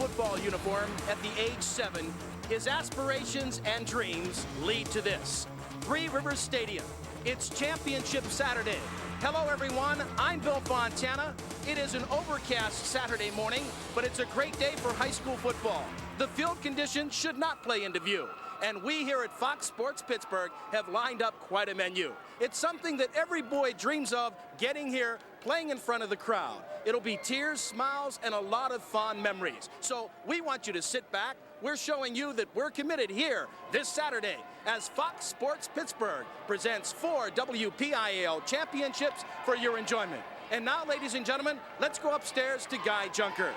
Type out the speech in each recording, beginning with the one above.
football uniform at the age 7, his aspirations and dreams lead to this. Three Rivers Stadium. It's Championship Saturday. Hello, everyone. I'm Bill Fontana. It is an overcast Saturday morning, but it's a great day for high school football. The field conditions should not play into view, and we here at Fox Sports Pittsburgh have lined up quite a menu. It's something that every boy dreams of, getting here, playing in front of the crowd. It'll be tears, smiles, and a lot of fond memories. So we want you to sit back. We're showing you that we're committed here this Saturday as Fox Sports Pittsburgh presents 4 WPIAL championships for your enjoyment. And now, ladies and gentlemen, let's go upstairs to Guy Junker.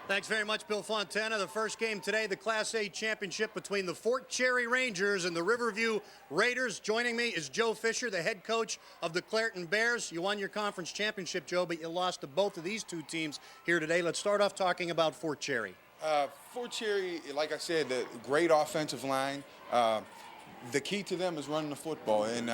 Thanks very much, Bill Fontana. The first game today, the Class A championship between the Fort Cherry Rangers and the Riverview Raiders. Joining me is Joe Fisher, the head coach of the Clairton Bears. You won your conference championship, Joe, but you lost to both of these two teams here today. Let's start off talking about Fort Cherry. Fort Cherry, like I said, the great offensive line. The key to them is running the football and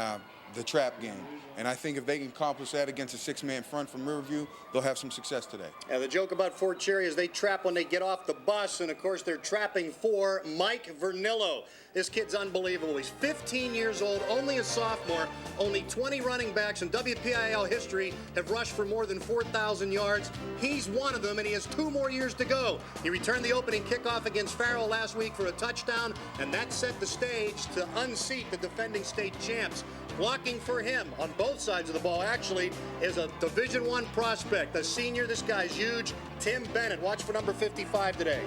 the trap game. And I think if they can accomplish that against a 6-man front from Riverview, they'll have some success today. Yeah, the joke about Fort Cherry is they trap when they get off the bus, and of course they're trapping for Mike Vernillo. This kid's unbelievable. He's 15 years old, only a sophomore. Only 20 running backs in WPIAL history have rushed for more than 4,000 yards. He's one of them, and he has 2 more years to go. He returned the opening kickoff against Farrell last week for a touchdown, and that set the stage to unseat the defending state champs. Blocking for him on both sides of the ball actually is a Division I prospect, a senior. This guy's huge, Tim Bennett. Watch for number 55 today.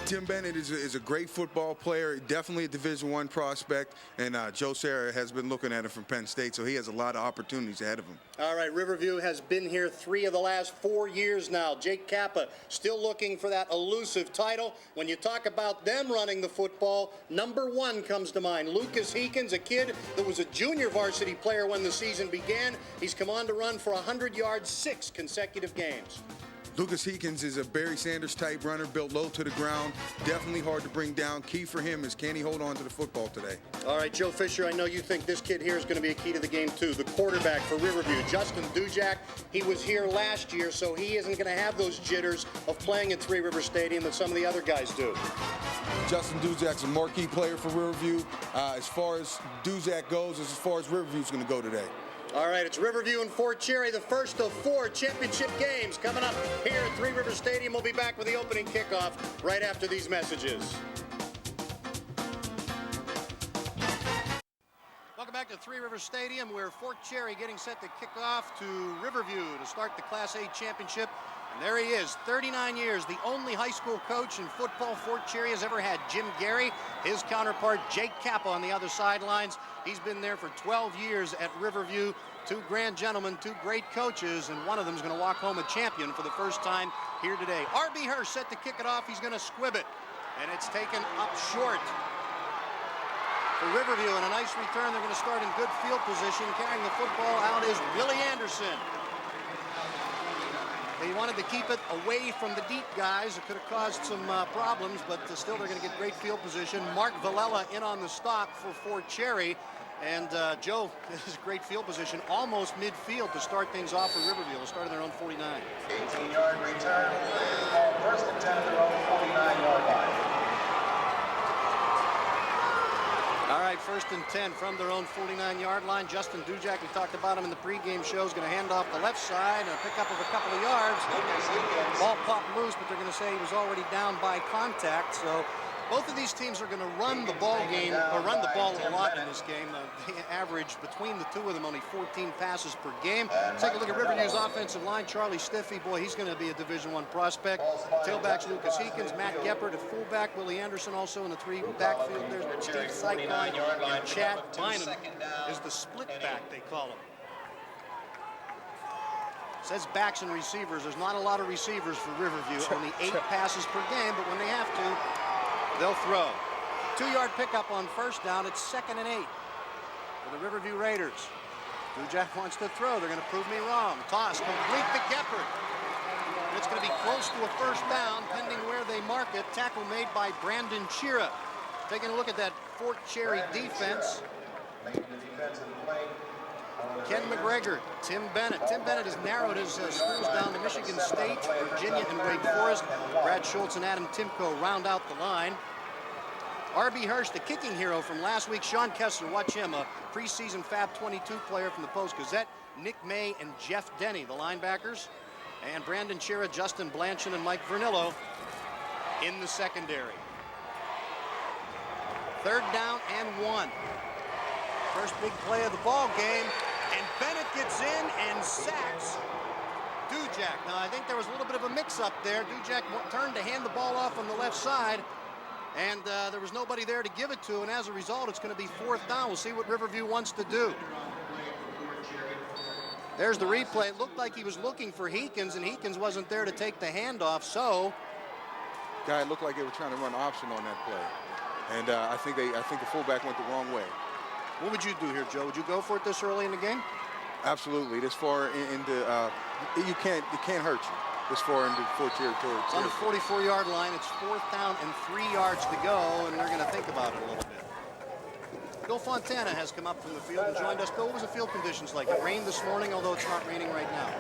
Tim Bennett is a great football player, definitely a Division I prospect, and Joe Serra has been looking at him from Penn State, so he has a lot of opportunities ahead of him. All right, Riverview has been here 3 of the last 4 years now. Jake Cappa still looking for that elusive title. When you talk about them running the football, number 1 comes to mind. Lucas Heekins, a kid that was a junior varsity player when the season began. He's come on to run for 100 yards 6 consecutive games. Lucas Heekins is a Barry Sanders type runner, built low to the ground, definitely hard to bring down. Key for him is, can he hold on to the football today? All right, Joe Fisher, I know you think this kid here is going to be a key to the game too. The quarterback for Riverview, Justin Dujak, he was here last year, so he isn't going to have those jitters of playing at Three Rivers Stadium that some of the other guys do. Justin Dujak's a marquee player for Riverview. As far as Dujak goes, as far as Riverview's going to go today. All right, it's Riverview and Fort Cherry, the first of 4 championship games coming up here at Three Rivers Stadium. We'll be back with the opening kickoff right after these messages. Welcome back to Three Rivers Stadium, where Fort Cherry getting set to kick off to Riverview to start the Class A championship. And there he is, 39 years, the only high school coach in football Fort Cherry has ever had. Jim Gary, his counterpart Jake Cappa on the other sidelines. He's been there for 12 years at Riverview. 2 grand gentlemen, 2 great coaches, and one of them is going to walk home a champion for the first time here today. R.B. Hirsch set to kick it off. He's going to squib it, and it's taken up short. For Riverview, and a nice return. They're going to start in good field position. Carrying the football out is Willie Anderson. They wanted to keep it away from the deep guys. It could have caused some problems, but still they're going to get great field position. Mark Villela in on the stop for Fort Cherry. And Joe, this is great field position, almost midfield to start things off for Riverview. They'll start on their own 49. 18-yard return, first and 10 at their own 49-yard line. All right, first and 10 from their own 49-yard line. Justin Dujak, we talked about him in the pregame show, is going to hand off the left side and a pickup of a couple of yards. Ball popped loose, but they're going to say he was already down by contact. So both of these teams are going to run the ball game, or run the ball a lot in this game. They average between the 2 of them only 14 passes per game. Take a look at Riverview's offensive line. Charlie Stiffy, boy, he's going to be a Division I prospect. Tailbacks Lucas Heekins, Matt Geppert at fullback, Willie Anderson also in the 3 backfield. There's Steve Sycon and Chad Bynum is the split back, they call him. Says backs and receivers. There's not a lot of receivers for Riverview. Only 8 passes per game, but when they have to, they'll throw. 2-yard pickup on first down. It's 2nd and 8 for the Riverview Raiders. Dujak wants to throw. They're going to prove me wrong. Toss complete to Geppert. It's going to be close to a first down, pending where they mark it. Tackle made by Brandon Chira. Taking a look at that Fort Cherry defense. Ken McGregor, Tim Bennett. Tim Bennett has narrowed his schools down to Michigan State, Virginia, and Wake Forest. Brad Schultz and Adam Timko round out the line. R.B. Hirsch, the kicking hero from last week. Sean Kessler, watch him, a preseason Fab 22 player from the Post-Gazette. Nick May and Jeff Denny, the linebackers. And Brandon Chira, Justin Blanchard, and Mike Vernillo in the secondary. 3rd down and 1. First big play of the ball game. And Bennett gets in and sacks Dujak. Now, I think there was a little bit of a mix-up there. Dujak turned to hand the ball off on the left side, and there was nobody there to give it to, and as a result, it's going to be 4th down. We'll see what Riverview wants to do. There's the replay. It looked like he was looking for Heekins, and Heekins wasn't there to take the handoff, so... Guy looked like they were trying to run option on that play, and I think the fullback went the wrong way. What would you do here, Joe? Would you go for it this early in the game? Absolutely. This far into it can't hurt you. This far into Fort territory. It's on the 44-yard line. It's 4th down and 3 yards to go, and they're going to think about it a little bit. Bill Fontana has come up from the field and joined us. Bill, what was the field conditions like? It rained this morning, although it's not raining right now.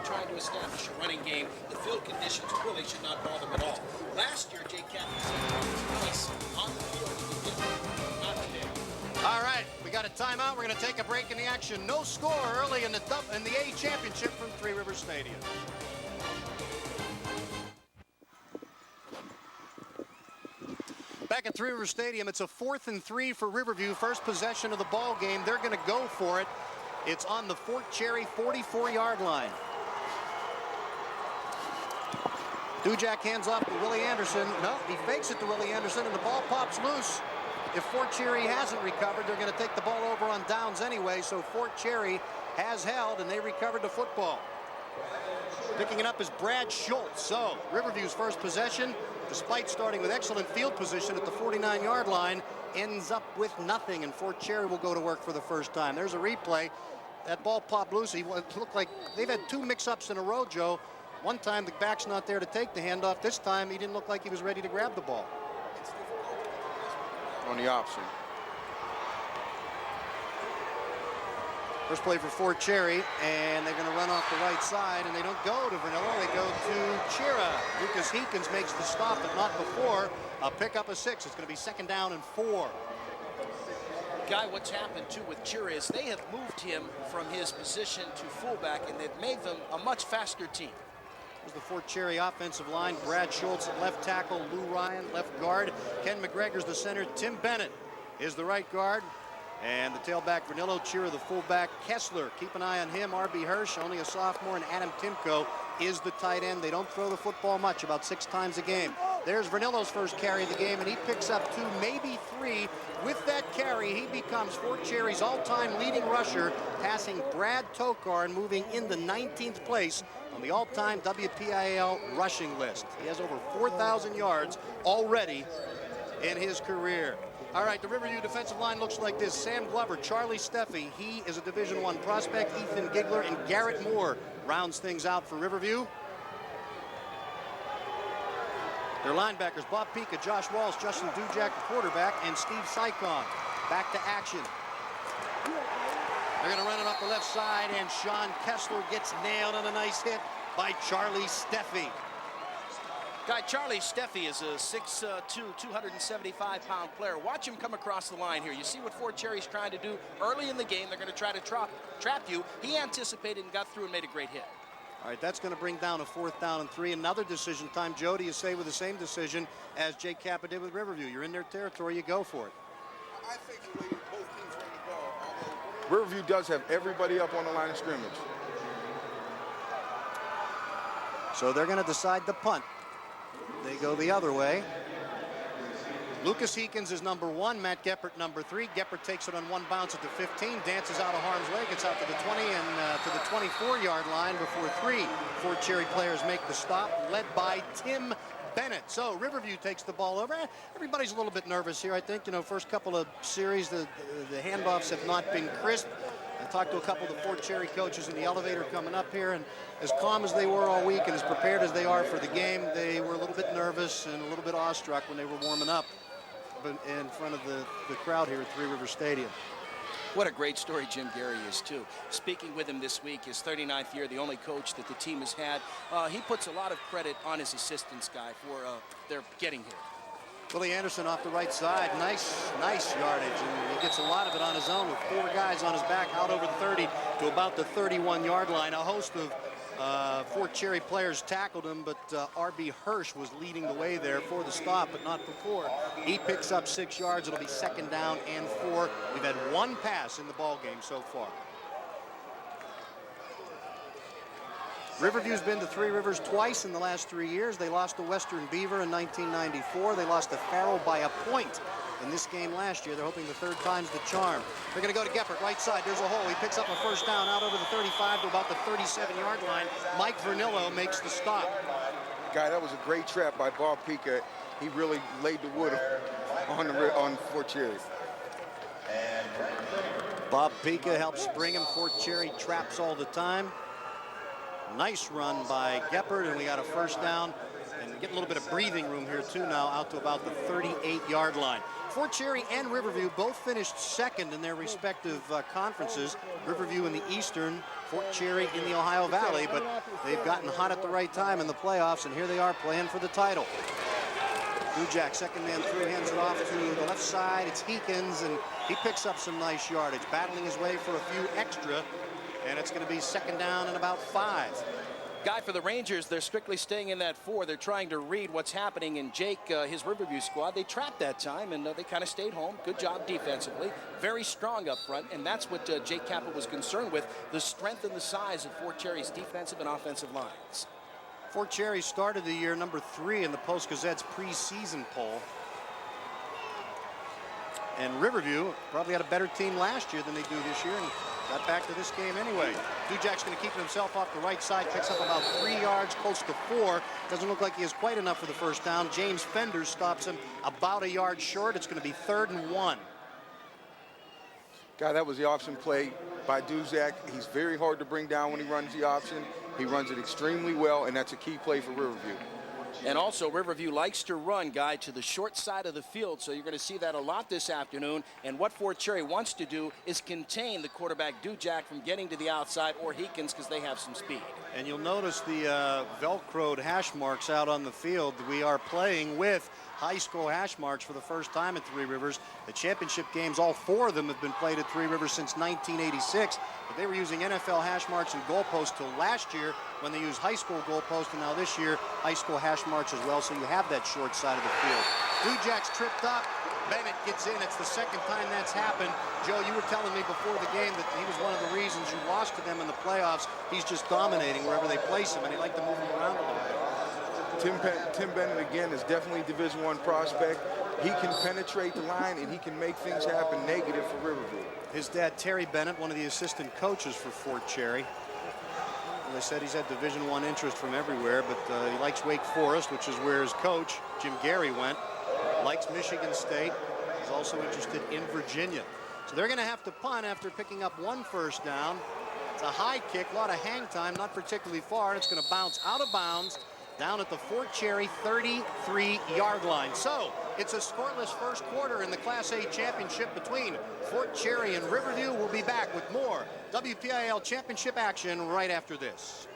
Trying to establish a running game. The field conditions really should not bother them at all. Last year, Jake Cappa was on the field. Not today. All right, we got a timeout. We're going to take a break in the action. No score early in the A championship from Three Rivers Stadium. Back at Three Rivers Stadium, it's a 4th and 3 for Riverview. First possession of the ball game. They're going to go for it. It's on the Fort Cherry 44-yard line. Dujak hands off to Willie Anderson. No, he fakes it to Willie Anderson, and the ball pops loose. If Fort Cherry hasn't recovered, they're going to take the ball over on downs anyway, so Fort Cherry has held, and they recovered the football. Picking it up is Brad Schultz. So Riverview's first possession, despite starting with excellent field position at the 49-yard line, ends up with nothing, and Fort Cherry will go to work for the first time. There's a replay. That ball popped loose. It looked like they've had 2 mix-ups in a row, Joe. One time the back's not there to take the handoff. This time he didn't look like he was ready to grab the ball. On the option. First play for Fort Cherry, and they're going to run off the right side, and they don't go to Vernillo. They go to Chira. Lucas Heekins makes the stop, but not before. A pickup of 6. It's going to be 2nd down and 4. Guy, what's happened too with Chira is they have moved him from his position to fullback, and they've made them a much faster team. Here's the Fort Cherry offensive line. Brad Schultz at left tackle, Lou Ryan left guard, Ken McGregor's the center, Tim Bennett is the right guard, and the tailback Vernillo, Chira the fullback, Kessler, keep an eye on him, R.B. Hirsch, only a sophomore, and Adam Timko is the tight end. They don't throw the football much, about 6 times a game. There's Vernillo's first carry of the game, and he picks up 2, maybe 3. With that carry, he becomes Fort Cherry's all-time leading rusher, passing Brad Tokar and moving into 19th place on the all-time WPIAL rushing list. He has over 4,000 yards already in his career. All right, the Riverview defensive line looks like this. Sam Glover, Charlie Steffi, he is a Division I prospect. Ethan Gigler and Garrett Moore rounds things out for Riverview. Their linebackers, Bob Pika, Josh Walsh, Justin Dujak, the quarterback, and Steve Sycon. Back to action. They're going to run it up the left side, and Sean Kessler gets nailed on a nice hit by Charlie Steffi. Guy, Charlie Steffi is a 6'2", 275-pound player. Watch him come across the line here. You see what Fort Cherry's trying to do early in the game. They're going to try to trap you. He anticipated and got through and made a great hit. All right, that's going to bring down a 4th down and 3. Another decision time. Joe, do you say with the same decision as Jake Cappa did with Riverview? You're in their territory, you go for it. I think the way both teams run the ball, although Riverview does have everybody up on the line of scrimmage. So they're going to decide to punt. They go the other way. Lucas Heekins is number 1, Matt Geppert number 3. Geppert takes it on 1 bounce at the 15, dances out of harm's way, gets out to the 20 and to the 24-yard line before 3 Fort Cherry players make the stop, led by Tim Bennett. So Riverview takes the ball over. Everybody's a little bit nervous here, I think. You know, first couple of series, the handoffs have not been crisp. I talked to a couple of the Fort Cherry coaches in the elevator coming up here, and as calm as they were all week and as prepared as they are for the game, they were a little bit nervous and a little bit awestruck when they were warming up. in front of the crowd here at Three Rivers Stadium. What a great story Jim Gary is, too. Speaking with him this week, his 39th year, the only coach that the team has had, he puts a lot of credit on his assistants guy for their getting here. Willie Anderson off the right side. Nice yardage, and he gets a lot of it on his own with 4 guys on his back out over the 30 to about the 31-yard line. A host of Fort Cherry players tackled him, but R.B. Hirsch was leading the way there for the stop, but not before. He picks up 6 yards. It'll be 2nd down and 4. We've had 1 pass in the ball game so far. Riverview's been to Three Rivers twice in the last 3 years. They lost to Western Beaver in 1994. They lost to Farrell by a point in this game last year. They're hoping the 3rd time's the charm. They're going to go to Geppert, right side. There's a hole. He picks up a 1st down out over the 35 to about the 37-yard line. Mike Vernillo makes the stop. Guy, that was a great trap by Bob Pica. He really laid the wood on Fort Cherry. Bob Pica helps bring him. Fort Cherry traps all the time. Nice run by Geppert, and we got a 1st down. And we get a little bit of breathing room here, too, now out to about the 38-yard line. Fort Cherry and Riverview both finished 2nd in their respective conferences. Riverview in the Eastern, Fort Cherry in the Ohio Valley, but they've gotten hot at the right time in the playoffs, and here they are playing for the title. Dujak, 2nd man through, hands it off to the left side. It's Heekins, and he picks up some nice yardage, battling his way for a few extra. And it's going to be 2nd down and about 5. Guy, for the Rangers, they're strictly staying in that 4. They're trying to read what's happening in Jake, his Riverview squad. They trapped that time, and they kind of stayed home. Good job defensively. Very strong up front, and that's what Jake Cappa was concerned with, the strength and the size of Fort Cherry's defensive and offensive lines. Fort Cherry started the year number 3 in the Post-Gazette's preseason poll. And Riverview probably had a better team last year than they do this year, and got back to this game anyway. Dujak's going to keep himself off the right side, picks up about 3 yards, close to 4. Doesn't look like he has quite enough for the 1st down. James Fender stops him about a yard short. It's going to be 3rd and 1. Guy, that was the option play by Dujak. He's very hard to bring down when he runs the option. He runs it extremely well, and that's a key play for Riverview. And also, Riverview likes to run, Guy, to the short side of the field, so you're going to see that a lot this afternoon. And what Fort Cherry wants to do is contain the quarterback Dujak from getting to the outside, or Heekins, because they have some speed. And you'll notice the Velcroed hash marks out on the field. We are playing with high school hash marks for the 1st time at Three Rivers. The championship games, all 4 of them have been played at Three Rivers since 1986. But they were using NFL hash marks and goalposts till last year when they used high school goalposts, and now this year high school hash marks as well, so you have that short side of the field. Dujak's tripped up. Bennett gets in. It's the 2nd time that's happened. Joe, you were telling me before the game that he was one of the reasons you lost to them in the playoffs. He's just dominating wherever they place him, and they like to move him around a little bit. Tim Bennett, again, is definitely a Division I prospect. He can penetrate the line, and he can make things happen negative for Riverview. His dad, Terry Bennett, one of the assistant coaches for Fort Cherry. As I said, he's had Division I interest from everywhere, but he likes Wake Forest, which is where his coach, Jim Gary, went. Likes Michigan State. He's also interested in Virginia. So they're going to have to punt after picking up 1 1st down. It's a high kick, a lot of hang time, not particularly far. It's going to bounce out of bounds down at the Fort Cherry 33-yard line. So it's a scoreless 1st quarter in the Class A championship between Fort Cherry and Riverview. We'll be back with more WPIAL championship action right after this.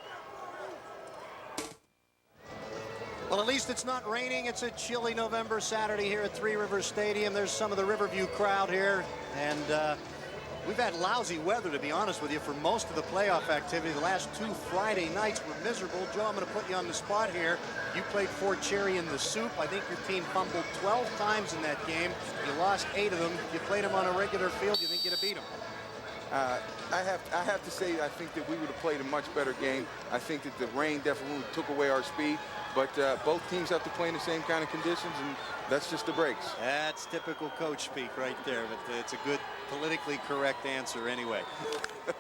Well, at least it's not raining. It's a chilly November Saturday here at Three Rivers Stadium. There's some of the Riverview crowd here, and we've had lousy weather, to be honest with you, for most of the playoff activity. The last 2 Friday nights were miserable. Joe, I'm going to put you on the spot here. You played Fort Cherry in the soup. I think your team fumbled 12 times in that game. You lost 8 of them. If you played them on a regular field, you think you'd have beat them? I have to say, I think that we would have played a much better game. I think that the rain definitely took away our speed. But both teams have to play in the same kind of conditions, and that's just the breaks. That's typical coach speak right there, but it's a good politically correct answer anyway.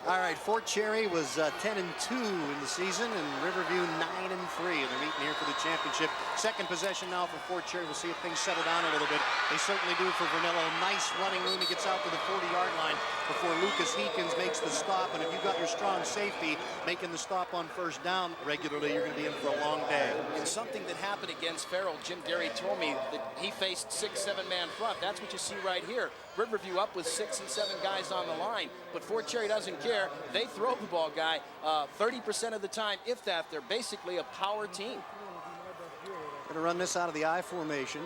All right, Fort Cherry was 10-2 in the season, and Riverview 9-3, and they're meeting here for the championship. Second possession now for Fort Cherry. We'll see if things settle down a little bit. They certainly do for Vernillo. Nice running room. He gets out to the 40-yard line before Lucas Heekins makes the stop. And if you've got your strong safety making the stop on first down regularly, you're going to be in for a long day. And something that happened against Farrell, Jim Gary told me that he faced 6-7 man front. That's what you see right here. Riverview up with 6 and 7 guys on the line, but Fort Cherry doesn't care. They throw the ball, guy, 30% of the time, if that. They're basically a power team. Going to run this out of the I formation.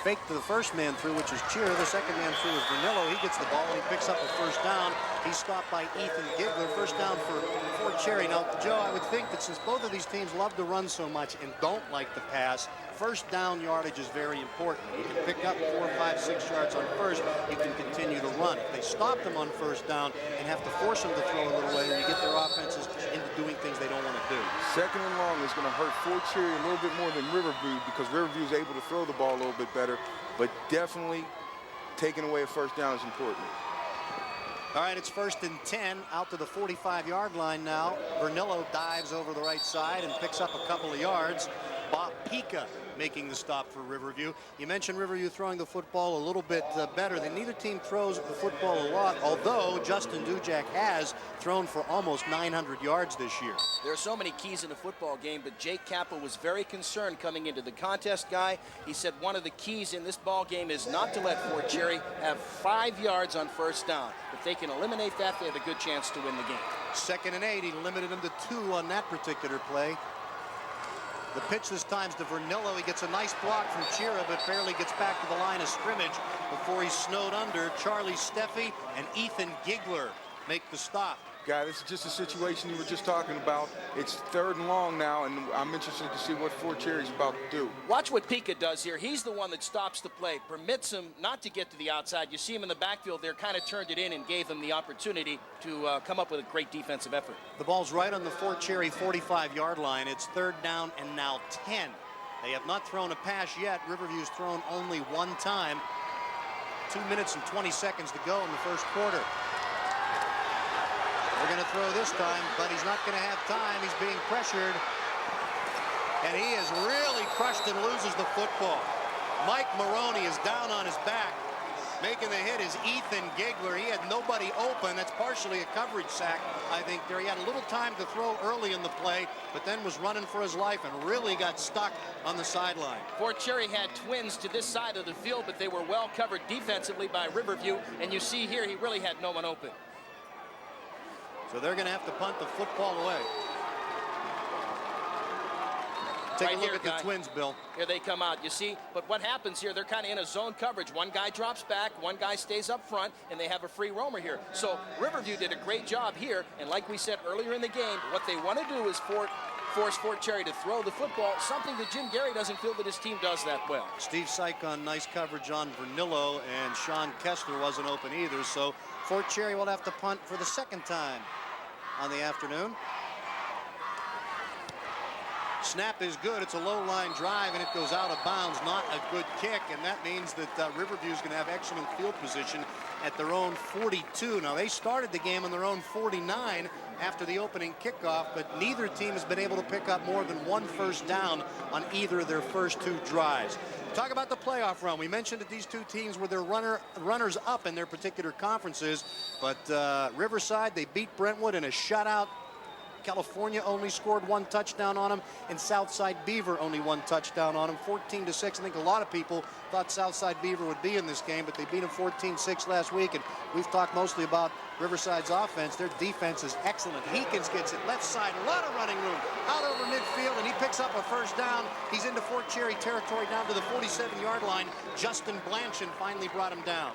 Fake to the first man through, which is Cheer. The second man through is Vernillo. He gets the ball and he picks up a first down. He's stopped by Ethan Gigler. First down for Fort Cherry. Now, Joe, I would think that since both of these teams love to run so much and don't like to pass, first down yardage is very important. You can pick up 4, 5, 6 yards on first. You can continue to run. If they stop them on first down and have to force them to throw a little later, you get their offenses into doing things they don't want to do. Second and long is going to hurt Fort Cherry a little bit more than Riverview because Riverview is able to throw the ball a little bit better, but definitely taking away a first down is important. All right, it's 1st and 10 out to the 45-yard line now. Vernillo dives over the right side and picks up a couple of yards. Bob Pica making the stop for Riverview. You mentioned Riverview throwing the football a little bit better. Neither team throws the football a lot, although Justin Dujak has thrown for almost 900 yards this year. There are so many keys in a football game, but Jake Cappa was very concerned coming into the contest, guy. He said one of the keys in this ball game is not to let Fort Cherry have 5 yards on first down. If they can eliminate that, they have a good chance to win the game. 2nd and 8, he limited them to 2 on that particular play. The pitch this time is to Vernillo. He gets a nice block from Chira, but barely gets back to the line of scrimmage before he's snowed under. Charlie Steffi and Ethan Gigler make the stop. Guy, this is just a situation you were just talking about. It's 3rd and long now, and I'm interested to see what Fort Cherry's about to do. Watch what Pica does here. He's the one that stops the play, permits him not to get to the outside. You see him in the backfield there, kind of turned it in and gave them the opportunity to come up with a great defensive effort. The ball's right on the Fort Cherry 45-yard line. It's 3rd down and now 10. They have not thrown a pass yet. Riverview's thrown only one time. 2 minutes and 20 seconds to go in the first quarter. They're going to throw this time, but he's not going to have time. He's being pressured. And he is really crushed and loses the football. Mike Maroney is down on his back. Making the hit is Ethan Gigler. He had nobody open. That's partially a coverage sack, I think. There he had a little time to throw early in the play, but then was running for his life and really got stuck on the sideline. Fort Cherry had twins to this side of the field, but they were well covered defensively by Riverview. And you see here, he really had no one open. So they're going to have to punt the football away. Take a look at the Twins, Bill. Here they come out, you see. But what happens here, they're kind of in a zone coverage. One guy drops back, one guy stays up front, and they have a free roamer here. So Riverview did a great job here. And like we said earlier in the game, what they want to do is force Fort Cherry to throw the football, something that Jim Gary doesn't feel that his team does that well. Steve Syke on nice coverage on Vernillo, and Sean Kessler wasn't open either. So Fort Cherry will have to punt for the 2nd time on the afternoon. Snap is good. It's a low line drive, and it goes out of bounds. Not a good kick, and that means that Riverview is going to have excellent field position at their own 42. Now, they started the game on their own 49 after the opening kickoff, but neither team has been able to pick up more than 1 first down on either of their first 2 drives. Talk about the playoff run. We mentioned that these 2 teams were their runners up in their particular conferences, but Riverside, they beat Brentwood in a shutout. California only scored 1 touchdown on them, and Southside Beaver only 1 touchdown on them, 14-6. I think a lot of people thought Southside Beaver would be in this game, but they beat them 14-6 last week, and we've talked mostly about Riverside's offense. Their defense is excellent. Heekins gets it left side, a lot of running room, out over midfield, and he picks up a first down. He's into Fort Cherry territory down to the 47-yard line. Justin Blanchard finally brought him down.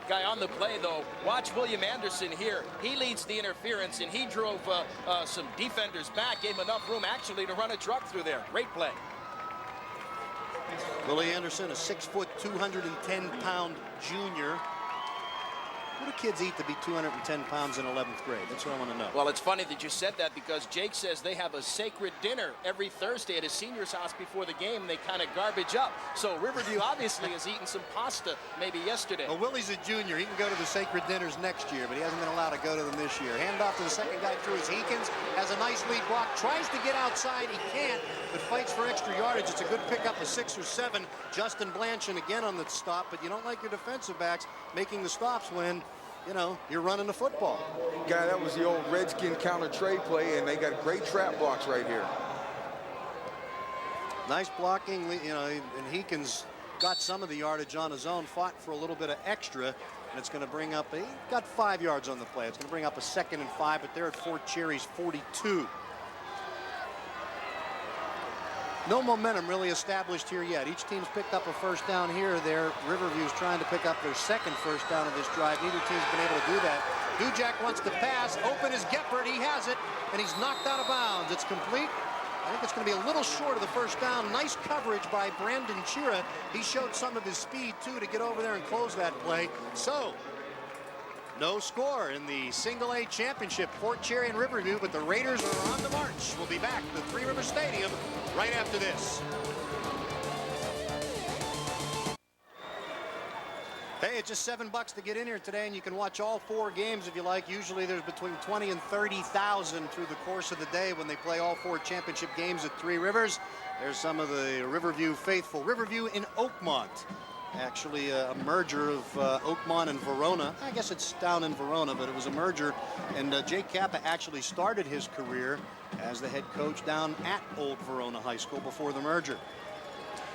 Guy on the play, though, watch William Anderson here. He leads the interference, and he drove some defenders back, gave him enough room actually to run a truck through there. Great play. Willie Anderson, a 6', 210-pound junior. What do kids eat to be 210 pounds in 11th grade? That's what I want to know. Well, it's funny that you said that because Jake says they have a sacred dinner every Thursday at his senior's house before the game. They kind of garbage up. So Riverview obviously has eaten some pasta maybe yesterday. Well, Willie's a junior. He can go to the sacred dinners next year, but he hasn't been allowed to go to them this year. Hand off to the second guy through is Heekins. Has a nice lead block. Tries to get outside. He can't, but fights for extra yardage. It's a good pickup of 6 or 7. Justin Blanchard again on the stop, but you don't like your defensive backs making the stops when, you know, you're running the football. Guy, that was the old Redskin counter trade play, and they got great trap blocks right here. Nice blocking, you know, and Heekins got some of the yardage on his own, fought for a little bit of extra, and it's going to bring up, he got 5 yards on the play. It's going to bring up a 2nd and 5, but they're at Fort Cherry's 42. No momentum really established here yet. Each team's picked up a first down here or there. Riverview's trying to pick up their 2nd first down of this drive. Neither team's been able to do that. Dujak wants to pass. Open is Geppert. He has it, and he's knocked out of bounds. It's complete. I think it's going to be a little short of the first down. Nice coverage by Brandon Chira. He showed some of his speed, too, to get over there and close that play. So, no score in the Single-A Championship, Fort Cherry and Riverview, but the Raiders are on the march. We'll be back to Three Rivers Stadium right after this. Hey, it's just $7 to get in here today, and you can watch all 4 games if you like. Usually there's between 20 and 30,000 through the course of the day when they play all 4 championship games at Three Rivers. There's some of the Riverview faithful. Riverview in Oakmont. Actually a merger of Oakmont and Verona. I guess it's down in Verona, but it was a merger. And Jake Cappa actually started his career as the head coach down at Old Verona High School before the merger.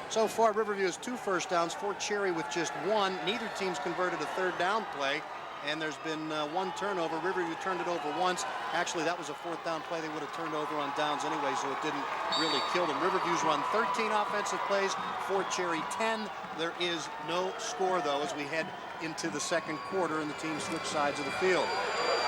So far, Riverview has 2 first downs, Fort Cherry with just 1. Neither team's converted a 3rd down play, and there's been 1 turnover. Riverview turned it over once. Actually, that was a 4th down play they would have turned over on downs anyway, so it didn't really kill them. Riverview's run 13 offensive plays, Fort Cherry 10. There is no score, though, as we head into the 2nd quarter and the teams switch sides of the field.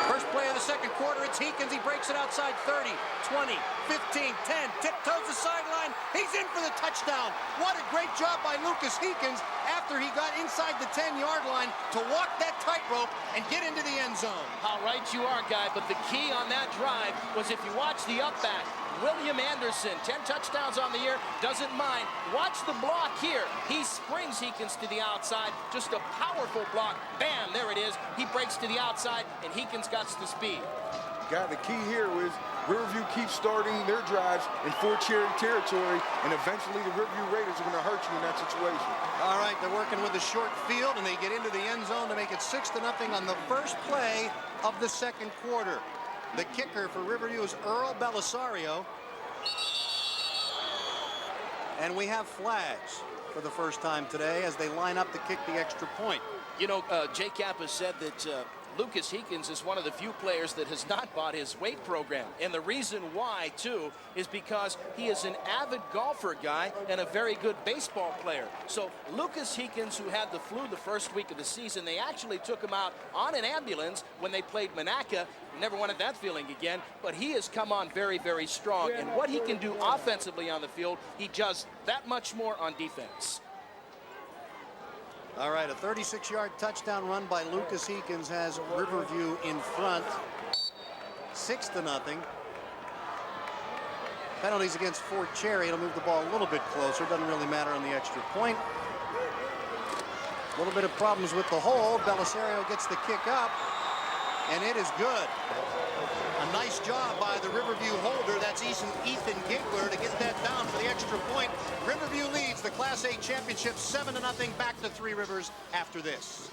First play of the 2nd quarter, it's Heekins. He breaks it outside 30, 20, 15, 10, tiptoes the sideline. He's in for the touchdown. What a great job by Lucas Heekins after he got inside the 10-yard line to walk that tightrope and get into the end zone. How right you are, Guy, but the key on that drive was if you watch the up back, William Anderson, 10 touchdowns on the year, doesn't mind. Watch the block here. He springs Heekins to the outside. Just a powerful block. Bam, there it is. He breaks to the outside, and Heekins got the speed. Got the key here was Riverview keeps starting their drives in Fort Cherry territory, and eventually the Riverview Raiders are going to hurt you in that situation. All right, they're working with the short field, and they get into the end zone to make it 6-0 on the first play of the 2nd quarter. The kicker for Riverview is Earl Belisario. And we have flags for the first time today as they line up to kick the extra point. You know, Jake Cappa said that Lucas Heekins is one of the few players that has not bought his weight program. And the reason why, too, is because he is an avid golfer, Guy, and a very good baseball player. So Lucas Heekins, who had the flu the first week of the season, they actually took him out on an ambulance when they played Monaca. Never wanted that feeling again, but he has come on very, very strong. And what he can do offensively on the field, he does that much more on defense. All right, a 36-yard touchdown run by Lucas Heekins has Riverview in front, 6-0. Penalties against Fort Cherry. It'll move the ball a little bit closer. Doesn't really matter on the extra point. A little bit of problems with the hold. Belisario gets the kick up, and it is good. A nice job by the Riverview holder. That's Ethan Giggler to get that down for the extra point. Riverview leads the Class A championship 7-0. Back to Three Rivers after this.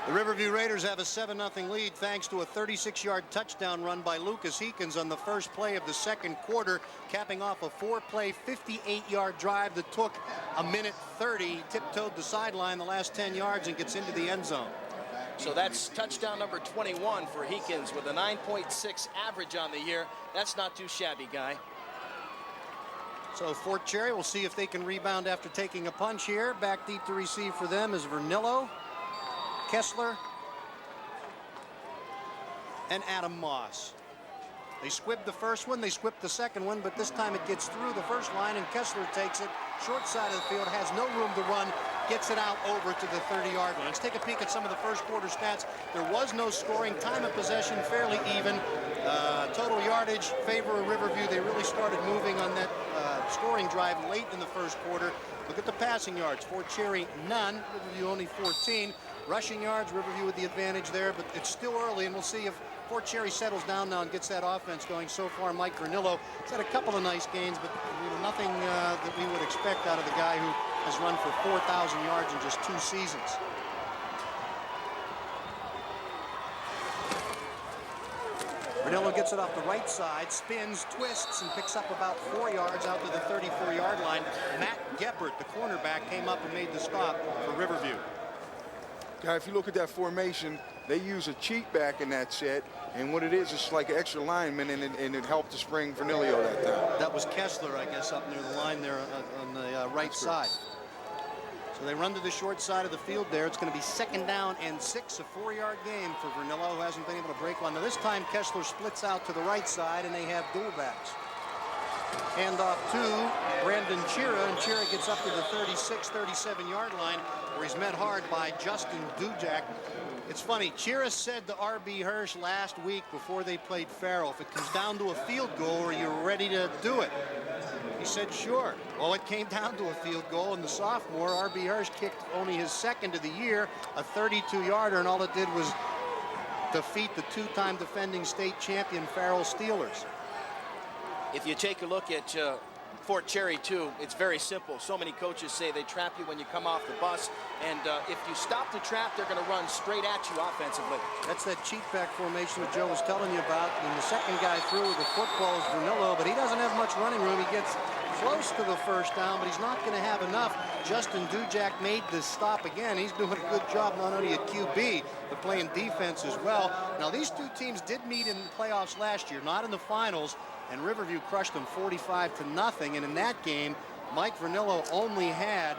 The Riverview Raiders have a 7-0 lead thanks to a 36-yard touchdown run by Lucas Heekins on the first play of the 2nd quarter, capping off a 4-play, 58-yard drive that took a minute 30. He tiptoed the sideline the last 10 yards and gets into the end zone. So that's touchdown number 21 for Heekins with a 9.6 average on the year. That's not too shabby, Guy. So Fort Cherry, we'll see if they can rebound after taking a punch here. Back deep to receive for them is Vernillo, Kessler, and Adam Moss. They squibbed the first one, they squibbed the second one, but this time it gets through the first line, and Kessler takes it. Short side of the field, has no room to run. gets it out over to the 30-yard line. Let's take a peek at some of the first quarter stats. There was no scoring. Time of possession fairly even. Total yardage favor of Riverview. They really started moving on that scoring drive late in the first quarter. Look at the passing yards. Fort Cherry, none. Riverview only 14. Rushing yards, Riverview with the advantage there, but it's still early, and we'll see if Fort Cherry settles down now and gets that offense going. So far, Mike Vernillo has had a couple of nice gains, but nothing that we would expect out of the guy who has run for 4,000 yards in just 2 seasons. Vernillo gets it off the right side, spins, twists, and picks up about 4 yards out to the 34-yard line. Matt Geppert, the cornerback, came up and made the stop for Riverview. Guy, if you look at that formation, they use a cheat back in that set, and what it is, it's like an extra lineman, and it helped to spring Vernillo that time. That was Kessler, I guess, up near the line there on the right side. So they run to the short side of the field there. It's going to be 2nd down and 6, a 4-yard game for Vernillo, who hasn't been able to break one. Now this time Kessler splits out to the right side, and they have dual backs. Hand off to Brandon Chira, and Chira gets up to the 36, 37-yard line, where he's met hard by Justin Dujak. It's funny, Chira said to R.B. Hirsch last week before they played Farrell, if it comes down to a field goal, are you ready to do it? He said, sure. Well, it came down to a field goal, and the sophomore, R.B. Hirsch, kicked only his 2nd of the year, a 32-yarder, and all it did was defeat the 2-time defending state champion Farrell Steelers. If you take a look at Fort Cherry, too, it's very simple. So many coaches say they trap you when you come off the bus, and if you stop the trap, they're going to run straight at you offensively. That's that cheat back formation that Joe was telling you about. And the second guy through with the football is Vernillo, but he doesn't have much running room. He gets close to the 1st down, but he's not going to have enough. Justin Dujak made this stop again. He's doing a good job not only at QB, but playing defense as well. Now, these 2 teams did meet in the playoffs last year, not in the finals, and Riverview crushed them 45-0. And in that game, Mike Vernillo only had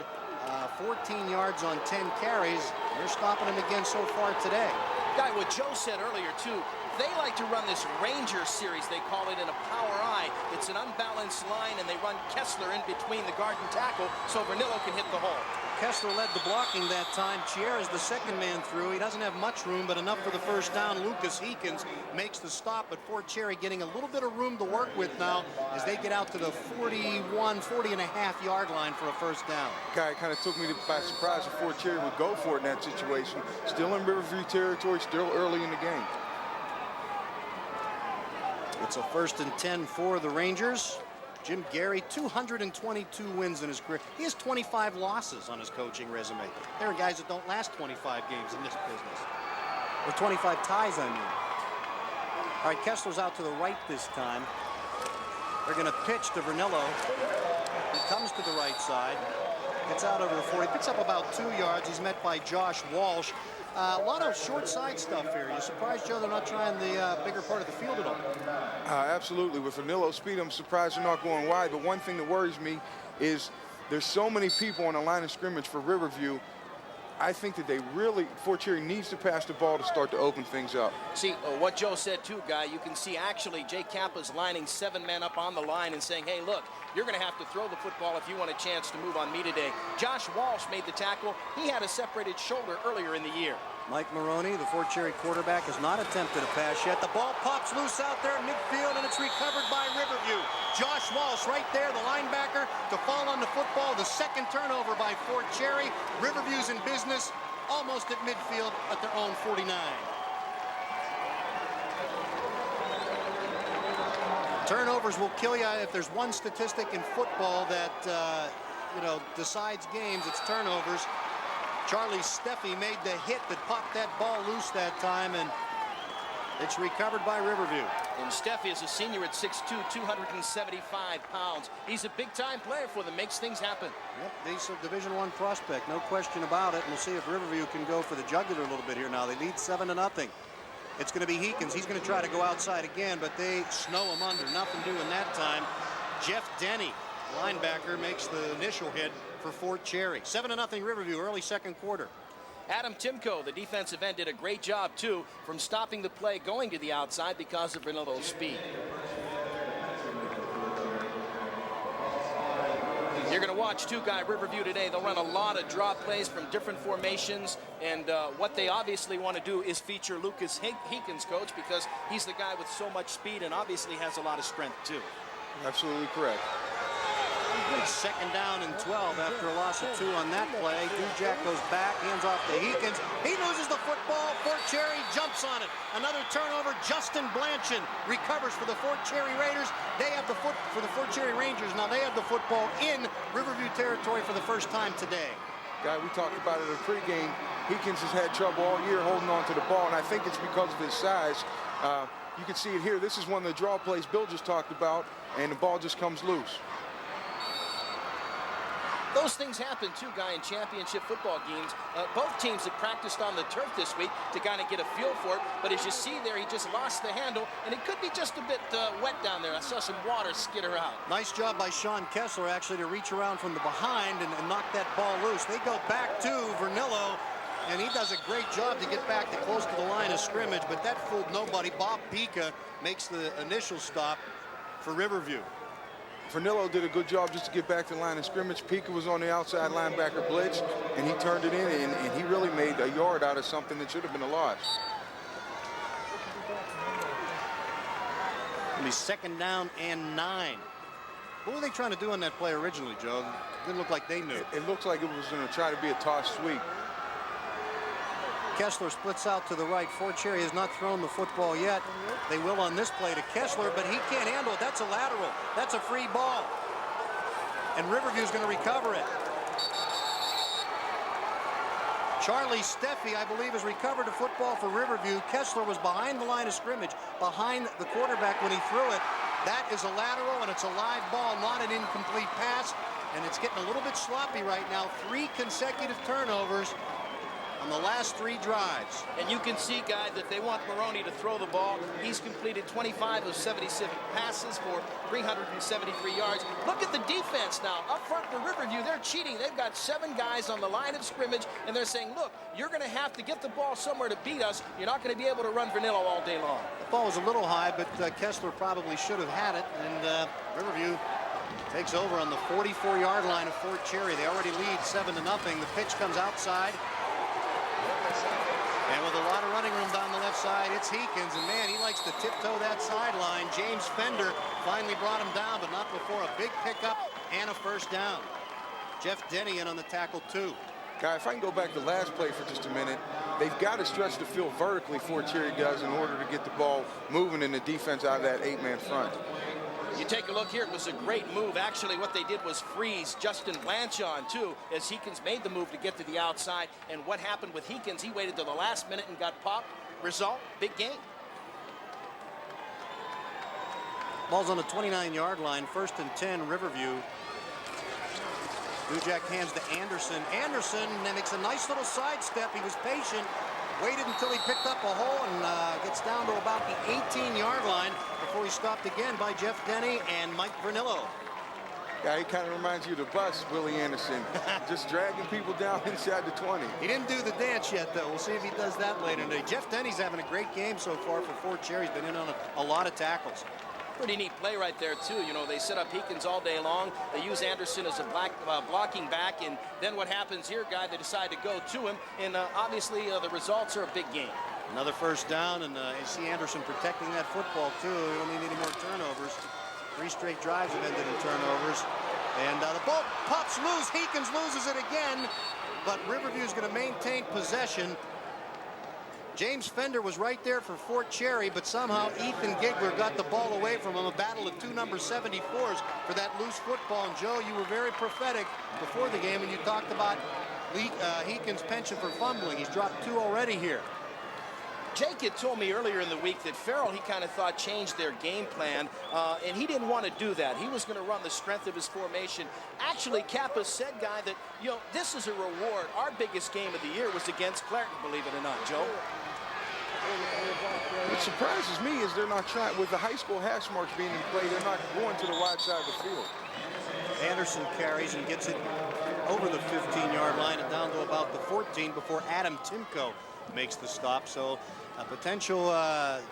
14 yards on 10 carries. They're stopping him again so far today. Guy, what Joe said earlier, too, they like to run this Ranger series, they call it, in a power eye. It's an unbalanced line, and they run Kessler in between the guard and tackle so Vernillo can hit the hole. Kessler led the blocking that time. Chiera's the 2nd man through. He doesn't have much room, but enough for the 1st down. Lucas Heekins makes the stop, but Fort Cherry getting a little bit of room to work with now as they get out to the 40.5-yard line for a 1st down. Guy, it kind of took me by surprise if Fort Cherry would go for it in that situation. Still in Riverview territory, still early in the game. It's a 1st and 10 for the Rangers. Jim Gary, 222 wins in his career. He has 25 losses on his coaching resume. There are guys that don't last 25 games in this business. Or 25 ties, I mean. All right, Kessler's out to the right this time. They're going to pitch to Vernillo. He comes to the right side. Gets out over the 40. Picks up about 2 yards. He's met by Josh Walsh. A lot of short side stuff here. You surprised, Joe, they're not trying the bigger part of the field at all? Absolutely. With Vernillo's speed, I'm surprised they're not going wide. But one thing that worries me is there's so many people on the line of scrimmage for Riverview. I think that Fort Cherry needs to pass the ball to start to open things up. See, what Joe said too, Guy, you can see actually Jay Cappa's lining 7 men up on the line and saying, hey, look, you're going to have to throw the football if you want a chance to move on me today. Josh Walsh made the tackle. He had a separated shoulder earlier in the year. Mike Maroney, the Fort Cherry quarterback, has not attempted a pass yet. The ball pops loose out there in midfield, and it's recovered by Riverview. Josh Walsh right there, the linebacker, to fall on the football. The 2nd turnover by Fort Cherry. Riverview's in business, almost at midfield at their own 49. Turnovers will kill you. If there's one statistic in football that, decides games, it's turnovers. Charlie Steffi made the hit that popped that ball loose that time, and it's recovered by Riverview. And Steffi is a senior at 6'2", 275 pounds. He's a big-time player for them, makes things happen. Yep, he's a Division I prospect, no question about it. And we'll see if Riverview can go for the jugular a little bit here now. They lead 7-0. It's going to be Heekins. He's going to try to go outside again, but they snow him under. Nothing doing that time. Jeff Denny, linebacker, makes the initial hit for Fort Cherry. 7-0 Riverview, early 2nd quarter. Adam Timko, the defensive end, did a great job, too, from stopping the play going to the outside because of Vernillo's speed. You're you're going to watch two guy Riverview today. They'll run a lot of draw plays from different formations, and what they obviously want to do is feature Lucas Heekins, coach, because he's the guy with so much speed and obviously has a lot of strength too. Absolutely correct. It's 2nd down and 12 after a loss of 2 on that play. Dujak goes back, hands off to Heekins. He loses the football. Fort Cherry jumps on it. Another turnover. Justin Blanchin recovers for the Fort Cherry Raiders. They have the for the Fort Cherry Rangers. Now they have the football in Riverview territory for the first time today. Guy, we talked about it in the pregame. Heekins has had trouble all year holding on to the ball, and I think it's because of his size. You can see it here. This is one of the draw plays Bill just talked about, and the ball just comes loose. Those things happen too, guy, in championship football games. Both teams have practiced on the turf this week to kind of get a feel for it. But as you see there, he just lost the handle, and it could be just a bit wet down there. I saw some water skitter out. Nice job by Sean Kessler, actually, to reach around from the behind and knock that ball loose. They go back to Vernillo, and he does a great job to get back to close to the line of scrimmage, but that fooled nobody. Bob Pica makes the initial stop for Riverview. Vernillo did a good job just to get back to the line of scrimmage. Pica was on the outside linebacker blitz, and he turned it in, and he really made a yard out of something that should have been a loss. It'll be 2nd down and 9. What were they trying to do on that play originally, Joe? Didn't look like they knew. It looks like it was going to try to be a toss sweep. Kessler splits out to the right. Fort Cherry has not thrown the football yet. They will on this play to Kessler, but he can't handle it. That's a lateral. That's a free ball. And Riverview's going to recover it. Charlie Steffi, I believe, has recovered the football for Riverview. Kessler was behind the line of scrimmage, behind the quarterback when he threw it. That is a lateral, and it's a live ball, not an incomplete pass. And it's getting a little bit sloppy right now. 3 consecutive turnovers on the last 3 drives. And you can see, guy, that they want Maroney to throw the ball. He's completed 25 of 77 passes for 373 yards. Look at the defense now. Up front for Riverview, they're cheating. They've got 7 guys on the line of scrimmage, and they're saying, look, you're going to have to get the ball somewhere to beat us. You're not going to be able to run Vernillo all day long. The ball was a little high, but Kessler probably should have had it, and Riverview takes over on the 44-yard line of Fort Cherry. They already lead 7-0. The pitch comes outside. And with a lot of running room down the left side, it's Heekins, and man, he likes to tiptoe that sideline. James Fender finally brought him down, but not before a big pickup and a 1st down. Jeff Denny in on the tackle too. Guy, if I can go back to the last play for just a minute, they've got to stretch the field vertically, Fort Cherry does, in order to get the ball moving in the defense out of that 8-man front. You take a look here, it was a great move. Actually, what they did was freeze Justin Blanchon, too, as Heekins made the move to get to the outside. And what happened with Heekins, he waited till the last minute and got popped. Result, big game. Ball's on the 29-yard line, 1st and 10, Riverview. Dujak hands to Anderson. Anderson makes a nice little sidestep. He was patient, waited until he picked up a hole, and gets down to about the 18-yard line before he stopped again by Jeff Denny and Mike Vernillo. Yeah, he kind of reminds you of the bus, Willie Anderson, just dragging people down inside the 20. He didn't do the dance yet, though. We'll see if he does that later today. Jeff Denny's having a great game so far for Fort Cherry. He's been in on a lot of tackles. Pretty neat play right there, too. You know, they set up Heekins all day long. They use Anderson as a blocking back. And then what happens here, guy, they decide to go to him. And obviously, the results are a big game. Another 1st down, and you see Anderson protecting that football, too. He don't need any more turnovers. 3 straight drives have ended in turnovers. And the ball pops loose. Heekins loses it again. But Riverview's going to maintain possession. James Fender was right there for Fort Cherry, but somehow Ethan Gigler got the ball away from him. A battle of 2 number 74s for that loose football. And Joe, you were very prophetic before the game, and you talked about Heekins' penchant for fumbling. He's dropped 2 already here. Jake had told me earlier in the week that Farrell, he kind of thought, changed their game plan, and he didn't want to do that. He was going to run the strength of his formation. Actually, Cappa said, guy, that, you know, this is a reward. Our biggest game of the year was against Clareton, believe it or not, Joe. What surprises me is they're not trying, with the high school hash marks being in play, they're not going to the wide side of the field. Anderson carries and gets it over the 15-yard line and down to about the 14 before Adam Timko makes the stop. So a potential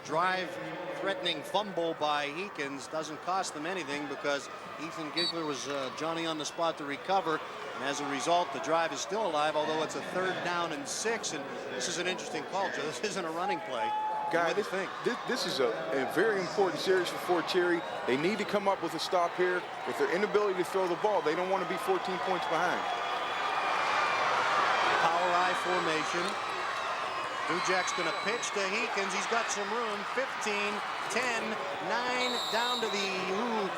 drive-threatening fumble by Heekins doesn't cost them anything because Ethan Giggler was Johnny on the spot to recover. And as a result, the drive is still alive, although it's a 3rd down and 6. And this is an interesting call, Joe. This isn't a running play. Guy, this is a very important series for Fort Cherry. They need to come up with a stop here. With their inability to throw the ball, they don't want to be 14 points behind. Power I formation. Dujak's going to pitch to Heekins. He's got some room. 15, 10, 9, down to the,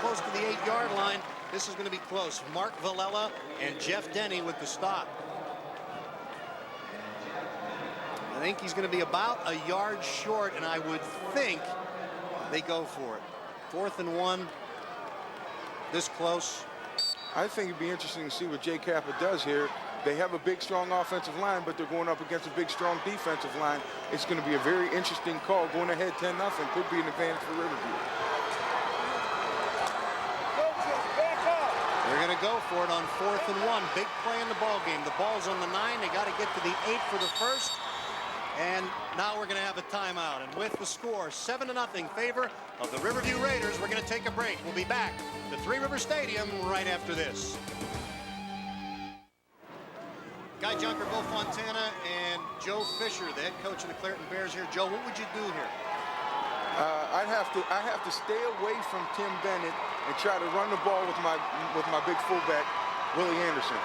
close to the 8-yard line. This is going to be close. Mark Villela and Jeff Denny with the stop. I think he's going to be about a yard short, and I would think they go for it. 4th and 1, this close. I think it'd be interesting to see what Jay Cappa does here. They have a big, strong offensive line, but they're going up against a big, strong defensive line. It's going to be a very interesting call. Going ahead 10-0 could be an advantage for Riverview. They're going to go for it on 4th and 1. Big play in the ball game. The ball's on the 9. They got to get to the 8 for the first. And now we're going to have a timeout. And with the score 7-0 favor of the Riverview Raiders, we're going to take a break. We'll be back to Three River Stadium right after this. Guy Junker, Bill Fontana, and Joe Fisher, the head coach of the Clairton Bears here. Joe, what would you do here? I have to stay away from Tim Bennett and try to run the ball with my big fullback, Willie Anderson.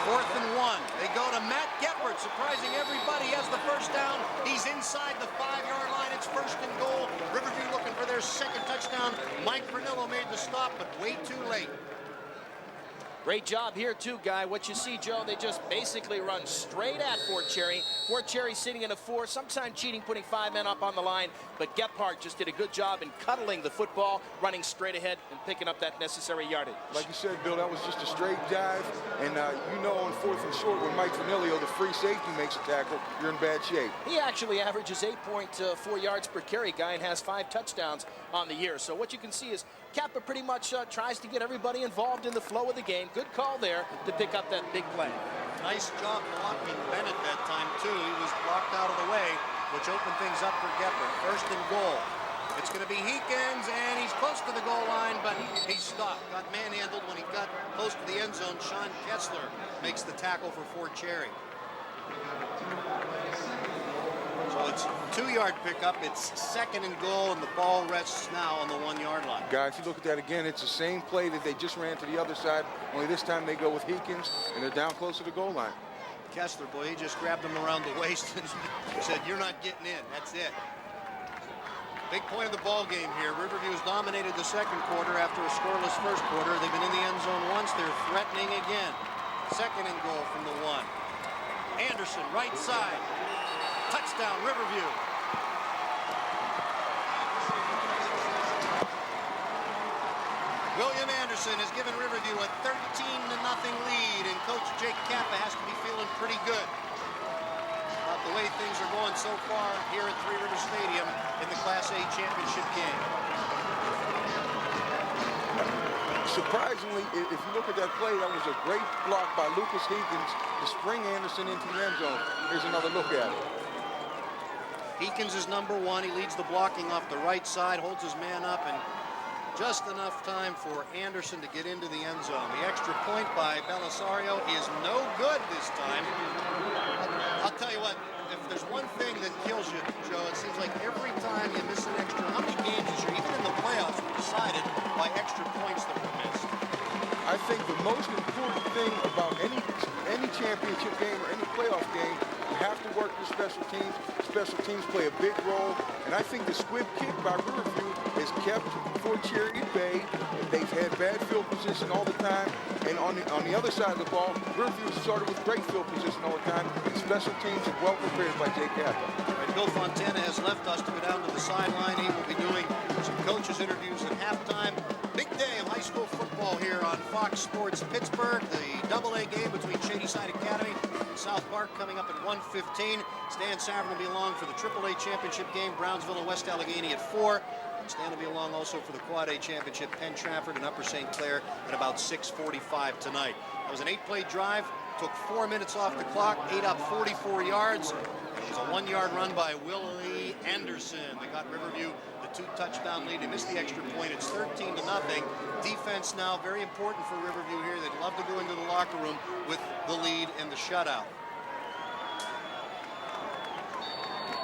4th and 1. They go to Matt Geppert, surprising everybody. Has the first down. He's inside the 5-yard line. It's 1st and goal. Riverview looking for their 2nd touchdown. Mike Pernillo made the stop, but way too late. Great job here too, Guy. What you see, Joe, they just basically run straight at Fort Cherry. Fort Cherry sitting in a 4, sometimes cheating, putting 5 men up on the line. But Gephardt just did a good job in cuddling the football, running straight ahead and picking up that necessary yardage. Like you said, Bill, that was just a straight dive. And you know, on 4th and short, when Mike Vanilio, the free safety, makes a tackle, you're in bad shape. He actually averages 8.4 yards per carry, Guy, and has 5 touchdowns on the year. So what you can see is Cappa pretty much tries to get everybody involved in the flow of the game. Good call there to pick up that big play. Nice job blocking Bennett that time, too. He was blocked out of the way, which opened things up for Geppert. 1st and goal. It's going to be Heekins, and he's close to the goal line, but he stopped. Got manhandled when he got close to the end zone. Sean Kessler makes the tackle for Fort Cherry. So it's 2-yard pickup. It's 2nd and goal, and the ball rests now on the 1-yard line. Guys, if you look at that again, it's the same play that they just ran to the other side, only this time they go with Heekins, and they're down close to the goal line. Kessler, boy, he just grabbed him around the waist and said, "You're not getting in." That's it. Big point of the ball game here. Riverview has dominated the 2nd quarter after a scoreless 1st quarter. They've been in the end zone once. They're threatening again. 2nd and goal from the 1. Anderson, right side. Touchdown, Riverview. William Anderson has given Riverview a 13-0 lead, and Coach Jake Cappa has to be feeling pretty good about the way things are going so far here at Three River Stadium in the Class A championship game. Surprisingly, if you look at that play, that was a great block by Lucas Heekins to spring Anderson into the end zone. Here's another look at it. Heekins is number 1. He leads the blocking off the right side, holds his man up, and just enough time for Anderson to get into the end zone. The extra point by Belisario is no good this time. I'll tell you what, if there's one thing that kills you, Joe, it seems like every time you miss an extra, how many games this year, even in the playoffs, were decided by extra points that were missed? I think the most important thing about any championship game or any playoff game, you have to work with special teams. Special teams play a big role, and I think the squib kick by Riverview has kept Fort Cherry at bay. They've had bad field position all the time, and on the other side of the ball, Riverview started with great field position all the time, and special teams are well prepared by Jay Cappa. Right, Bill Fontana has left us to go down to the sideline. He will be doing some coaches' interviews at halftime. Big day of high school football here on Fox Sports Pittsburgh. The AA game between Shadyside Academy and South Park coming up at 1:15. Stan Savran will be along for the AAA championship game, Brownsville and West Allegheny at 4. And Stan will be along also for the Quad A championship, Penn Trafford and Upper St. Clair at about 6:45 tonight. That was an 8-play drive, took 4 minutes off the clock, ate up 44 yards. It was a 1-yard run by Willie Anderson. They got Riverview the 2-touchdown lead. They missed the extra point. It's 13-0. Defense now very important for Riverview here. They'd love to go into the locker room with the lead and the shutout.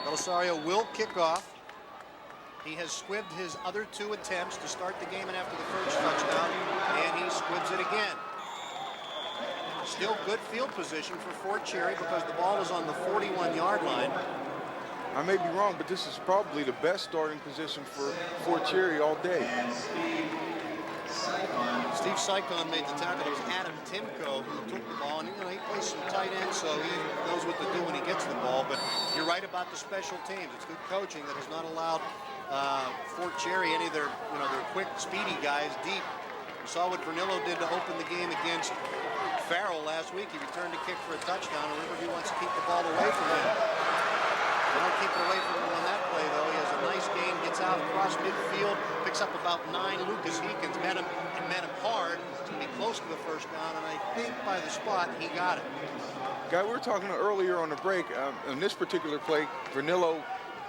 Belisario will kick off. He has squibbed his other 2 attempts to start the game and after the first touchdown, and he squibs it again. Still good field position for Fort Cherry because the ball is on the 41-yard line. I may be wrong, but this is probably the best starting position for Fort Cherry all day. Steve Sykon made the tackle. It was Adam Timko who took the ball, and he plays some tight end, so he knows what to do when he gets the ball. But you're right about the special teams. It's good coaching that has not allowed Fort Cherry any of their quick, speedy guys deep. We saw what Vernillo did to open the game against Farrell last week. He returned a kick for a touchdown, and Riverview wants to keep the ball away from him. They don't keep it away from him on that play, though. He has a nice gain, gets out across midfield, picks up about 9. Lucas Heekins met him hard. It's going to be close to the first down, and I think by the spot, he got it. Guy, we were talking earlier on the break. In this particular play, Vernillo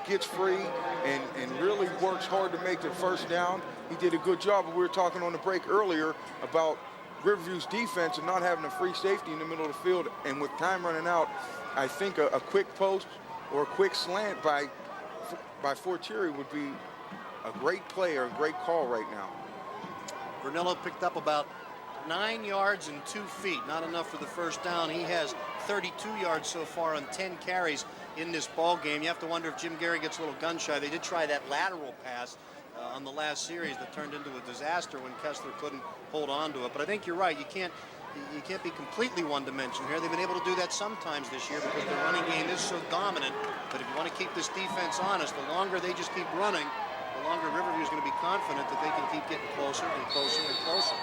gets free and really works hard to make the first down. He did a good job. We were talking on the break earlier about Riverview's defense and not having a free safety in the middle of the field, and with time running out, I think a quick post or a quick slant by Fort Cherry would be a great play or a great call right now. Vernillo picked up about 9 yards and 2 feet, not enough for the first down. He has 32 yards so far on 10 carries in this ball game. You have to wonder if Jim Gary gets a little gun shy. They did try that lateral pass on the last series that turned into a disaster when Kessler couldn't hold on to it. But I think you're right. You can't be completely one-dimensional here. They've been able to do that sometimes this year because their running game is so dominant. But if you want to keep this defense honest, the longer they just keep running, the longer Riverview is going to be confident that they can keep getting closer and closer and closer.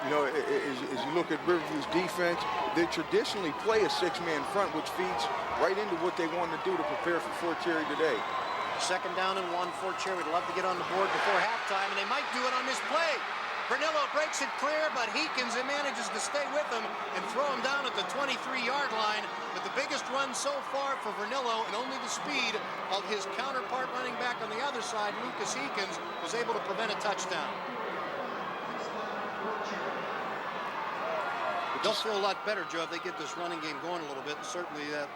You know, as you look at Riverview's defense, they traditionally play a 6-man front, which feeds right into what they want to do to prepare for Fort Cherry today. 2nd down and 1. Fort Cherry would love to get on the board before halftime, and they might do it on this play. Vernillo breaks it clear, but Heekins manages to stay with him and throw him down at the 23-yard line. But the biggest run so far for Vernillo, and only the speed of his counterpart running back on the other side, Lucas Heekins, was able to prevent a touchdown. They'll feel a lot better, Joe, if they get this running game going a little bit. And certainly that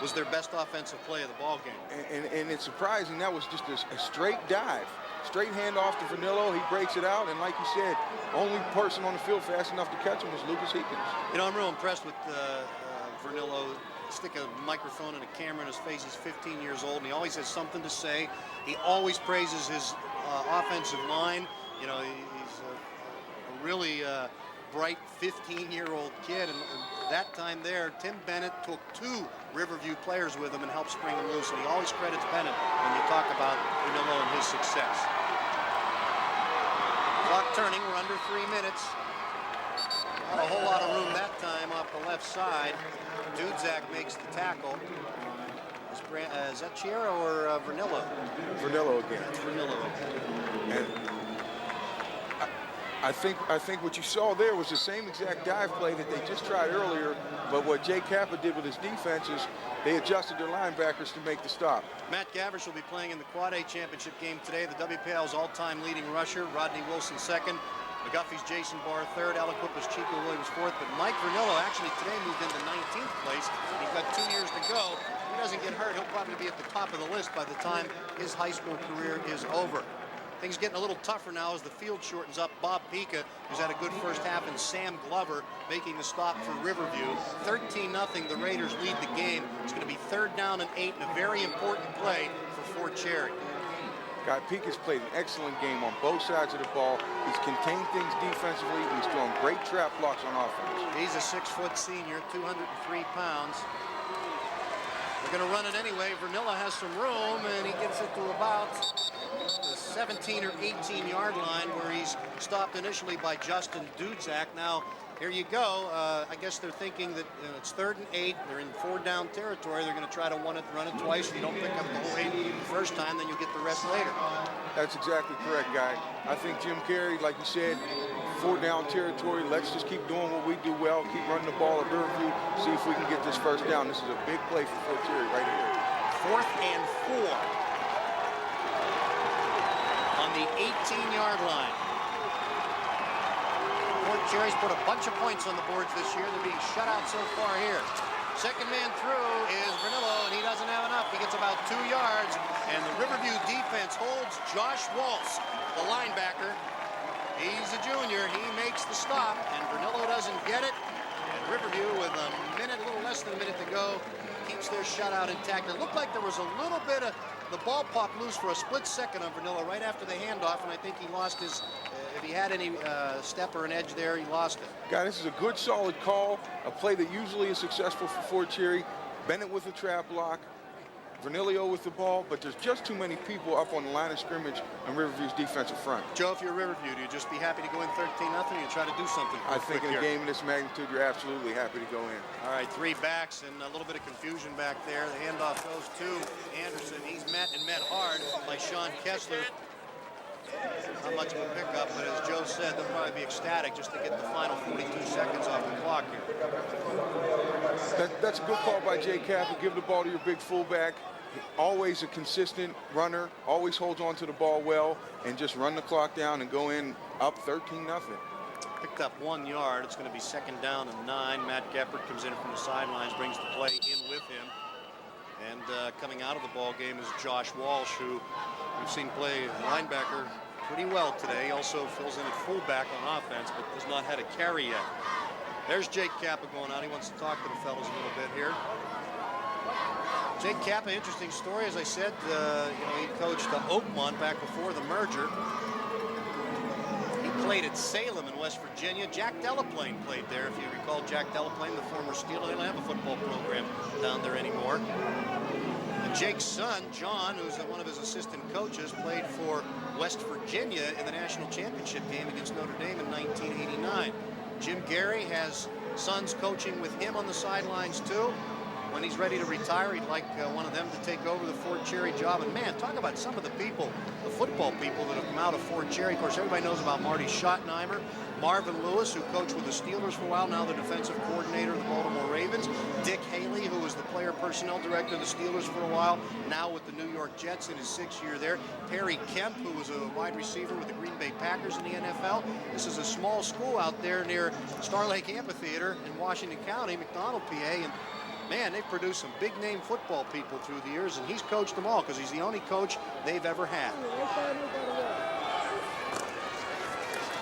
was their best offensive play of the ball game. And it's surprising that was just a straight dive. Straight handoff to Vernillo. He breaks it out, and like you said, only person on the field fast enough to catch him was Lucas Heekins. You know, I'm real impressed with Vernillo. Stick a microphone and a camera in his face. He's 15 years old, and he always has something to say. He always praises his offensive line. You know, he's a really bright 15-year-old kid, and that time there, Tim Bennett took 2 Riverview players with him and helped spring him loose, and he always credits Bennett when you talk about Vernillo and his success. Clock turning, we're under 3 minutes. Not a whole lot of room that time off the left side. Dudzak makes the tackle. Is that Chiero or Vernillo? Vernillo again. That's Vernillo again. And I think what you saw there was the same exact dive play that they just tried earlier, but what Jay Cappa did with his defense is they adjusted their linebackers to make the stop. Matt Gavish will be playing in the Quad A championship game today. The WPIAL's all-time leading rusher, Rodney Wilson 2nd. McGuffey's Jason Barr 3rd. Aliquippa's Chico Williams 4th. But Mike Vernillo actually today moved into 19th place. He's got 2 years to go. If he doesn't get hurt, he'll probably be at the top of the list by the time his high school career is over. Things getting a little tougher now as the field shortens up. Bob Pica, who's had a good first half, and Sam Glover making the stop for Riverview. 13-0, the Raiders lead the game. It's going to be 3rd down and 8, and a very important play for Fort Cherry. Guy Pica's played an excellent game on both sides of the ball. He's contained things defensively, and he's throwing great trap blocks on offense. He's a 6-foot senior, 203 pounds. They're going to run it anyway. Vernillo has some room, and he gets it to about the 17 or 18-yard line where he's stopped initially by Justin Dudzak. Now, here you go. I guess they're thinking that it's 3rd and 8. They're in 4-down territory. They're going to try to run it twice. If you don't pick up the whole 8 the first time, then you'll get the rest later. That's exactly correct, Guy. I think Jim Carey, like you said, 4th down territory. Let's just keep doing what we do well, keep running the ball at Riverview, see if we can get this first down. This is a big play for Fort Cherry right here. 4th and 4 on the 18-yard line. Fort Cherry's put a bunch of points on the boards this year. They're being shut out so far here. Second man through is Vernillo, and he doesn't have enough. He gets about 2 yards, and the Riverview defense holds Josh Walsh, the linebacker. He's a junior. He makes the stop, and Vernillo doesn't get it. And Riverview, with a little less than a minute to go, keeps their shutout intact. It looked like there was a little bit of the ball popped loose for a split second on Vernillo right after the handoff, and I think he lost his, if he had any step or an edge there, he lost it. Guy, this is a good, solid call, a play that usually is successful for Fort Cherry. Bennett with a trap block, Vernillo with the ball, but there's just too many people up on the line of scrimmage on Riverview's defensive front. Joe, if you're Riverview, do you just be happy to go in 13-0 or you try to do something? I think in a game of this magnitude, you're absolutely happy to go in. All right, 3 backs and a little bit of confusion back there. The handoff goes to Anderson. He's met hard by Sean Kessler. Not much of a pickup, but as Joe said, they'll probably be ecstatic just to get the final 42 seconds off the clock here. That's a good call by Jay Cappa. Give the ball to your big fullback. Always a consistent runner, always holds on to the ball well, and just run the clock down and go in up 13-0. Picked up 1 yard. It's going to be 2nd down and 9. Matt Geppert comes in from the sidelines, brings the play in with him. And coming out of the ball game is Josh Walsh, who we've seen play linebacker pretty well today. He also fills in at fullback on offense, but has not had a carry yet. There's Jake Cappa going out. He wants to talk to the fellas a little bit here. Jake Cappa, interesting story. As I said, he coached Oakmont back before the merger. He played at Salem in West Virginia. Jack Delaplane played there. If you recall, Jack Delaplane, the former Steeler, they don't have a football program down there anymore. And Jake's son, John, who's one of his assistant coaches, played for West Virginia in the national championship game against Notre Dame in 1989. Jim Gary has sons coaching with him on the sidelines too. When he's ready to retire, he'd like one of them to take over the Fort Cherry job. And man, talk about some of the people, the football people that have come out of Fort Cherry. Of course, everybody knows about Marty Schottenheimer, Marvin Lewis, who coached with the Steelers for a while, now the defensive coordinator of the Baltimore Ravens. Dick Haley, who was the player personnel director of the Steelers for a while, now with the New York Jets in his 6th year there. Perry Kemp, who was a wide receiver with the Green Bay Packers in the NFL. This is a small school out there near Star Lake Amphitheater in Washington County, McDonald, PA. And man, they've produced some big-name football people through the years, and he's coached them all because he's the only coach they've ever had.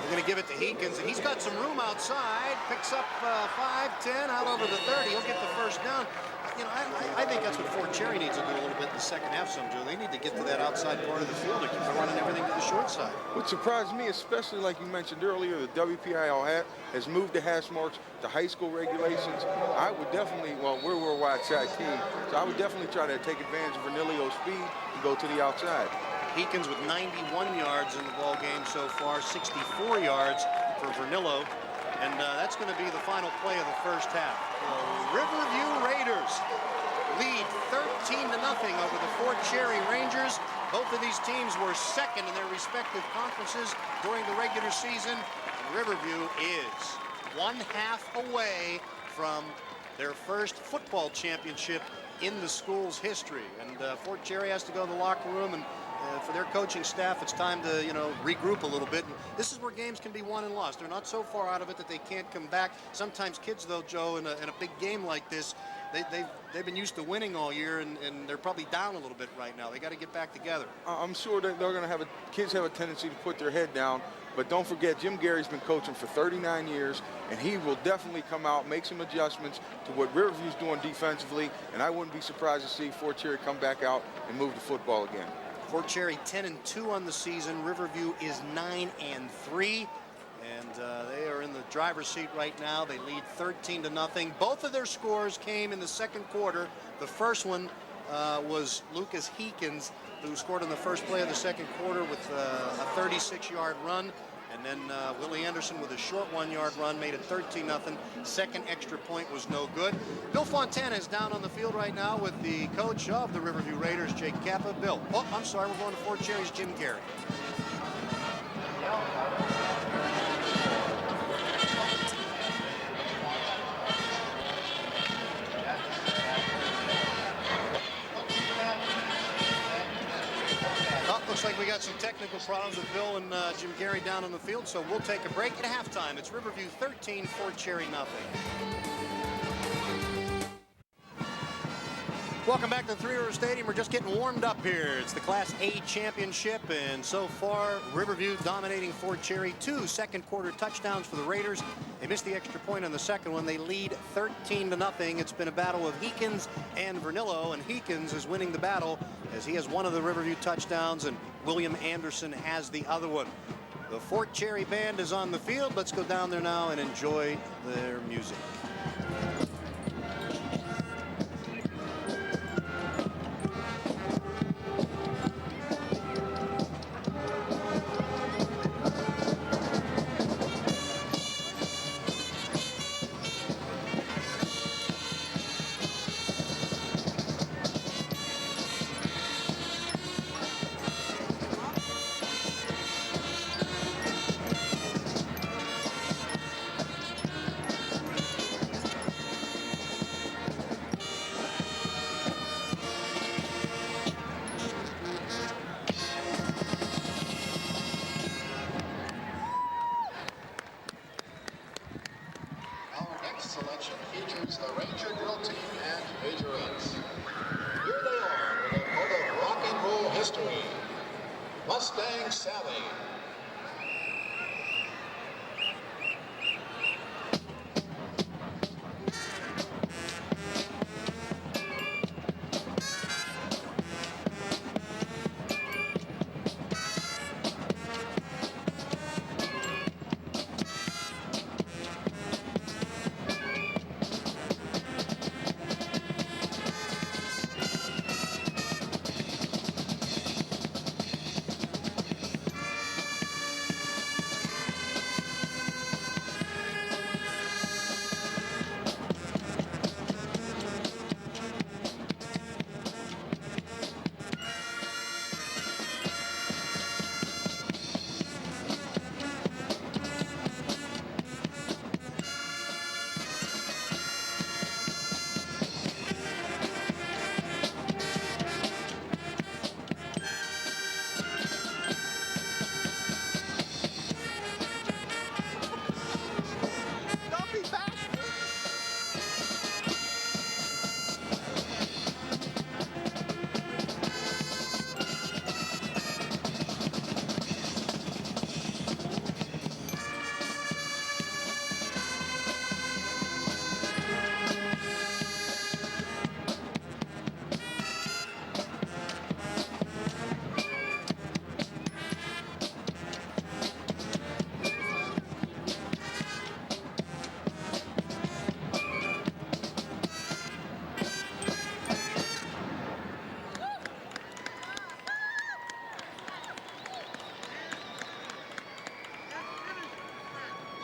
We're going to give it to Heekins, and he's got some room outside. Picks up 5-10 out over the 30. He'll get the first down. You know, I think that's what Fort Cherry needs to do a little bit in the second half, Joe. They need to get to that outside part of the field and keep running everything to the short side. What surprised me, especially like you mentioned earlier, the WPIAL has moved the hash marks to high school regulations. I would definitely, well, we're a wide side team, so I would definitely try to take advantage of Vernilio's speed and go to the outside. Heekins with 91 yards in the ball game so far, 64 yards for Vernillo. And that's going to be the final play of the first half. The Riverview Raiders lead 13-0 over the Fort Cherry Rangers. Both of these teams were second in their respective conferences during the regular season. And Riverview is 1/2 away from their first football championship in the school's history. And Fort Cherry has to go to the locker room, and for their coaching staff, it's time to, regroup a little bit. And this is where games can be won and lost. They're not so far out of it that they can't come back. Sometimes kids, though, Joe, in a big game like this, they've been used to winning all year, and they're probably down a little bit right now. They got to get back together. I'm sure that they're going to have kids have a tendency to put their head down. But don't forget, Jim Gary's been coaching for 39 years, and he will definitely come out, make some adjustments to what Riverview's doing defensively, and I wouldn't be surprised to see Fort Cherry come back out and move the football again. Fort Cherry 10-2 on the season. Riverview is 9-3, and they are in the driver's seat right now. They lead 13-0. Both of their scores came in the second quarter. The first one was Lucas Heekins, who scored in the first play of the second quarter with a 36-yard run. And then Willie Anderson with a short 1-yard run made it 13-0. Second extra point was no good. Bill Fontana is down on the field right now with the coach of the Riverview Raiders, Jake Cappa. Bill, oh, I'm sorry, we're going to Fort Cherry's Jim Gary. Looks like we got some technical problems with Bill and Jim Gary down on the field, so we'll take a break at halftime. It's Riverview 13, Fort Cherry nothing. Welcome back to Three River Stadium. We're just getting warmed up here. It's the Class A championship, and so far, Riverview dominating Fort Cherry. 2 second-quarter touchdowns for the Raiders. They missed the extra point on the second one. They lead 13-0. It's been a battle of Heekins and Vernillo, and Heekins is winning the battle as he has one of the Riverview touchdowns, and William Anderson has the other one. The Fort Cherry band is on the field. Let's go down there now and enjoy their music. Selection features the Ranger Drill Team and Majorettes. Here they are with a part of rock and roll history. Mustang Sally.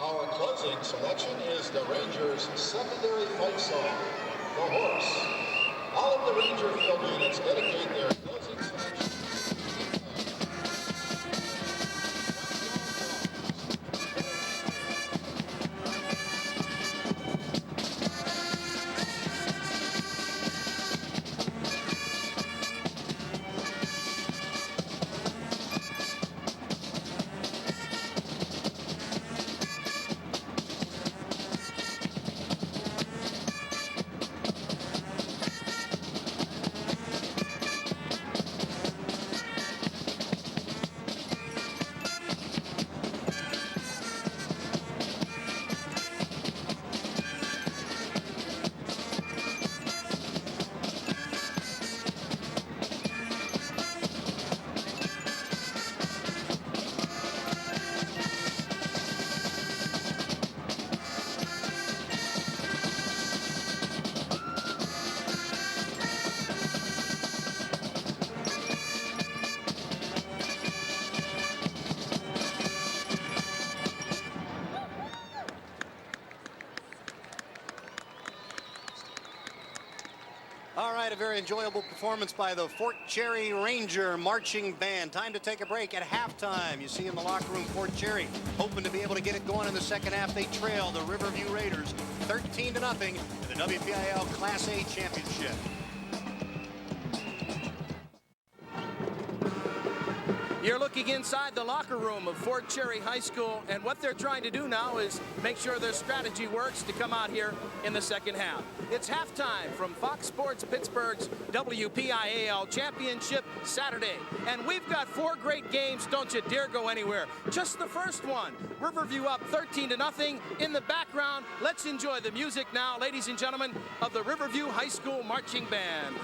Our closing selection is the Rangers' secondary fight song, The Horse. All of the Ranger field units dedicate their closing selection. All right, a very enjoyable performance by the Fort Cherry Ranger Marching Band. Time to take a break at halftime. You see in the locker room, Fort Cherry hoping to be able to get it going in the second half. They trail the Riverview Raiders 13-0 in the WPIAL Class A Championship. You're looking inside the locker room of Fort Cherry High School, and what they're trying to do now is make sure their strategy works to come out here in the second half. It's halftime from Fox Sports Pittsburgh's WPIAL Championship Saturday, and we've got 4 great games. Don't you dare go anywhere. Just the first one, Riverview up 13-0. In the background, let's enjoy the music now, ladies and gentlemen, of the Riverview High School Marching Band.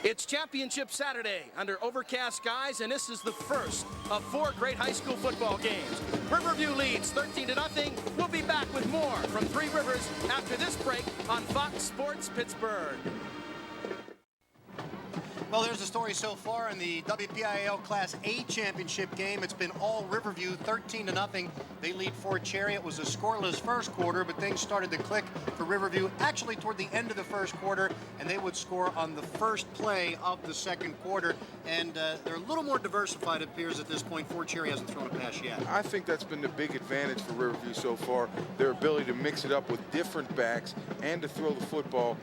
It's Championship Saturday under overcast skies, and this is the first of 4 great high school football games. Riverview leads 13-0. We'll be back with more from Three Rivers after this break on Fox Sports Pittsburgh. Well, there's the story so far in the WPIAL Class A championship game. It's been all Riverview, 13-0. They lead Fort Cherry. It was a scoreless first quarter, but things started to click for Riverview actually toward the end of the first quarter, and they would score on the first play of the second quarter. And they're a little more diversified, it appears, at this point. Fort Cherry hasn't thrown a pass yet. I think that's been the big advantage for Riverview so far, their ability to mix it up with different backs and to throw the football.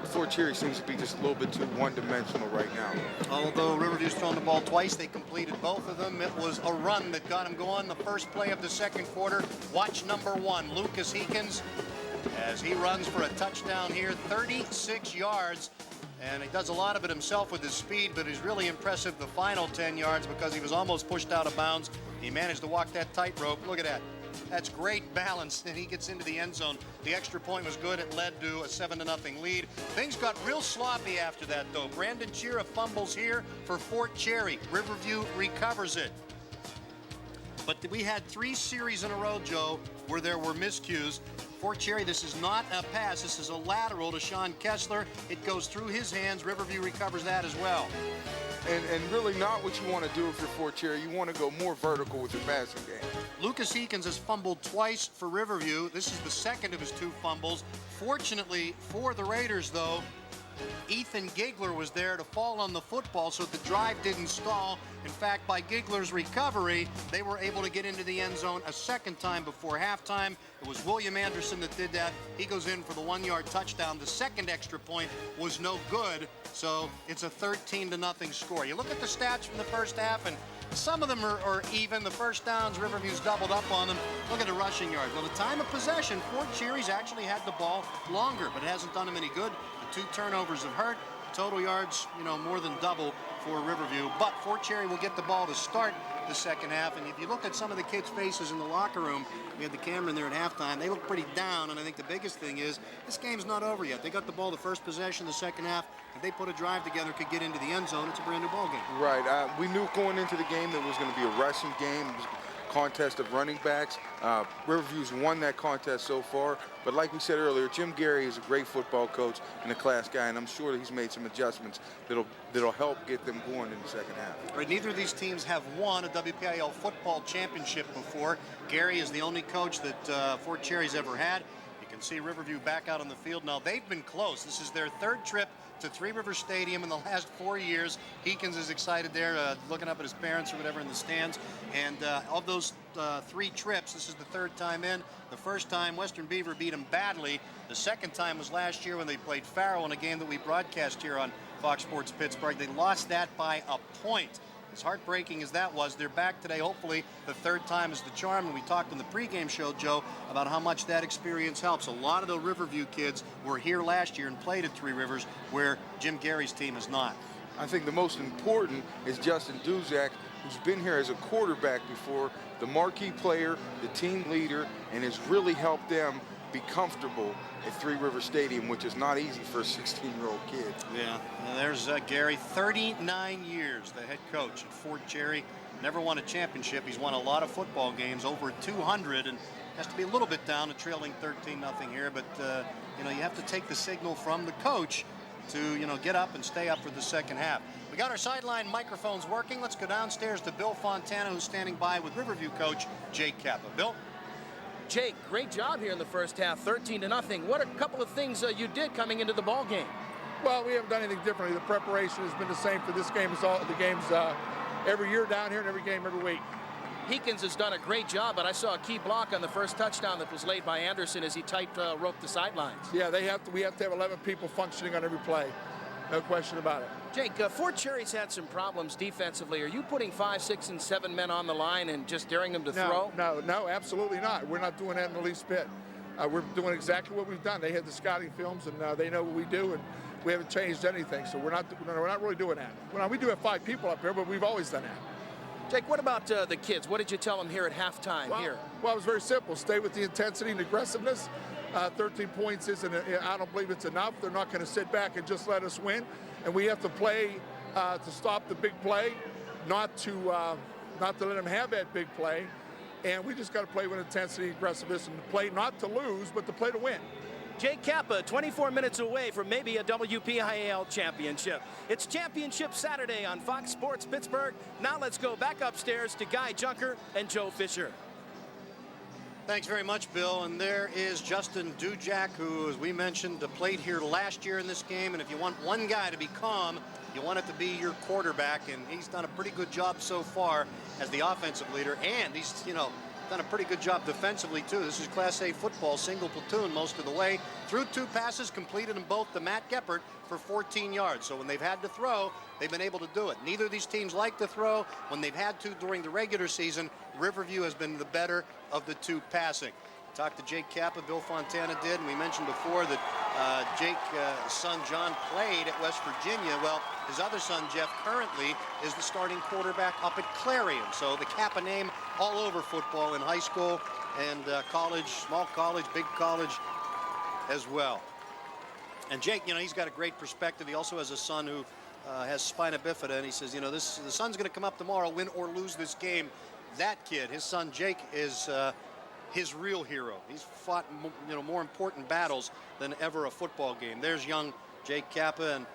Fort Cherry seems to be just a little bit too one-dimensional right now. Although Riverview's thrown the ball twice, they completed both of them. It was a run that got them going the first play of the second quarter. Watch number 1, Lucas Heekins, as he runs for a touchdown here, 36 yards. And he does a lot of it himself with his speed, but he's really impressive the final 10 yards because he was almost pushed out of bounds. He managed to walk that tightrope. Look at that. That's great balance, and he gets into the end zone. The extra point was good. It led to a 7-0 lead. Things got real sloppy after that, though. Brandon Chira fumbles here for Fort Cherry. Riverview recovers it. But we had 3 series in a row, Joe, where there were miscues. Fort Cherry, this is not a pass. This is a lateral to Sean Kessler. It goes through his hands. Riverview recovers that as well. And really not what you want to do if you're Fort Cherry. You want to go more vertical with your passing game. Lucas Eakins has fumbled twice for Riverview. This is the second of his 2 fumbles. Fortunately for the Raiders, though, Ethan Gigler was there to fall on the football, so the drive didn't stall. In fact, by Gigler's recovery, they were able to get into the end zone a second time before halftime. It was William Anderson that did that. He goes in for the 1-yard touchdown. The second extra point was no good, so it's a 13-0 score. You look at the stats from the first half, and some of them are even. The first downs, Riverview's doubled up on them. Look at the rushing yards. Well, the time of possession, Fort Cherry's actually had the ball longer, but it hasn't done them any good. The 2 turnovers have hurt. Total yards, more than double for Riverview. But Fort Cherry will get the ball to start the second half. And if you look at some of the kids' faces in the locker room, we had the camera in there at halftime, they look pretty down. And I think the biggest thing is this game's not over yet. They got the ball the first possession, the second half. If they put a drive together, could get into the end zone, it's a brand new ball game. Right. We knew going into the game that it was going to be a rushing game. It was a contest of running backs. Riverview's won that contest so far. But like we said earlier, Jim Gary is a great football coach and a class guy, and I'm sure that he's made some adjustments that'll help get them going in the second half. Right, neither of these teams have won a WPIAL football championship before. Gary is the only coach that Fort Cherry's ever had. You can see Riverview back out on the field now. They've been close. This is their 3rd trip to Three Rivers Stadium in the last 4 years. Eakins is excited there, looking up at his parents or whatever in the stands. And of those 3 trips, this is the 3rd time in. The first time, Western Beaver beat them badly. The second time was last year when they played Farrell in a game that we broadcast here on Fox Sports Pittsburgh. They lost that by a point. As heartbreaking as that was, they're back today. Hopefully the 3rd time is the charm. And we talked on the pregame show, Joe, about how much that experience helps. A lot of the Riverview kids were here last year and played at Three Rivers, where Jim Gary's team is not. I think the most important is Justin Duzak, who's been here as a quarterback before, the marquee player, the team leader, and has really helped them be comfortable at Three Rivers Stadium, which is not easy for a 16-year-old kid. Yeah, and there's Gary, 39 years, the head coach at Fort Cherry. Never won a championship. He's won a lot of football games, over 200, and has to be a little bit down to trailing 13-0 here. But, you have to take the signal from the coach to, get up and stay up for the second half. We got our sideline microphones working. Let's go downstairs to Bill Fontana, who's standing by with Riverview coach Jake Cappa. Bill? Jake, great job here in the first half, 13-0. What a couple of things you did coming into the ball game? Well, we haven't done anything differently. The preparation has been the same for this game as all the games every year down here and every game every week. Eakins has done a great job, but I saw a key block on the first touchdown that was laid by Anderson as he roped the sidelines. Yeah, we have to have 11 people functioning on every play. No question about it. Jake, Fort Cherry's had some problems defensively. Are you putting 5, 6, and 7 men on the line and just daring them to throw? No, absolutely not. We're not doing that in the least bit. We're doing exactly what we've done. They had the scouting films, and they know what we do, and we haven't changed anything. So we're not really doing that. Well, we do have 5 people up here, but we've always done that. Jake, what about the kids? What did you tell them here at halftime? Well, it was very simple. Stay with the intensity and aggressiveness. 13 points isn't. I don't believe it's enough. They're not going to sit back and just let us win, and we have to play to stop the big play, not to let them have that big play, and we just got to play with intensity, aggressiveness, and play not to lose, but to play to win. Jake Cappa, 24 minutes away from maybe a WPIAL championship. It's Championship Saturday on Fox Sports Pittsburgh. Now let's go back upstairs to Guy Junker and Joe Fisher. Thanks very much, Bill. And there is Justin Dujak, who, as we mentioned, played here last year in this game. And if you want one guy to be calm, you want it to be your quarterback. And he's done a pretty good job so far as the offensive leader. And he's, done a pretty good job defensively, too. This is Class A football, single platoon most of the way. Threw 2 passes, completed them both to Matt Geppert for 14 yards. So when they've had to throw, they've been able to do it. Neither of these teams like to throw. When they've had to during the regular season, Riverview has been the better of the 2 passing. Talked to Jake Cappa, Bill Fontana did, and we mentioned before that Jake's son John played at West Virginia. Well, his other son Jeff currently is the starting quarterback up at Clarion. So the Cappa name all over football in high school and college, small college, big college as well. And Jake, he's got a great perspective. He also has a son who has spina bifida, and he says, the sun's going to come up tomorrow, win or lose this game. that kid, his son Jake, is his real hero. He's fought more important battles than ever a football game. There's young Jake Cappa, and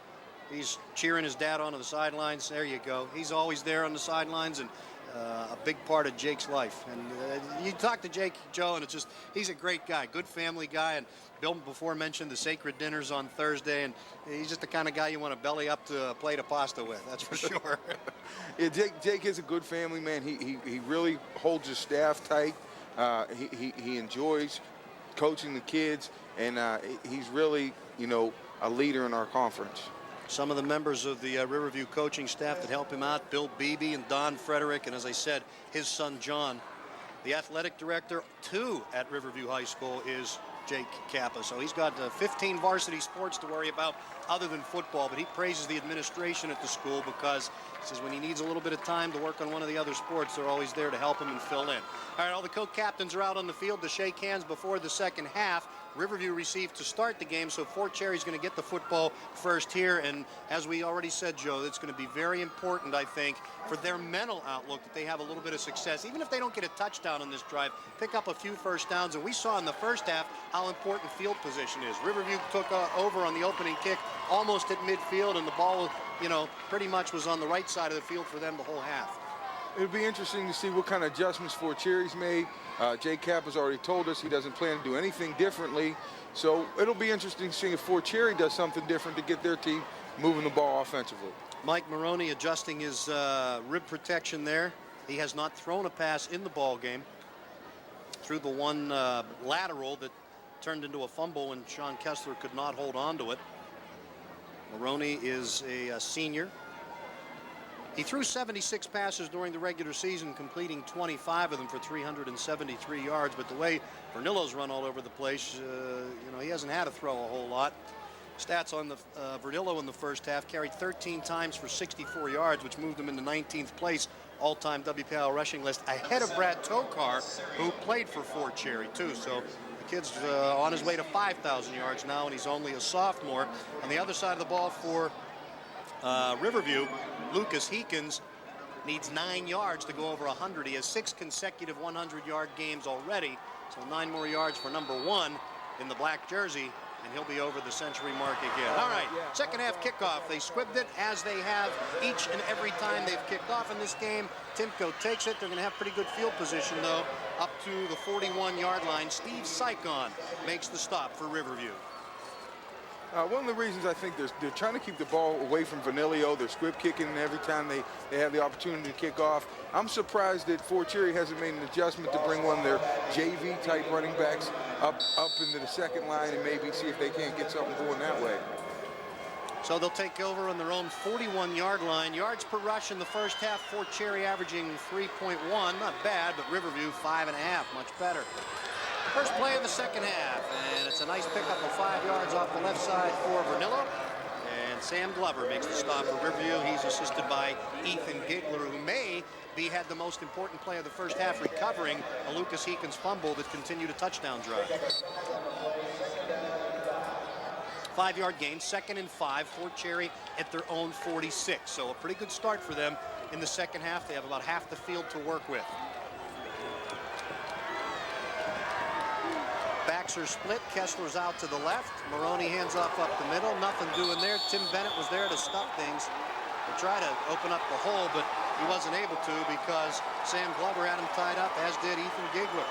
he's cheering his dad onto the sidelines. There you go. He's always there on the sidelines, and a big part of Jake's life. And you talk to Jake, Joe, and it's just, he's a great guy, good family guy. And Bill before mentioned the sacred dinners on Thursday, and he's just the kind of guy you want to belly up to a plate of pasta with, that's for sure. Yeah, Jake is a good family man. He really holds his staff tight. He enjoys coaching the kids, and he's really, a leader in our conference. Some of the members of the Riverview coaching staff that help him out, Bill Beebe and Don Frederick, and as I said, his son John. The athletic director, too, at Riverview High School is Jake Cappa. So he's got 15 varsity sports to worry about other than football, but he praises the administration at the school because he says when he needs a little bit of time to work on one of the other sports, they're always there to help him and fill in. All right, all the co-captains are out on the field to shake hands before the second half. Riverview received to start the game, so Fort Cherry's going to get the football first here. And as we already said, Joe, it's going to be very important, I think, for their mental outlook that they have a little bit of success. Even if they don't get a touchdown on this drive, pick up a few first downs. And we saw in the first half how important field position is. Riverview took over on the opening kick almost at midfield, and the ball, pretty much was on the right side of the field for them the whole half. It'll be interesting to see what kind of adjustments Fort Cherry's made. Jake Cappa has already told us he doesn't plan to do anything differently. So it'll be interesting to see if Fort Cherry does something different to get their team moving the ball offensively. Mike Maroney adjusting his rib protection there. He has not thrown a pass in the ball game. Threw the one lateral that turned into a fumble when Sean Kessler could not hold on to it. Maroney is a senior. He threw 76 passes during the regular season, completing 25 of them for 373 yards. But the way Vernillo's run all over the place, he hasn't had to throw a whole lot. Stats on the Vernillo in the first half: carried 13 times for 64 yards, which moved him into 19th place all-time WPIAL rushing list, ahead of Brad Tokar, who played for Fort Cherry too. So the kid's on his way to 5,000 yards now, and he's only a sophomore. On the other side of the ball for Riverview, Lucas Heekins needs 9 yards to go over 100. He has 6 consecutive 100-yard games already, so 9 more yards for number 1 in the black jersey, and he'll be over the century mark again. All right, second half kickoff. They squibbed it as they have each and every time they've kicked off in this game. Timko takes it. They're going to have pretty good field position, though, up to the 41-yard line. Steve Sykon makes the stop for Riverview. One of the reasons I think they're trying to keep the ball away from Vernillo. They're squib kicking every time they have the opportunity to kick off. I'm surprised that Fort Cherry hasn't made an adjustment to bring one of their JV-type running backs up into the second line and maybe see if they can't get something going that way. So they'll take over on their own 41-yard line. Yards per rush in the first half, Fort Cherry averaging 3.1. Not bad, but Riverview 5.5. Much better. First play of the second half, and it's a nice pickup of 5 yards off the left side for Vernillo. And Sam Glover makes the stop for Riverview. He's assisted by Ethan Gigler, who had the most important play of the first half, recovering a Lucas Heekins fumble that continued a touchdown drive. 5-yard gain, 2nd and 5, Fort Cherry at their own 46. So a pretty good start for them in the second half. They have about half the field to work with. Backs are split. Kessler's out to the left. Maroney hands off up the middle. Nothing doing there. Tim Bennett was there to stop things, to try to open up the hole, but he wasn't able to because Sam Glover had him tied up, as did Ethan Gigler.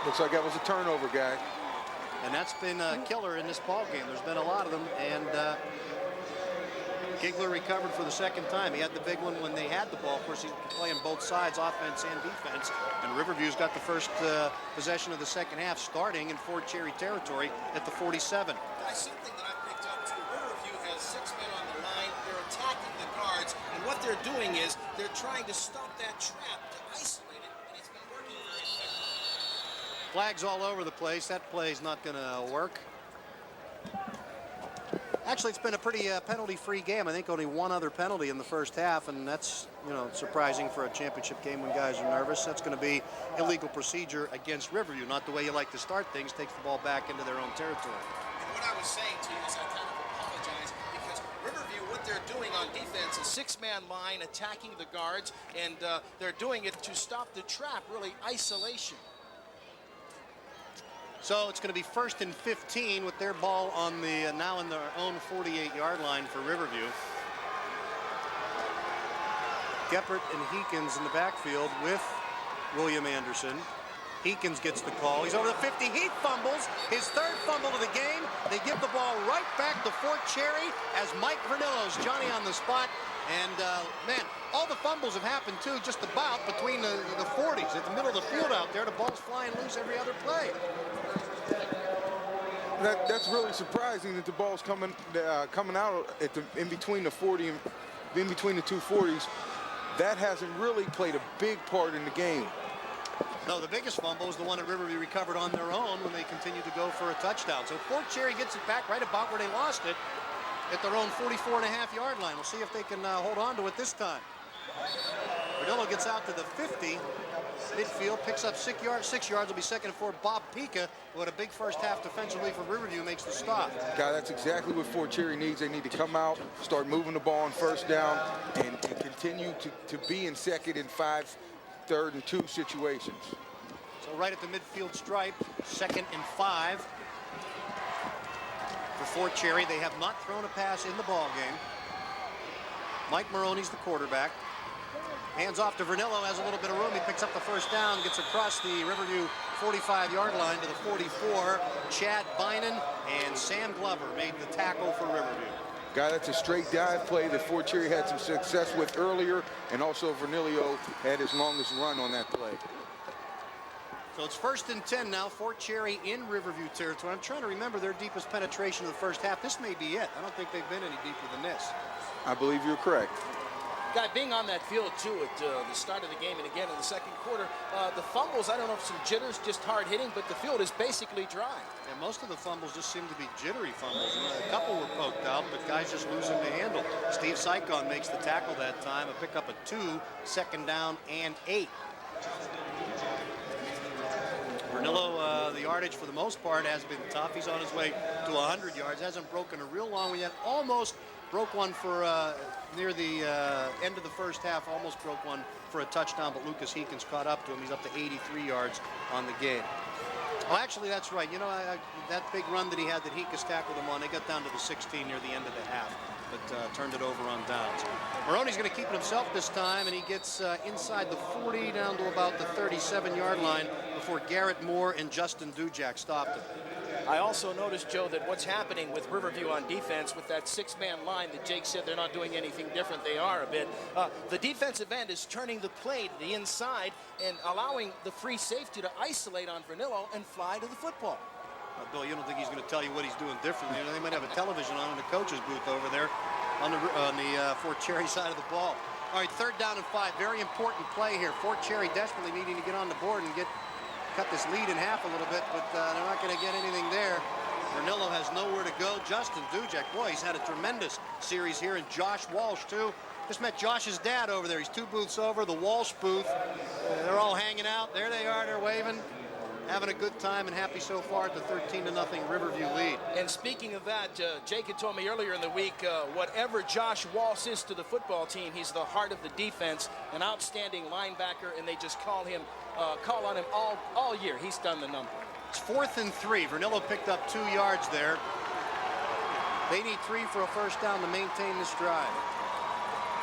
Looks like that was a turnover, guy. And that's been a killer in this ball game. There's been a lot of them, and Gigler recovered for the second time. He had the big one when they had the ball. Of course, he's playing both sides, offense and defense. And Riverview's got the first possession of the second half, starting in Fort Cherry territory at the 47. Guys, something that I picked up too, Riverview has 6 men on the line. They're attacking the guards, and what they're doing is they're trying to stop that trap, to isolate it, and it's been working very effectively. Flags all over the place. That play's not going to work. Actually, it's been a pretty penalty-free game. I think only one other penalty in the first half, and that's, surprising for a championship game when guys are nervous. That's going to be illegal procedure against Riverview, not the way you like to start things. Takes the ball back into their own territory. And what I was saying to you is I kind of apologize because Riverview, what what they're doing on defense, a six-man line attacking the guards, and they're doing it to stop the trap, really isolation. So it's going to be 1st and 15 with their ball on the now in their own 48-yard line for Riverview. Geppert and Heekins in the backfield with William Anderson. Heekins gets the call. He's over the 50. He fumbles. His 3rd fumble of the game. They give the ball right back to Fort Cherry as Mike Vernillo's Johnny on the spot. And, man, all the fumbles have happened, too, just about between the 40s. At the middle of the field out there, the ball's flying loose every other play. That's really surprising that the ball's coming out at in between the 40 and in between the two 40s. That hasn't really played a big part in the game. No, the biggest fumble is the one that Riverview recovered on their own when they continued to go for a touchdown. So Fort Cherry gets it back right about where they lost it at their own 44.5-yard line. We'll see if they can hold on to it this time. Vernillo gets out to the 50. Midfield picks up 6 yards. 6 yards will be 2nd and 4. Bob Pica, who had a big first half defensively for Riverview, makes the stop. Guy, that's exactly what Fort Cherry needs. They need to come out, start moving the ball on 1st down, and continue to be in 2nd and 5, 3rd and 2 situations. So right at the midfield stripe, 2nd and 5 for Fort Cherry. They have not thrown a pass in the ball game. Mike Maroney's the quarterback. Hands off to Vernillo, has a little bit of room. He picks up the 1st down, gets across the Riverview 45-yard line to the 44. Chad Bynan and Sam Glover made the tackle for Riverview. Guy, that's a straight dive play that Fort Cherry had some success with earlier, and also Vernillo had his longest run on that play. So it's 1st and 10 now. Fort Cherry in Riverview territory. I'm trying to remember their deepest penetration of the first half. This may be it. I don't think they've been any deeper than this. I believe you're correct. Guy, being on that field, too, at the start of the game and again in the 2nd quarter, the fumbles, I don't know if some jitters, just hard hitting, but the field is basically dry. And most of the fumbles just seem to be jittery fumbles. A couple were poked out, but guys just losing the handle. Steve Sykon makes the tackle that time, a pickup of 2, 2nd down and 8. Vernillo, the yardage for the most part has been tough. He's on his way to 100 yards. Hasn't broken a real long one yet. Almost broke one for near the end of the first half. Almost broke one for a touchdown, but Lucas Heekins caught up to him. He's up to 83 yards on the game. Oh, actually, that's right. You know, that big run that he had that Heekins tackled him on, they got down to the 16 near the end of the half, but turned it over on downs. Maroney's going to keep it himself this time, and he gets inside the 40 down to about the 37-yard line before Garrett Moore and Justin Dujak stopped him. I also noticed, Joe, that what's happening with Riverview on defense with that 6-man line that Jake said they're not doing anything different. They are a bit. The defensive end is turning the play to the inside and allowing the free safety to isolate on Vernillo and fly to the football. Bill, you don't think he's going to tell you what he's doing differently? You know, they might have a television on in the coach's booth over there on the Fort Cherry side of the ball. All right, 3rd down and 5. Very important play here. Fort Cherry desperately needing to get on the board and cut this lead in half a little bit, but they're not going to get anything there. Vernillo has nowhere to go. Justin Dujak, boy, he's had a tremendous series here, and Josh Walsh, too. Just met Josh's dad over there. He's 2 booths over, the Walsh booth. They're all hanging out. There they are. They're waving, having a good time, and happy so far at the 13-0 Riverview lead. And speaking of that, Jake had told me earlier in the week, whatever Josh Walsh is to the football team, he's the heart of the defense, an outstanding linebacker, and they just call on him all year. He's done the number. It's 4th and 3. Vernillo picked up 2 yards there. They need 3 for a 1st down to maintain this drive.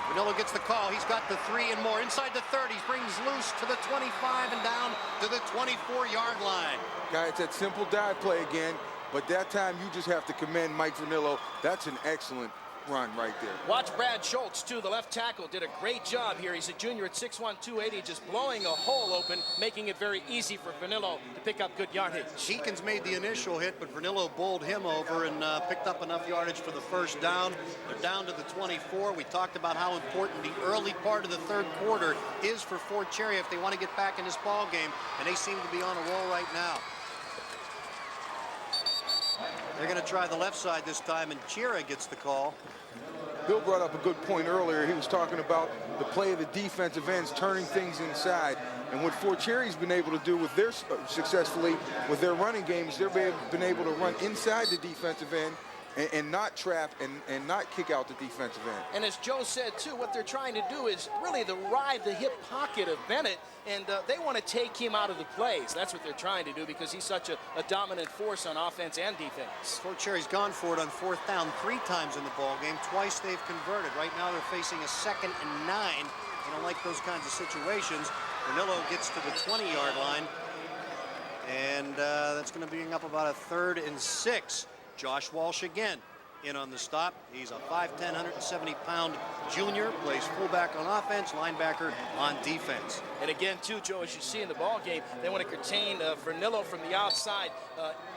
Vernillo gets the call. He's got the 3 and more. Inside the 30, brings loose to the 25 and down to the 24-yard line. Guys, that simple dive play again, but that time you just have to commend Mike Vernillo. That's an excellent run right there. Watch Brad Schultz, too, the left tackle, did a great job here. He's a junior at 6'1", 280, just blowing a hole open, making it very easy for Vernillo to pick up good yardage. Heekins made the initial hit, but Vernillo bowled him over and picked up enough yardage for the 1st down. They're down to the 24. We talked about how important the early part of the 3rd quarter is for Fort Cherry if they want to get back in this ball game, and they seem to be on a roll right now. They're going to try the left side this time, and Chira gets the call. Bill brought up a good point earlier. He was talking about the play of the defensive ends, turning things inside. And what Fort Cherry's been able to do with successfully with their running game is they've been able to run inside the defensive end and not trap and not kick out the defensive end. And as Joe said, too, what they're trying to do is really ride the hip pocket of Bennett, and they want to take him out of the plays. That's what they're trying to do because he's such a dominant force on offense and defense. Fort Cherry's gone for it on 4th down 3 times in the ball game. Twice they've converted. Right now they're facing a 2nd and 9. You don't like those kinds of situations. Vernillo gets to the 20-yard line, and that's going to bring up about a 3rd and 6. Josh Walsh again in on the stop. He's a 5'10", 170-pound junior, plays fullback on offense, linebacker on defense. And again, too, Joe, as you see in the ball game, they want to contain Vernillo from the outside.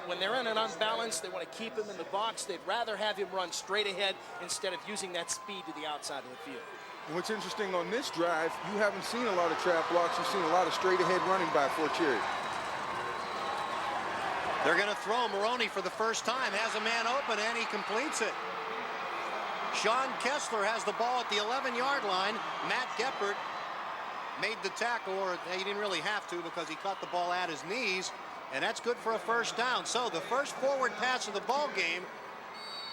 When they're in an unbalance, they want to keep him in the box. They'd rather have him run straight ahead instead of using that speed to the outside of the field. And what's interesting on this drive, you haven't seen a lot of trap blocks. You've seen a lot of straight-ahead running by Fort Cherry. They're going to throw. Maroney for the first time has a man open, and he completes it. Sean Kessler has the ball at the 11-yard line. Matt Geppert made the tackle, or he didn't really have to because he caught the ball at his knees, and that's good for a first down. So the first forward pass of the ball game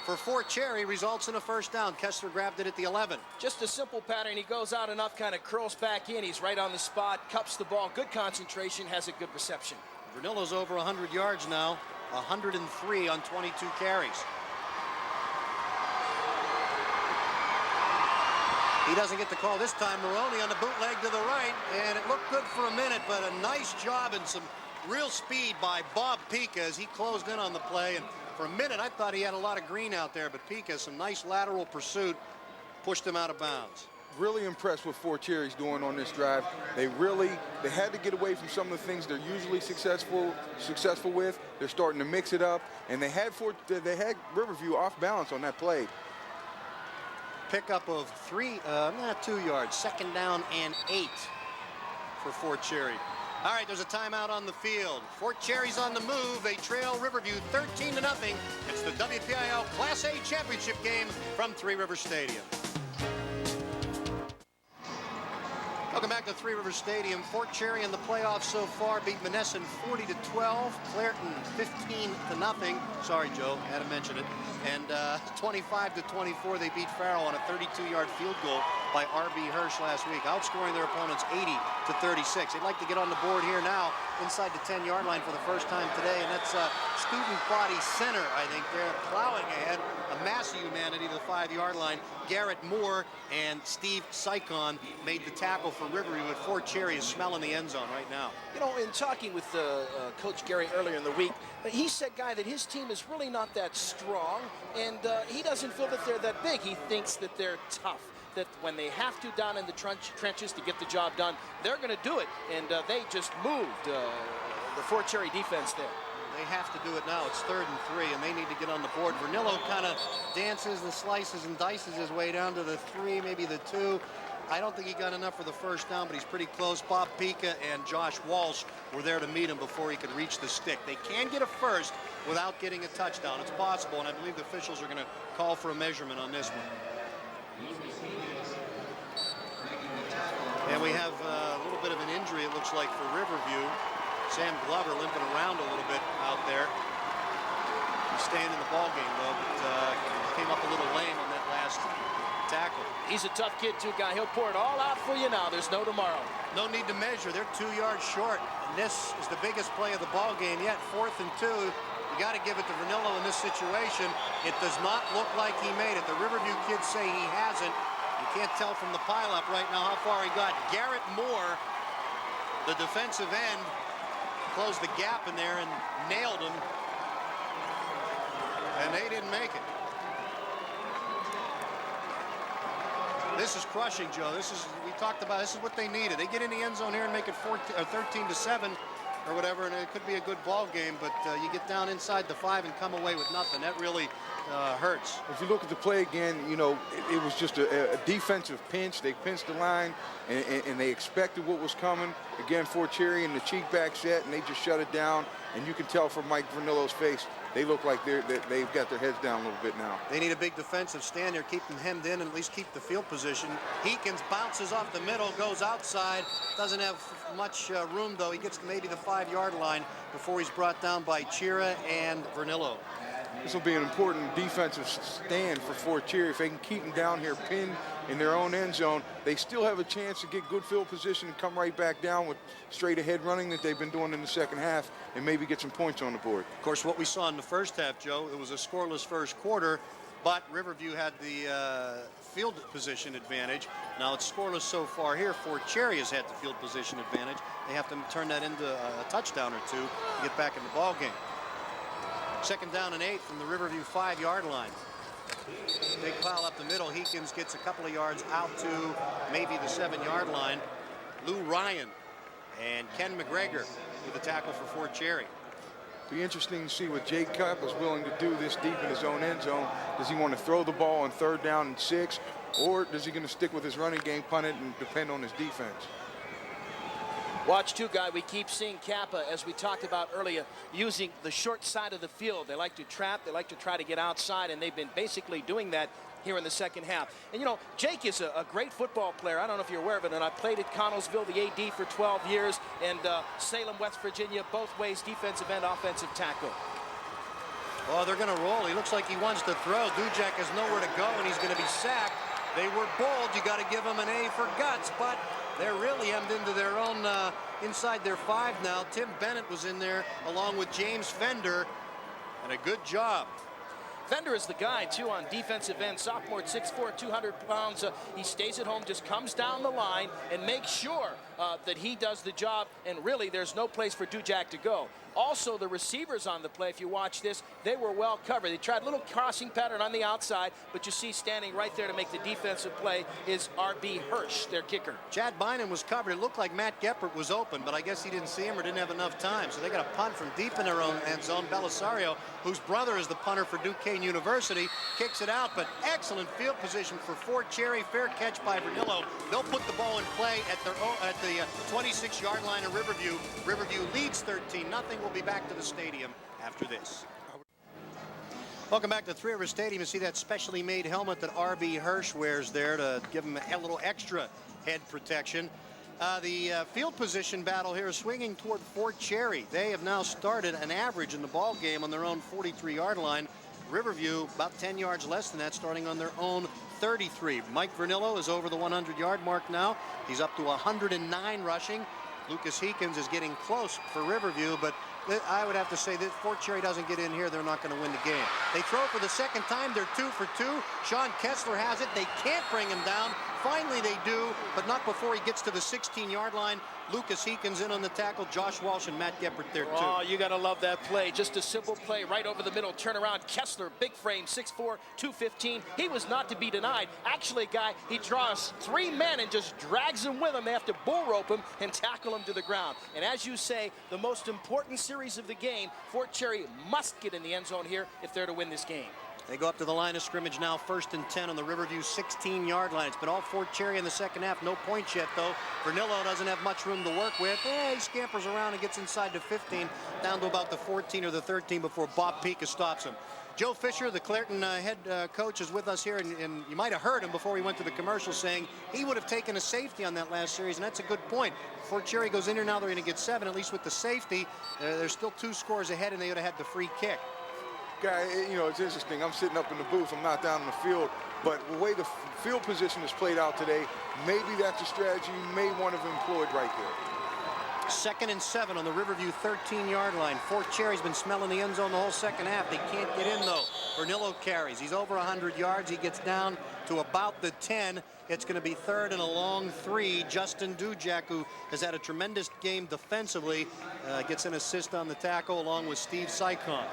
for Fort Cherry results in a first down. Kessler grabbed it at the 11. Just a simple pattern. He goes out enough, kind of curls back in. He's right on the spot, cups the ball, good concentration, has a good reception. Vernillo's over 100 yards now, 103 on 22 carries. He doesn't get the call this time. Maroney on the bootleg to the right, and it looked good for a minute, but a nice job and some real speed by Bob Pica as he closed in on the play. And for a minute, I thought he had a lot of green out there, but Pica, some nice lateral pursuit, pushed him out of bounds. Really impressed with Fort Cherry's doing on this drive. They had to get away from some of the things they're usually successful with. They're starting to mix it up, and they had Riverview off balance on that play. Pickup of 2 yards, 2nd down and 8 for Fort Cherry. All right, there's a timeout on the field. Fort Cherry's on the move. They trail Riverview 13-0. It's the WPIAL Class A championship game from Three Rivers Stadium. Welcome back to Three Rivers Stadium. Fort Cherry in the playoffs so far beat Monessen 40-12, Clairton 15-0. Sorry, Joe, had to mention it. And 25-24, they beat Farrell on a 32-yard field goal by R.B. Hirsch last week, outscoring their opponents 80-36. They'd like to get on the board here now inside the 10-yard line for the first time today, and that's Student Body Center, I think. They're plowing ahead, a mass of humanity to the 5-yard line. Garrett Moore and Steve Sycon made the tackle for Riverview, but Fort Cherry is smelling the end zone right now. You know, in talking with Coach Gary earlier in the week, he said, Guy, that his team is really not that strong, and he doesn't feel that they're that big. He thinks that they're tough, that when they have to down in the trenches to get the job done, they're going to do it, and they just moved the Fort Cherry defense there. They have to do it now. It's 3rd and 3, and they need to get on the board. Vernillo kind of dances and slices and dices his way down to the 3, maybe the 2. I don't think he got enough for the first down, but he's pretty close. Bob Pica and Josh Walsh were there to meet him before he could reach the stick. They can get a first without getting a touchdown. It's possible, and I believe the officials are going to call for a measurement on this one. And we have a little bit of an injury, it looks like, for Riverview. Sam Glover limping around a little bit out there. He's staying in the ball game, though, but came up a little lame on that last tackle. He's a tough kid, too, Guy. He'll pour it all out for you now. There's no tomorrow. No need to measure. They're 2 yards short. And this is the biggest play of the ball game yet. 4th and 2. You got to give it to Vernillo in this situation. It does not look like he made it. The Riverview kids say he hasn't. You can't tell from the pileup right now how far he got. Garrett Moore, the defensive end, closed the gap in there and nailed him. And they didn't make it. This is crushing, Joe. We talked about, this is what they needed. They get in the end zone here and make it 13-7 or whatever, and it could be a good ball game, but you get down inside the 5 and come away with nothing. That really hurts. If you look at the play again, you know, it was just a defensive pinch. They pinched the line, and they expected what was coming. Again, Fort Cherry in the cheek back set, and they just shut it down. And you can tell from Mike Vernillo's face, they look like they've got their heads down a little bit now. They need a big defensive stand there, keep them hemmed in, and at least keep the field position. Heekins bounces off the middle, goes outside. Doesn't have much room, though. He gets to maybe the 5-yard line before he's brought down by Chira and Vernillo. This will be an important defensive stand for Fort Cherry. If they can keep them down here pinned in their own end zone, they still have a chance to get good field position and come right back down with straight ahead running that they've been doing in the second half and maybe get some points on the board. Of course, what we saw in the first half, Joe, it was a scoreless first quarter, but Riverview had the field position advantage. Now it's scoreless so far here. Fort Cherry has had the field position advantage. They have to turn that into a touchdown or two to get back in the ball game. 2nd down and 8 from the Riverview 5-yard line. Big pile up the middle. Heekins gets a couple of yards out to maybe the 7-yard line. Lou Ryan and Ken McGregor with the tackle for Fort Cherry. Be interesting to see what Jake Cappa is willing to do this deep in his own end zone. Does he want to throw the ball on 3rd down and 6, or does he going to stick with his running game, punt it, and depend on his defense? Watch two, guy. We keep seeing Cappa, as we talked about earlier, using the short side of the field. They like to trap. They like to try to get outside, and they've been basically doing that here in the second half. And, you know, Jake is a great football player. I don't know if you're aware of it, and I played at Connellsville, the AD, for 12 years, and Salem, West Virginia, both ways, defensive end, offensive tackle. Oh, they're going to roll. He looks like he wants to throw. Dujak has nowhere to go, and he's going to be sacked. They were bold. You got to give them an A for guts, but they're really hemmed into their own, inside their 5 now. Tim Bennett was in there along with James Fender, and a good job. Fender is the guy, too, on defensive end. Sophomore at 6'4", 200 pounds. He stays at home, just comes down the line and makes sure that he does the job. And really, there's no place for Dujak to go. Also, the receivers on the play, if you watch this, they were well covered. They tried a little crossing pattern on the outside, but you see standing right there to make the defensive play is R.B. Hirsch, their kicker. Chad Bynum was covered. It looked like Matt Geppert was open, but I guess he didn't see him or didn't have enough time. So they got a punt from deep in their own end zone. Belisario, whose brother is the punter for Duquesne University, kicks it out, but excellent field position for Fort Cherry. Fair catch by Vernillo. They'll put the ball in play at the 26-yard line of Riverview. Riverview leads 13-0. We'll be back to the stadium after this. Welcome back to Three Rivers Stadium. You see that specially made helmet that R.B. Hirsch wears there to give him a little extra head protection. The field position battle here is swinging toward Fort Cherry. They have now started an average in the ball game on their own 43-yard line. Riverview about 10 yards less than that, starting on their own 33. Mike Vernillo is over the 100-yard mark now. He's up to 109 rushing. Lucas Heekins is getting close for Riverview, but I would have to say that if Fort Cherry doesn't get in here, they're not going to win the game. They throw for the 2nd time. They're 2 for 2. Sean Kessler has it. They can't bring him down. Finally, they do, but not before he gets to the 16-yard line. Lucas Heekins in on the tackle. Josh Walsh and Matt Geppert there, too. Oh, you got to love that play. Just a simple play right over the middle. Turn around. Kessler, big frame, 6'4", 215. He was not to be denied. Actually, guy, he draws 3 men and just drags them with him. They have to bull rope him and tackle him to the ground. And as you say, the most important series of the game, Fort Cherry must get in the end zone here if they're to win this game. They go up to the line of scrimmage now, 1st and 10 on the Riverview 16-yard line. It's been all Fort Cherry in the second half. No points yet, though. Vernillo doesn't have much room to work with. He scampers around and gets inside to 15, down to about the 14 or the 13 before Bob Pika stops him. Joe Fisher, the Clairton head coach, is with us here, and you might have heard him before we went to the commercial saying he would have taken a safety on that last series, and that's a good point. Fort Cherry goes in here now, they're going to get 7, at least with the safety. They're still 2 scores ahead, and they would have had the free kick. Guy, you know, it's interesting. I'm sitting up in the booth. I'm not down in the field. But the way the field position is played out today, maybe that's a strategy you may want to have employed right there. 2nd and 7 on the Riverview 13-yard line. Fort Cherry's been smelling the end zone the whole second half. They can't get in, though. Vernillo carries. He's over 100 yards. He gets down to about the 10. It's going to be 3rd and a long 3. Justin Dujak, who has had a tremendous game defensively, gets an assist on the tackle along with Steve Sycon.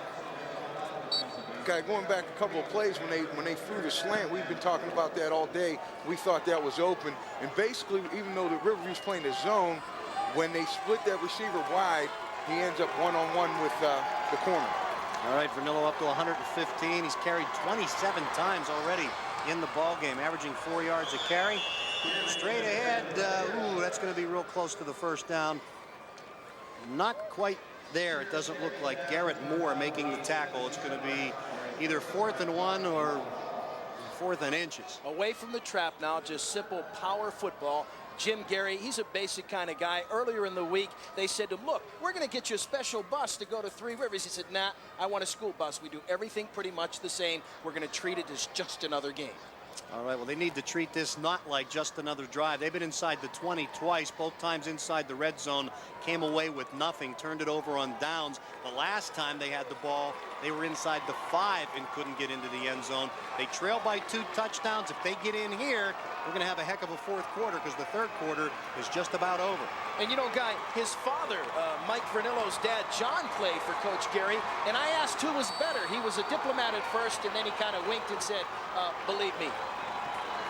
Guy, going back a couple of plays when they threw the slant, we've been talking about that all day. We thought that was open, and basically, even though the Riverview's playing the zone, when they split that receiver wide, he ends up one-on-one with the corner. All right, Vernillo up to 115. He's carried 27 times already in the ball game, averaging 4 yards a carry. Straight ahead, that's going to be real close to the 1st down. Not quite there. It doesn't look like. Garrett Moore making the tackle. It's going to be either 4th and 1 or 4th and inches. Away from the trap now, just simple power football. Jim Gary, he's a basic kind of guy. Earlier in the week, they said to him, look, we're going to get you a special bus to go to Three Rivers. He said, nah, I want a school bus. We do everything pretty much the same. We're going to treat it as just another game. All right, well, they need to treat this not like just another drive. They've been inside the 20 twice, both times inside the red zone, came away with nothing, turned it over on downs. The last time they had the ball, they were inside the 5 and couldn't get into the end zone. They trail by 2 touchdowns. If they get in here, we're going to have a heck of a fourth quarter because the third quarter is just about over. And you know, Guy, his father, Mike Vernillo's dad, John, played for Coach Gary, and I asked who was better. He was a diplomat at first, and then he kind of winked and said, believe me,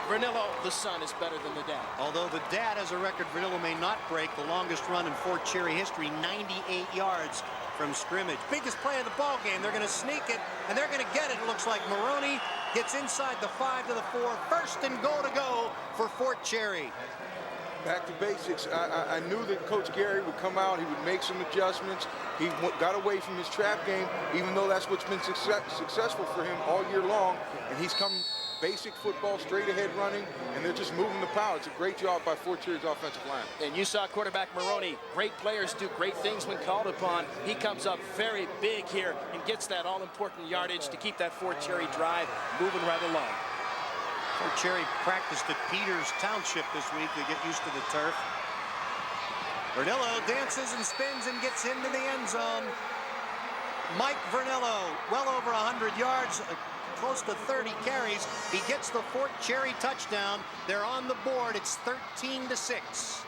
Vernillo, the son, is better than the dad. Although the dad has a record Vernillo may not break, the longest run in Fort Cherry history, 98 yards from scrimmage. Biggest play of the ball game. They're going to sneak it, and they're going to get it. It looks like Maroney gets inside the 5 to the 4. First and goal to go for Fort Cherry. Back to basics. I knew that Coach Gary would come out. He would make some adjustments. He got away from his trap game, even though that's what's been successful for him all year long. And he's come basic football, straight ahead running, and they're just moving the power. It's a great job by Fort Cherry's offensive line. And you saw quarterback Maroney. Great players do great things when called upon. He comes up very big here and gets that all-important yardage to keep that Fort Cherry drive moving right along. Fort Cherry practiced at Peters Township this week to get used to the turf. Vernillo dances and spins and gets into the end zone. Mike Vernillo, well over 100 yards, close to 30 carries. He gets the Fort Cherry touchdown. They're on the board. It's 13-6.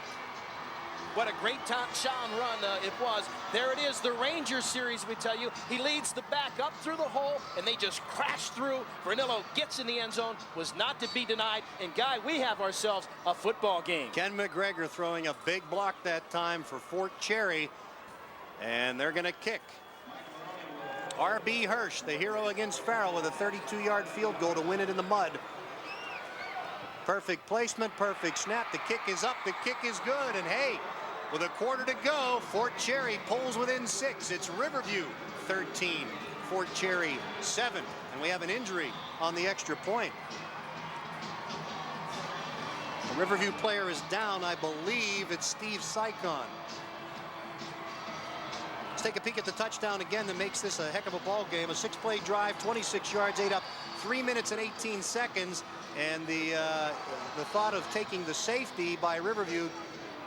What a great touchdown run it was. There it is, the Ranger series, we tell you. He leads the back up through the hole, and they just crash through. Vernillo gets in the end zone, was not to be denied. And, Guy, we have ourselves a football game. Ken McGregor throwing a big block that time for Fort Cherry, and they're going to kick. R.B. Hirsch, the hero against Farrell, with a 32-yard field goal to win it in the mud. Perfect placement, perfect snap. The kick is up, the kick is good, and hey, with a quarter to go, Fort Cherry pulls within 6. It's Riverview 13, Fort Cherry 7, and we have an injury on the extra point. The Riverview player is down. I believe it's Steve Sycon. Let's take a peek at the touchdown again that makes this a heck of a ball game. A 6-play drive, 26 yards, ate up 3 minutes and 18 seconds. And the thought of taking the safety by Riverview,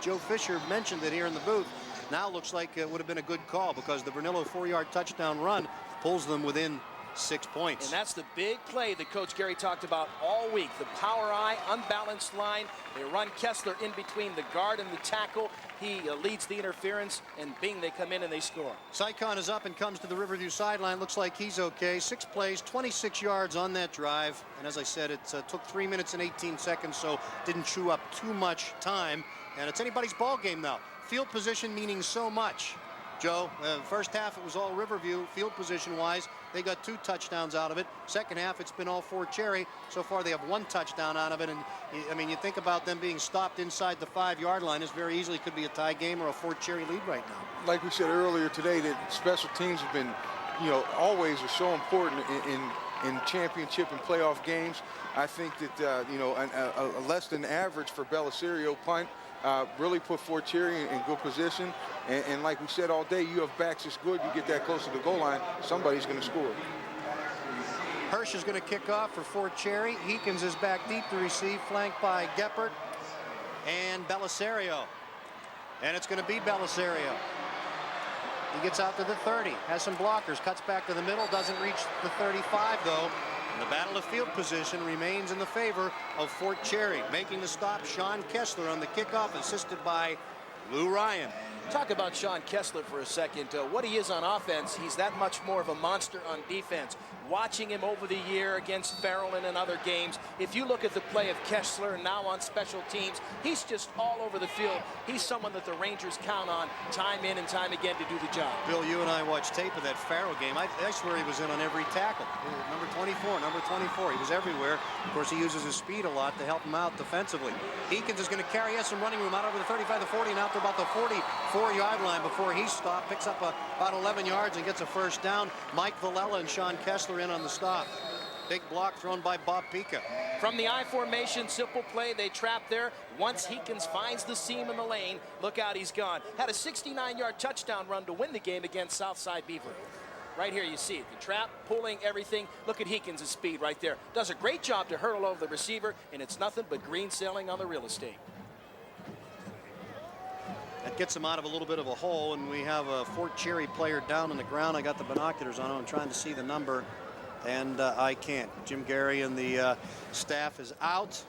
Joe Fisher mentioned it here in the booth, now looks like it would have been a good call because the Vernillo 4-yard touchdown run pulls them within 6 points. And that's the big play that Coach Gary talked about all week. The power eye, unbalanced line. They run Kessler in between the guard and the tackle. He leads the interference, and bing, they come in and they score. Sycon is up and comes to the Riverview sideline. Looks like he's okay. 6 plays, 26 yards on that drive. And as I said, it took 3 minutes and 18 seconds, so didn't chew up too much time. And it's anybody's ball game now. Field position meaning so much. Joe, first half it was all Riverview field position wise. They got 2 touchdowns out of it. Second half it's been all Fort Cherry. So far they have 1 touchdown out of it. And I mean, you think about them being stopped inside the 5-yard line. This very easily could be a tie game or a Fort Cherry lead right now. Like we said earlier today, that special teams have been, always are so important in championship and playoff games. I think that a less than average for Belisario punt really put Fort Cherry in good position. And like we said all day, you have backs as good. You get that close to the goal line, somebody's going to score. Hirsch is going to kick off for Fort Cherry. Heekins is back deep to receive, flanked by Geppert and Belisario. And it's going to be Belisario. He gets out to the 30, has some blockers, cuts back to the middle, doesn't reach the 35 though. And the battle of field position remains in the favor of Fort Cherry. Making the stop, Sean Kessler on the kickoff, assisted by Lou Ryan. Talk about Sean Kessler for a second. What he is on offense, he's that much more of a monster on defense. Watching him over the year against Farrell and in other games, if you look at the play of Kessler now on special teams, he's just all over the field. He's someone that the Rangers count on time in and time again to do the job. Bill, you and I watched tape of that Farrell game. I swear he was in on every tackle. Number 24. He was everywhere. Of course, he uses his speed a lot to help him out defensively. Heekins is going to carry us some running room out over the 35, the 40, and out to about the 44-yard line before he stopped, picks up about 11 yards and gets a first down. Mike Villella and Sean Kessler in on the stop. Big block thrown by Bob Pica. From the I formation, simple play, they trap there. Once Heekins finds the seam in the lane, look out, he's gone. Had a 69-yard touchdown run to win the game against Southside Beaver. Right here you see it, the trap, pulling everything. Look at Heekins' speed right there. Does a great job to hurdle over the receiver, and it's nothing but green sailing on the real estate. That gets him out of a little bit of a hole, and we have a Fort Cherry player down on the ground. I got the binoculars on him. I'm trying to see the number, and I can't. Jim Gary and the staff is out.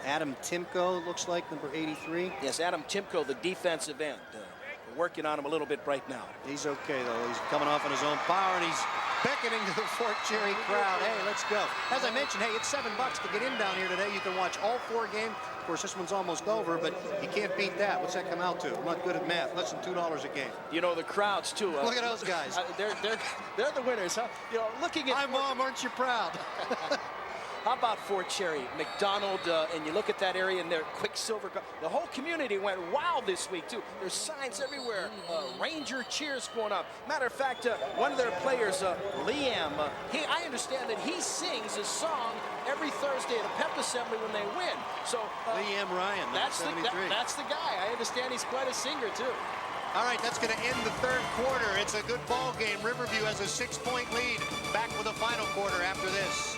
Adam Timko looks like number 83. Yes, Adam Timko, the defensive end. We're working on him a little bit right now. He's okay, though. He's coming off on his own power, and he's beckoning to the Fort Cherry crowd. Hey, let's go. As I mentioned, hey, it's $7 to get in down here today. You can watch all 4 games. Of course, this one's almost over, but you can't beat that. What's that come out to? I'm not good at math. Less than $2 a game. You know, the crowds, too. Look at those guys. They're the winners, huh? You know, looking at... Hi, Mom, aren't you proud? How about Fort Cherry, McDonald, and you look at that area and their Quicksilver. The whole community went wild this week, too. There's signs everywhere. Ranger cheers going up. Matter of fact, one of their players, Liam, I understand that he sings a song every Thursday at a pep assembly when they win. So Liam Ryan, that's the guy. I understand he's quite a singer, too. All right, that's going to end the 3rd quarter. It's a good ball game. Riverview has a 6-point lead. Back with the final quarter after this.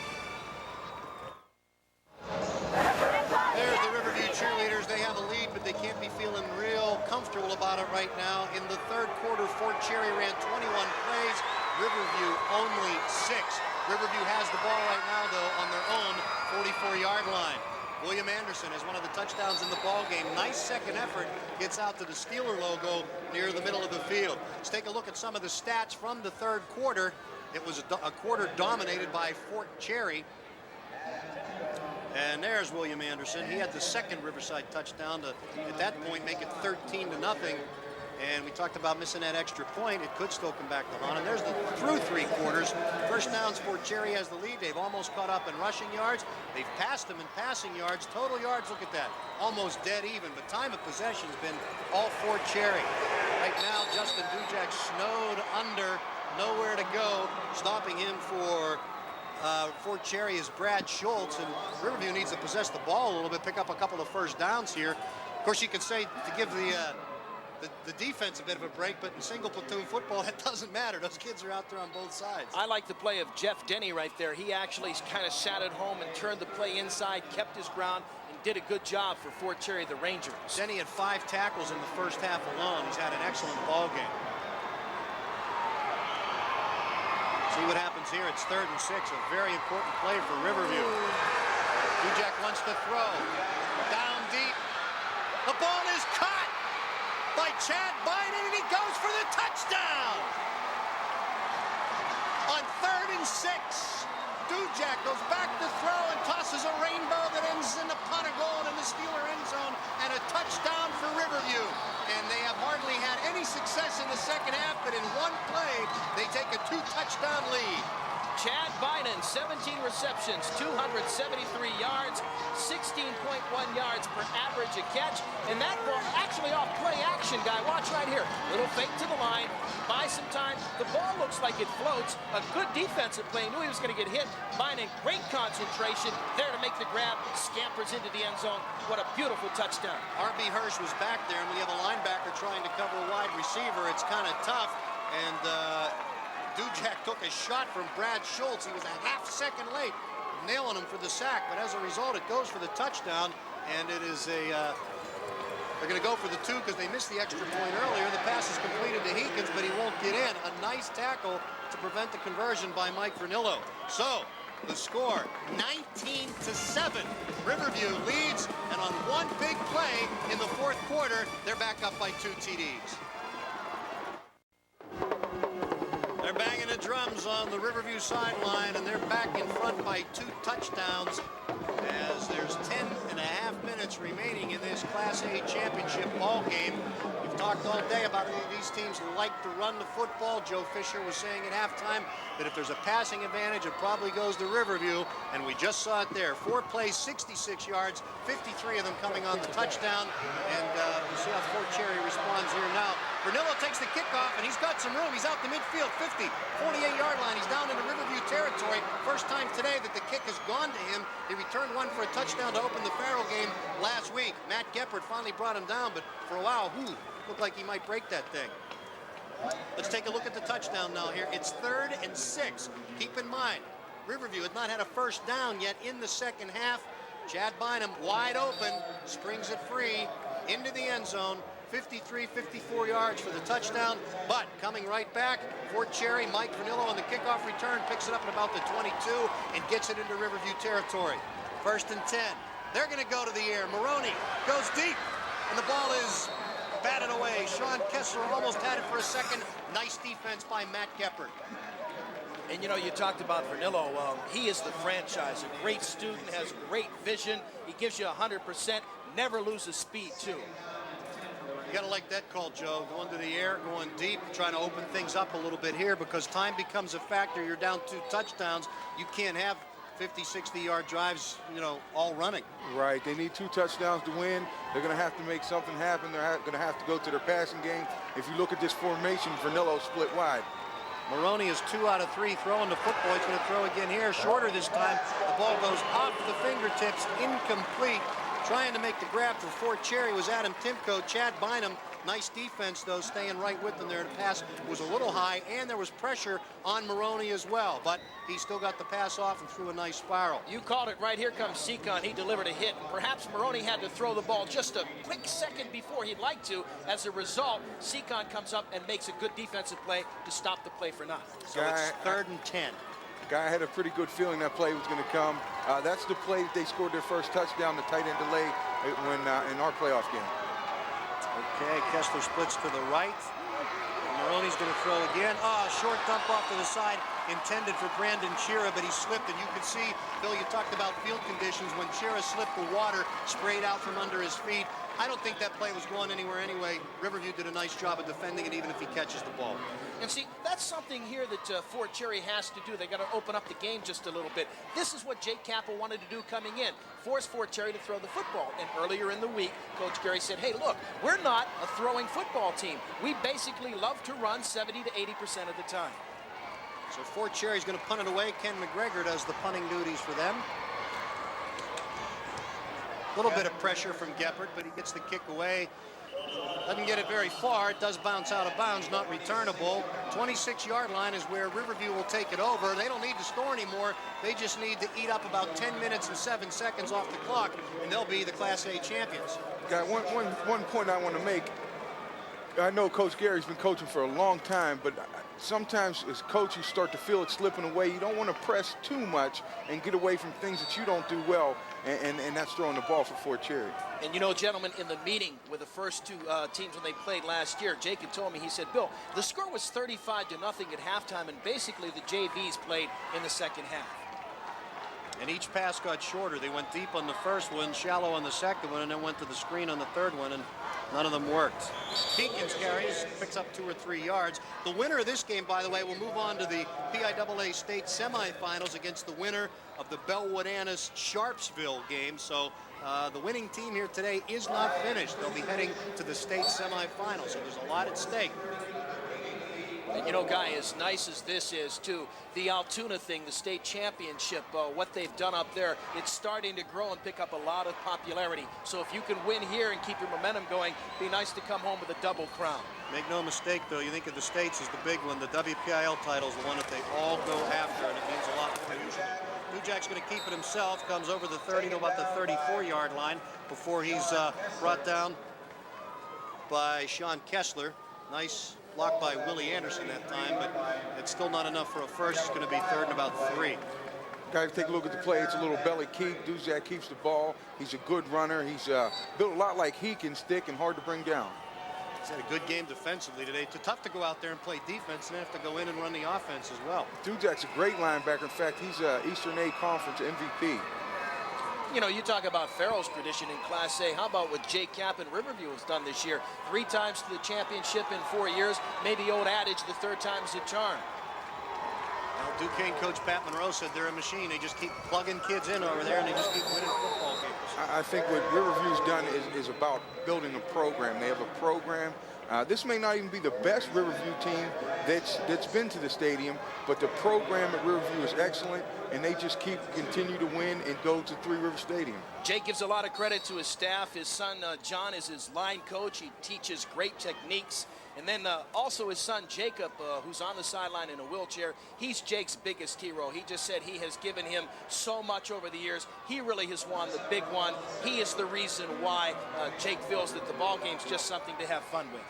There's the Riverview cheerleaders. They have a lead, but they can't be feeling real comfortable about it right now. In the 3rd quarter, Fort Cherry ran 21 plays. Riverview only 6. Riverview has the ball right now, though, on their own 44-yard line. William Anderson has one of the touchdowns in the ball game. Nice second effort. Gets out to the Steeler logo near the middle of the field. Let's take a look at some of the stats from the 3rd quarter. It was a quarter dominated by Fort Cherry. And there's William Anderson. He had the 2nd Riverside touchdown to, at that point, make it 13-0. And we talked about missing that extra point. It could still come back to haunt. And there's the through 3 quarters. First downs, Fort Cherry has the lead. They've almost caught up in rushing yards. They've passed them in passing yards. Total yards, look at that. Almost dead even. But time of possession's been all Fort Cherry. Right now, Justin Dujak snowed under. Nowhere to go. Stopping him for Fort Cherry is Brad Schultz, and Riverview needs to possess the ball a little bit, pick up a couple of first downs here. Of course, you could say to give the defense a bit of a break, but in single platoon football, it doesn't matter. Those kids are out there on both sides. I like the play of Jeff Denny right there. He actually kind of sat at home and turned the play inside, kept his ground, and did a good job for Fort Cherry, the Rangers. Denny had 5 tackles in the first half alone. He's had an excellent ball game. See what happens here. It's 3rd and 6. A very important play for Riverview. Dujak wants to throw. Down deep. The ball is caught by Chad Biden, and he goes for the touchdown. On 3rd and 6, Dujak goes back to throw and tosses a rainbow that ends in a pot of gold in the Steeler end zone, and a touchdown for Riverview. And they have hardly had any success in the second half, but in one play, they take a 2-touchdown lead. Chad Biden, 17 receptions, 273 yards, 16.1 yards per average a catch. And that ball actually off play action, guy. Watch right here. Little fake to the line, buy some time. The ball looks like it floats. A good defensive play. Knew he was going to get hit. Biden, great concentration. There to make the grab. Scampers into the end zone. What a beautiful touchdown. R.B. Hirsch was back there, and we have a linebacker trying to cover a wide receiver. It's kind of tough. And Dujak took a shot from Brad Schultz. He was a half-second late, nailing him for the sack. But as a result, it goes for the touchdown, and it is a they're going to go for the 2 because they missed the extra point earlier. The pass is completed to Heekins, but he won't get in. A nice tackle to prevent the conversion by Mike Vernillo. So the score, 19-7. Riverview leads, and on one big play in the 4th quarter, they're back up by 2 TDs. They're banging the drums on the Riverview sideline, and they're back in front by 2 touchdowns as there's 10.5 minutes remaining in this Class A championship ball game. We've talked all day about these teams like to run the football. Joe Fisher was saying at halftime that if there's a passing advantage, it probably goes to Riverview, and we just saw it there. 4 plays, 66 yards, 53 of them coming on the touchdown, and we'll see how Fort Cherry responds here now. Vernillo takes the kickoff, and he's got some room. He's out the midfield, 50, 48-yard line. He's down into Riverview territory. First time today that the kick has gone to him. He returned one for a touchdown to open the Farrell game last week. Matt Geppert finally brought him down, but for a while, looked like he might break that thing. Let's take a look at the touchdown now here. It's 3rd and 6. Keep in mind, Riverview has not had a first down yet in the second half. Chad Bynum wide open, springs it free into the end zone. 53, 54 yards for the touchdown, but coming right back, Fort Cherry, Mike Vernillo on the kickoff return, picks it up at about the 22 and gets it into Riverview territory. 1st and 10. They're going to go to the air. Maroney goes deep, and the ball is batted away. Sean Kessler almost had it for a second. Nice defense by Matt Geppert. And you know, you talked about Vernillo. He is the franchise. A great student, has great vision. He gives you 100%, never loses speed, too. You got to like that call, Joe. Going to the air, going deep, trying to open things up a little bit here because time becomes a factor. You're down 2 touchdowns. You can't have 50, 60-yard drives, you know, all running. Right. They need 2 touchdowns to win. They're going to have to make something happen. They're going to have to go to their passing game. If you look at this formation, Vernillo split wide. Maroney is 2 out of 3 throwing the football. He's going to throw again here. Shorter this time. The ball goes off the fingertips, incomplete. Trying to make the grab for Fort Cherry was Adam Timko. Chad Bynum, nice defense, though, staying right with them there. The pass was a little high, and there was pressure on Maroney as well. But he still got the pass off and threw a nice spiral. You called it right. Here comes Seacon. He delivered a hit. Perhaps Maroney had to throw the ball just a quick second before he'd like to. As a result, Seacon comes up and makes a good defensive play to stop the play for naught. So it's 3rd and 10. Guy had a pretty good feeling that play was going to come. That's the play that they scored their first touchdown, the tight end delay when in our playoff game. Okay, Kessler splits to the right. Maroney's going to throw again. Short dump off to the side, intended for Brandon Chira, but he slipped, and you could see, Bill, you talked about field conditions. When Chira slipped, the water sprayed out from under his feet. I don't think that play was going anywhere anyway. Riverview did a nice job of defending it, even if he catches the ball. And see, that's something here that Fort Cherry has to do. They got to open up the game just a little bit. This is what Jake Cappa wanted to do coming in, force Fort Cherry to throw the football. And earlier in the week, Coach Gary said, hey, look, we're not a throwing football team. We basically love to run 70 to 80% of the time. So Fort Cherry's going to punt it away. Ken McGregor does the punting duties for them. A little bit of pressure from Geppert, but he gets the kick away. Doesn't get it very far. It does bounce out of bounds, not returnable. 26-yard line is where Riverview will take it over. They don't need to score anymore. They just need to eat up about 10 minutes and 7 seconds off the clock, and they'll be the Class A champions. Got one point I want to make. I know Coach Gary's been coaching for a long time, but sometimes as coach you start to feel it slipping away. You don't want to press too much and get away from things that you don't do well, and that's throwing the ball for Fort Cherry. And you know, gentlemen, in the meeting with the first 2 teams when they played last year, Jake had told me, he said, Bill, the score was 35 to nothing at halftime, and basically the JVs played in the second half. And each pass got shorter. They went deep on the first one, shallow on the second one, and then went to the screen on the third one, and none of them worked. Deakins carries, picks up 2 or 3 yards. The winner of this game, by the way, will move on to the PIAA state semifinals against the winner of the Bellwood-Annis Sharpsville game. So the winning team here today is not finished. They'll be heading to the state semifinals, so there's a lot at stake. And you know, Guy, as nice as this is, too, the Altoona thing, the state championship, what they've done up there, it's starting to grow and pick up a lot of popularity. So if you can win here and keep your momentum going, be nice to come home with a double crown. Make no mistake, though, you think of the states as the big one. The WPIAL title is the one that they all go after, and it means a lot to them. Dujak's going to keep it himself, comes over the 30 to about the 34-yard line before he's brought down by Sean Kessler. Nice blocked by Willie Anderson that time, but it's still not enough for a first. It's going to be 3rd and about 3. Guys, take a look at the play. It's a little belly keep. Dujak keeps the ball. He's a good runner. He's built a lot like Heekins, thick and hard to bring down. He's had a good game defensively today. It's tough to go out there and play defense and have to go in and run the offense as well. Dujak's a great linebacker. In fact, he's Eastern A Conference MVP. You know, you talk about Farrell's tradition in Class A. How about what Jake Cappa and Riverview has done this year? 3 times to the championship in 4 years. Maybe old adage, the 3rd time's the charm. Well, Duquesne coach Pat Monroe said they're a machine. They just keep plugging kids in over there, and they just keep winning football games. I think what Riverview's done is about building a program. They have a program. This may not even be the best Riverview team that's been to the stadium, but the program at Riverview is excellent, and they just continue to win and go to Three River Stadium. Jake gives a lot of credit to his staff. His son, John, is his line coach. He teaches great techniques. And then also his son, Jacob, who's on the sideline in a wheelchair, he's Jake's biggest hero. He just said he has given him so much over the years. He really has won the big one. He is the reason why Jake feels that the ball game's just something to have fun with.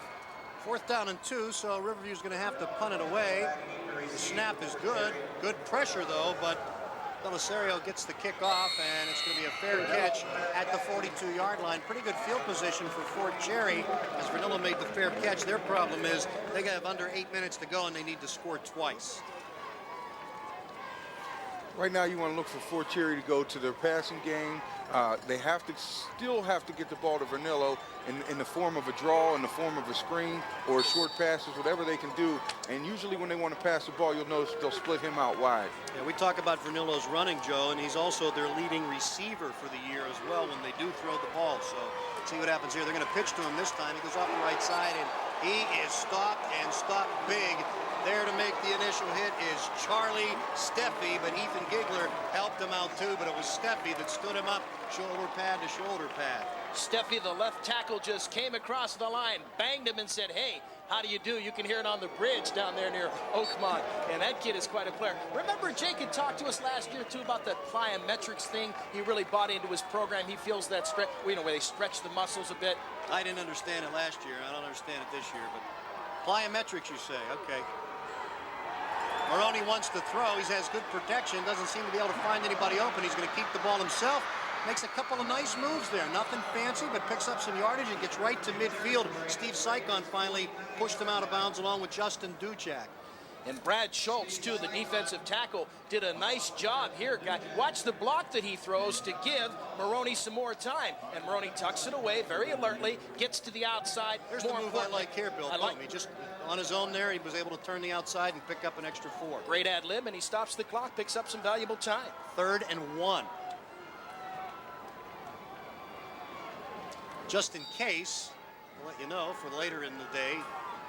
4th down and 2, so Riverview's going to have to punt it away. The snap is good. Good pressure, though, but Belisario gets the kick off, and it's going to be a fair catch at the 42-yard line. Pretty good field position for Fort Cherry as Vernillo made the fair catch. Their problem is they have under 8 minutes to go, and they need to score twice. Right now, you want to look for Fort Cherry to go to their passing game. They still have to get the ball to Vernillo in the form of a draw, in the form of a screen, or short passes, whatever they can do. And usually when they want to pass the ball, you'll notice they'll split him out wide. Yeah, we talk about Vernillo's running, Joe, and he's also their leading receiver for the year as well when they do throw the ball. So see what happens here. They're going to pitch to him this time. He goes off the right side, and he is stopped, and stopped big. There to make the initial hit is Charlie Steffi, but Ethan Gigler helped him out too, but it was Steffi that stood him up shoulder pad to shoulder pad. Steffi, the left tackle, just came across the line, banged him and said, hey, how do you do? You can hear it on the bridge down there near Oakmont. And that kid is quite a player. Remember, Jake had talked to us last year, too, about the plyometrics thing. He really bought into his program. He feels that stretch, where they stretch the muscles a bit. I didn't understand it last year. I don't understand it this year, but plyometrics, you say. Okay. Maroney wants to throw. He has good protection. Doesn't seem to be able to find anybody open. He's going to keep the ball himself. Makes a couple of nice moves there. Nothing fancy, but picks up some yardage and gets right to midfield. Steve Sykon finally pushed him out of bounds along with Justin Duchak. And Brad Schultz, too, the defensive tackle, did a nice job here, guy. Watch the block that he throws to give Maroney some more time. And Maroney tucks it away very alertly, gets to the outside. Here's the move I like here, Bill. He just, on his own there, he was able to turn the outside and pick up an extra 4. Great ad lib, and he stops the clock, picks up some valuable time. 3rd and 1. Just in case, I'll let you know, for later in the day,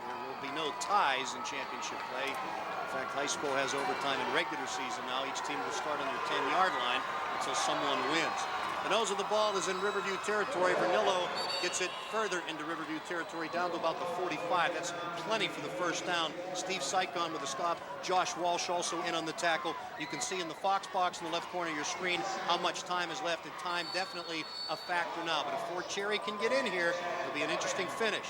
there will be no ties in championship play. In fact, high school has overtime in regular season now. Each team will start on their 10-yard line until someone wins. The nose of the ball is in Riverview territory. Vernillo gets it further into Riverview territory, down to about the 45. That's plenty for the first down. Steve Sykon with a stop. Josh Walsh also in on the tackle. You can see in the Fox box in the left corner of your screen how much time is left, and time definitely a factor now. But if Fort Cherry can get in here, it'll be an interesting finish.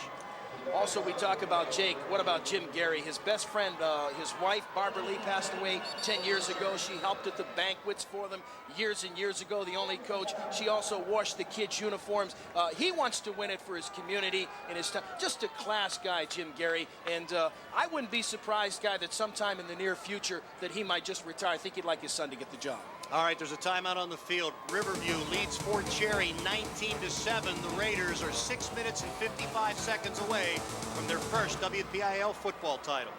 Also, we talk about Jake. What about Jim Gary? His best friend, his wife, Barbara Lee, passed away 10 years ago. She helped at the banquets for them years and years ago, the only coach. She also washed the kids' uniforms. He wants to win it for his community and his time. Just a class guy, Jim Gary. And I wouldn't be surprised, guy, that sometime in the near future that he might just retire. I think he'd like his son to get the job. All right, there's a timeout on the field. Riverview leads Fort Cherry 19-7. The Raiders are 6 minutes and 55 seconds away from their first WPIAL football title.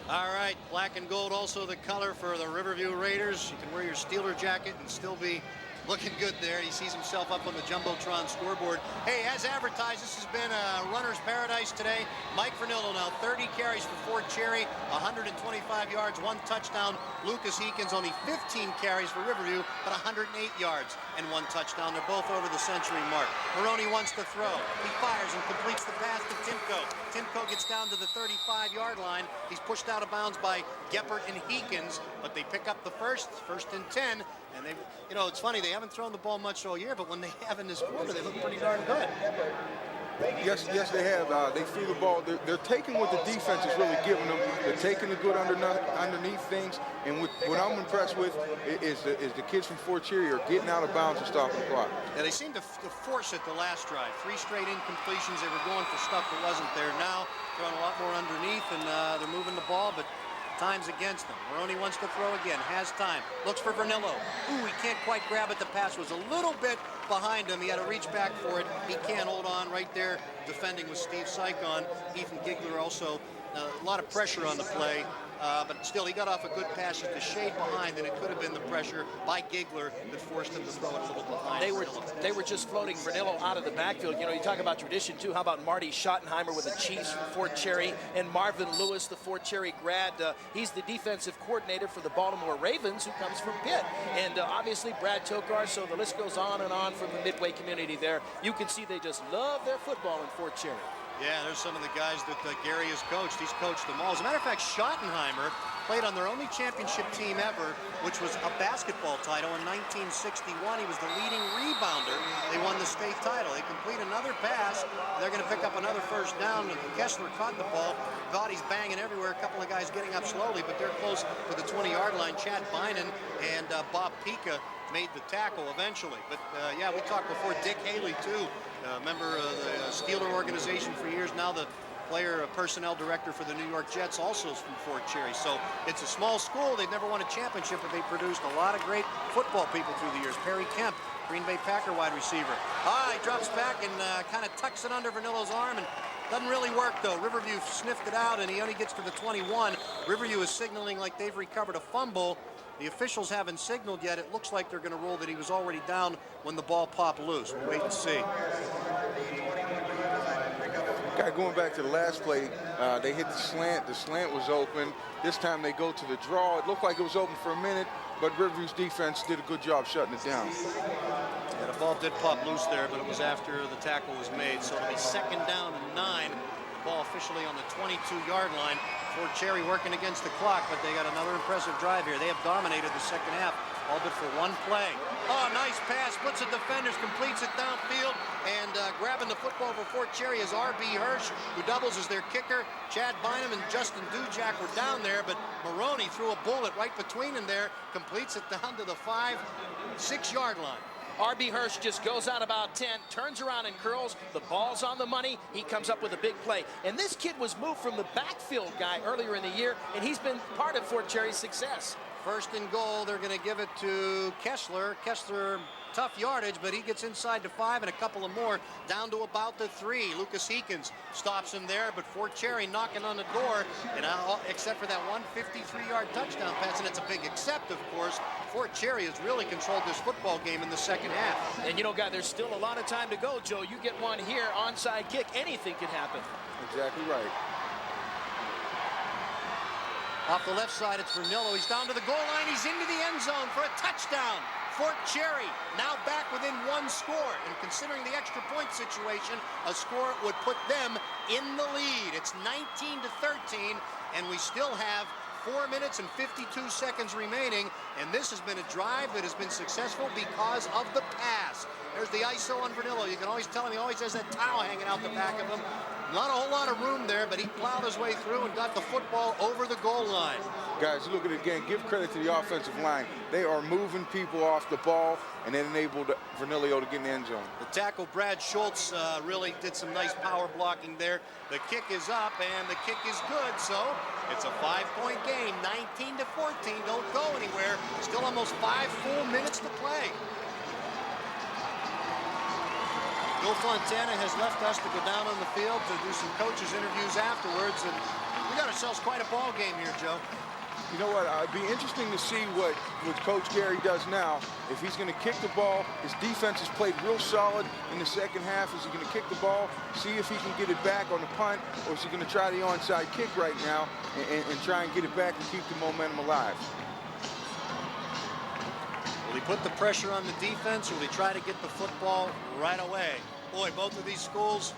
All right, black and gold also the color for the Riverview Raiders. You can wear your Steeler jacket and still be looking good there. He sees himself up on the Jumbotron scoreboard. Hey, as advertised, this has been a runner's paradise today. Mike Vernillo now 30 carries for Fort Cherry, 125 yards, 1 touchdown. Lucas Eakins only 15 carries for Riverview, but 108 yards and 1 touchdown. They're both over the century mark. Maroney wants to throw. He fires and completes the pass to Timko. Timko gets down to the 35-yard line. He's pushed out of bounds by Geppert and Eakins, but they pick up the first and 10. And they, you know, it's funny, they haven't thrown the ball much all year, but when they have in this quarter, they look pretty darn good. Yes, they have. They threw the ball. They're taking what the defense is really giving them. They're taking the good underneath things. And what I'm impressed with is the kids from Fort Cherry are getting out of bounds and stopping the clock. Yeah, they seemed to force it the last drive. 3 straight incompletions. They were going for stuff that wasn't there. Now throwing a lot more underneath, and they're moving the ball, but Time's against him. Maroney wants to throw again, has time, looks for Vernillo. Ooh, he can't quite grab it. The pass was a little bit behind him. He had to reach back for it. He can't hold on right there, defending with Steve Sykon. Ethan Gigler also, a lot of pressure on the play. But still, he got off a good pass just a shade behind, and it could have been the pressure by Gigler that forced him to throw it a little behind. They were just floating Vernillo out of the backfield. You know, you talk about tradition, too. How about Marty Schottenheimer with the Chiefs from Fort Cherry, and Marvin Lewis, the Fort Cherry grad. He's the defensive coordinator for the Baltimore Ravens, who comes from Pitt. And obviously, Brad Tokar, so the list goes on and on from the Midway community there. You can see they just love their football in Fort Cherry. Yeah, there's some of the guys that Gary has coached. He's coached them all. As a matter of fact, Schottenheimer played on their only championship team ever, which was a basketball title in 1961. He was the leading rebounder. They won the state title. They complete another pass. They're going to pick up another first down. Kessler caught the ball. Bodies banging everywhere. A couple of guys getting up slowly, but they're close to the 20-yard line. Chad Bynum and Bob Pika made the tackle eventually. But yeah, we talked before. Dick Haley, too. Member of the Steeler organization for years, now the player personnel director for the New York Jets, also is from Fort Cherry. So it's a small school. They've never won a championship, but they produced a lot of great football people through the years. Perry Kemp, Green Bay Packer wide receiver. He drops back and kind of tucks it under Vernillo's arm, and doesn't really work, though. Riverview sniffed it out, and he only gets to the 21. Riverview is signaling like they've recovered a fumble. The officials haven't signaled yet. It looks like they're going to rule that he was already down when the ball popped loose. We'll wait and see. Going back to the last play, they hit the slant. The slant was open. This time they go to the draw. It looked like it was open for a minute, but Riverview's defense did a good job shutting it down. Yeah, the ball did pop loose there, but it was after the tackle was made. So it'll be 2nd down and 9. Ball officially on the 22-yard line. Fort Cherry working against the clock, but they got another impressive drive here. They have dominated the second half, all but for one play. Oh, nice pass, puts the defenders, completes it downfield, and grabbing the football for Fort Cherry is R.B. Hirsch, who doubles as their kicker. Chad Bynum and Justin Dujak were down there, but Maroney threw a bullet right between them there, completes it down to the 5-6-yard line. R.B. Hirsch just goes out about 10, turns around and curls. The ball's on the money. He comes up with a big play. And this kid was moved from the backfield guy earlier in the year, and he's been part of Fort Cherry's success. 1st and goal, they're going to give it to Kessler. Kessler, tough yardage, but he gets inside to 5 and a couple of more, down to about the 3. Lucas Heekins stops him there, but Fort Cherry knocking on the door, and except for that 153-yard touchdown pass, and it's a big except, of course, Fort Cherry has really controlled this football game in the second half. And you know, guy, there's still a lot of time to go, Joe. You get one here, onside kick, anything can happen. Exactly right. Off the left side, it's Vernillo. He's down to the goal line. He's into the end zone for a touchdown. Fort Cherry now back within 1 score. And considering the extra point situation, a score would put them in the lead. It's 19-13, and we still have 4 minutes and 52 seconds remaining, and this has been a drive that has been successful because of the pass. There's the ISO on Vernillo. You can always tell him he always has that towel hanging out the back of him. Not a whole lot of room there, but he plowed his way through and got the football over the goal line. Guys, look at it again. Give credit to the offensive line. They are moving people off the ball, and it enabled Vernillo to get in the end zone. The tackle, Brad Schultz, really did some nice power blocking there. The kick is up, and the kick is good, so it's a 5-point game, 19-14. Don't go anywhere. Still almost 5 full minutes to play. Bill Fontana has left us to go down on the field to do some coaches' interviews afterwards, and we got ourselves quite a ball game here, Joe. You know what? It'd be interesting to see what Coach Gary does now. If he's going to kick the ball, his defense has played real solid in the second half. Is he going to kick the ball, see if he can get it back on the punt, or is he going to try the onside kick right now and try and get it back and keep the momentum alive? Will he put the pressure on the defense, or will he try to get the football right away? Boy, both of these schools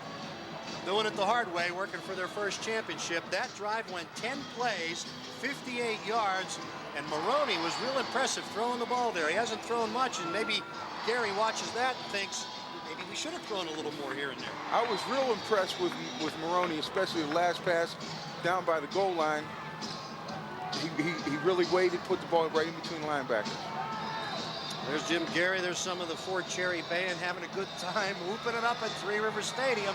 doing it the hard way, working for their first championship. That drive went 10 plays, 58 yards, and Maroney was real impressive throwing the ball there. He hasn't thrown much, and maybe Gary watches that and thinks, maybe we should have thrown a little more here and there. I was real impressed with Maroney, especially the last pass down by the goal line. He really waited, put the ball right in between linebackers. There's Jim Gary. There's some of the Fort Cherry Band having a good time, whooping it up at Three Rivers Stadium.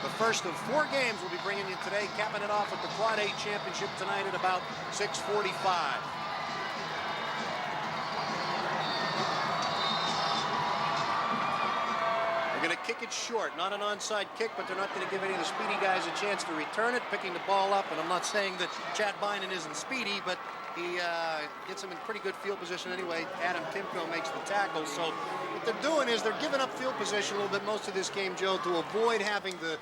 The first of 4 games we'll be bringing you today, capping it off with the Quad 8 Championship tonight at about 6:45. They're going to kick it short, not an onside kick, but they're not going to give any of the speedy guys a chance to return it, picking the ball up. And I'm not saying that Chad Bynan isn't speedy, but he gets him in pretty good field position anyway. Adam Timko makes the tackle. So what they're doing is they're giving up field position a little bit most of this game, Joe, to avoid having the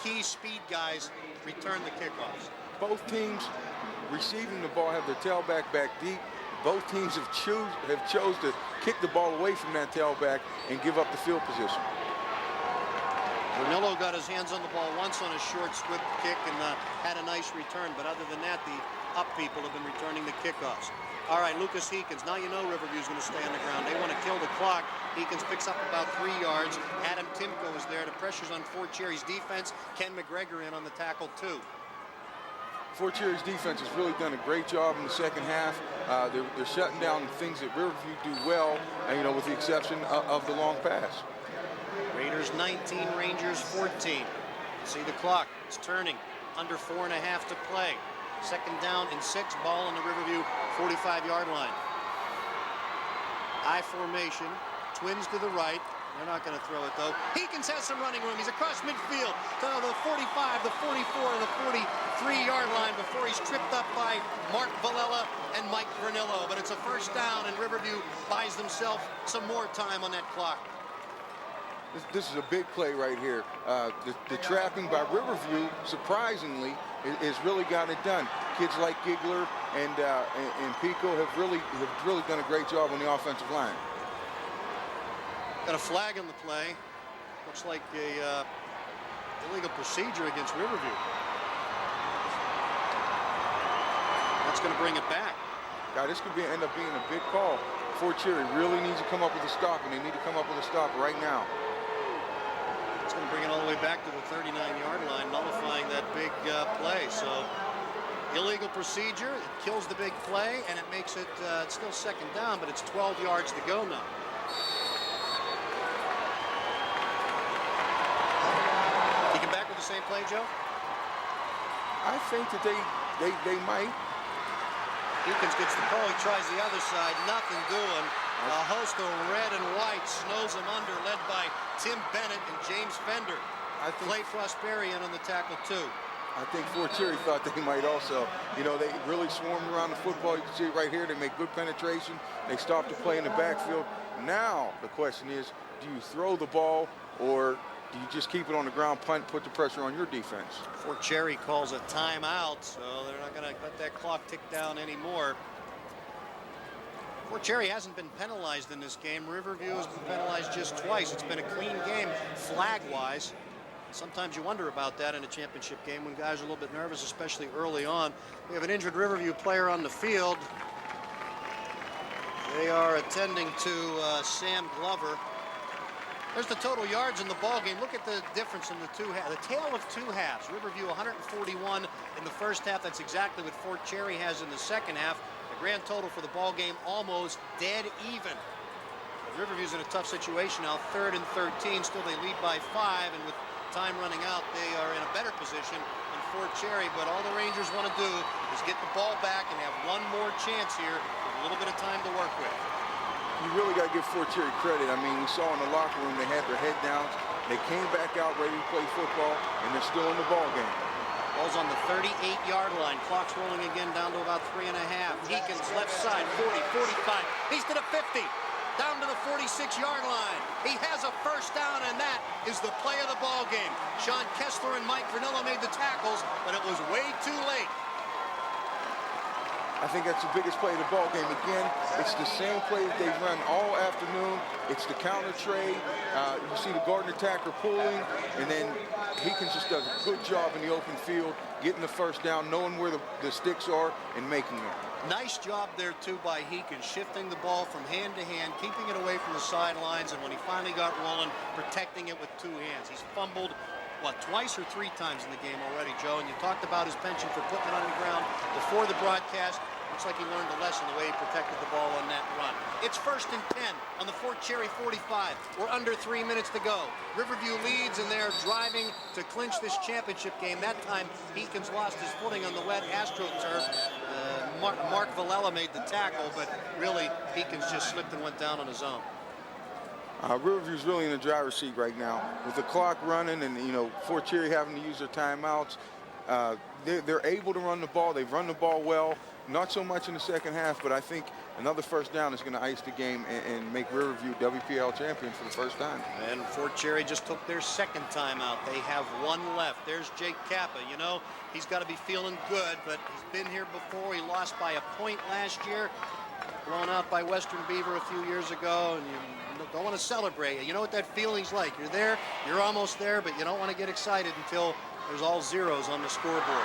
key speed guys return the kickoffs. Both teams receiving the ball have their tailback back deep. Both teams have chose to kick the ball away from that tailback and give up the field position. Vernillo got his hands on the ball once on a short swift kick and had a nice return, but other than that, the up people have been returning the kickoffs. All right, Lucas Heekins. Now you know Riverview's going to stay on the ground. They want to kill the clock. Heekins picks up about 3 yards. Adam Timko is there. The pressure's on Fort Cherry's defense. Ken McGregor in on the tackle, too. Fort Cherry's defense has really done a great job in the second half. They're shutting down things that Riverview do well, with the exception of the long pass. Raiders 19, Rangers 14. See the clock. It's turning. Under 4.5 to play. Second down and 6. Ball on the Riverview 45-yard line. I formation. Twins to the right. They're not going to throw it, though. Heekins has some running room. He's across midfield to the 45, the 44, and the 43-yard line before he's tripped up by Mark Villela and Mike Vernillo. But it's a first down, and Riverview buys themselves some more time on that clock. This is a big play right here. The trapping by Riverview, surprisingly, has really gotten it done. Kids like Giggler and Pico have really done a great job on the offensive line. Got a flag on the play. Looks like a illegal procedure against Riverview. That's going to bring it back. God, this could end up being a big call. Fort Cherry really needs to come up with a stop, and they need to come up with a stop right now. It's going to bring it all the way back to the 39-yard line, nullifying that big play. So illegal procedure, it kills the big play, and it makes it, it's still second down, but it's 12 yards to go now. You come back with the same play, Joe? I think that they might. Heekins gets the ball, he tries the other side, nothing doing. A host of red and white snows him under, led by Tim Bennett and James Fender. Clay Prosperi in on the tackle, too. I think Fort Cherry thought they might also. They really swarmed around the football. You can see it right here. They make good penetration. They stop the play in the backfield. Now the question is, do you throw the ball or do you just keep it on the ground, punt, put the pressure on your defense? Fort Cherry calls a timeout, so they're not going to let that clock tick down anymore. Fort Cherry hasn't been penalized in this game. Riverview has been penalized just twice. It's been a clean game flag-wise. Sometimes you wonder about that in a championship game when guys are a little bit nervous, especially early on. We have an injured Riverview player on the field. They are attending to Sam Glover. There's the total yards in the ball game. Look at the difference in the two halves. The tale of two halves. Riverview 141 in the first half. That's exactly what Fort Cherry has in the second half. The grand total for the ball game almost dead even. Riverview's in a tough situation now. 3rd and 13. Still they lead by 5, and with time running out, they are in a better position than Fort Cherry. But all the Rangers want to do is get the ball back and have one more chance here with a little bit of time to work with. You really got to give Fort Cherry credit. I mean, we saw in the locker room they had their head down. They came back out ready to play football, and they're still in the ball game. Ball's on the 38-yard line. Clock's rolling again down to about 3.5. Heekins left side, 40, 45. He's to the 50, down to the 46-yard line. He has a first down, and that is the play of the ball game. Sean Kessler and Mike Vernillo made the tackles, but it was way too late. I think that's the biggest play of the ball game. Again, it's the same play that they've run all afternoon. It's the counter trade. You see the Gardner tackler pulling, and then Heekins just does a good job in the open field, getting the first down, knowing where the sticks are, and making them. Nice job there, too, by Heekins, shifting the ball from hand to hand, keeping it away from the sidelines, and when he finally got rolling, protecting it with 2 hands. He's fumbled, what, 2 or 3 times in the game already, Joe, and you talked about his penchant for putting it on the ground before the broadcast. Looks like he learned a lesson the way he protected the ball on that run. It's 1st and 10 on the Fort Cherry 45. We're under 3 minutes to go. Riverview leads, and they're driving to clinch this championship game. That time, Eakins lost his footing on the wet AstroTurf. Mark Villela made the tackle, but really, Eakins just slipped and went down on his own. Riverview's really in the driver's seat right now. With the clock running and, Fort Cherry having to use their timeouts, they're able to run the ball. They've run the ball well. Not so much in the second half, but I think another first down is going to ice the game and make Riverview WPIAL champion for the first time. And Fort Cherry just took their second timeout. They have one left. There's Jake Cappa. He's got to be feeling good, but he's been here before. He lost by a point last year, blown out by Western Beaver a few years ago, and you don't want to celebrate. You know what that feeling's like. You're there, you're almost there, but you don't want to get excited until there's all zeros on the scoreboard.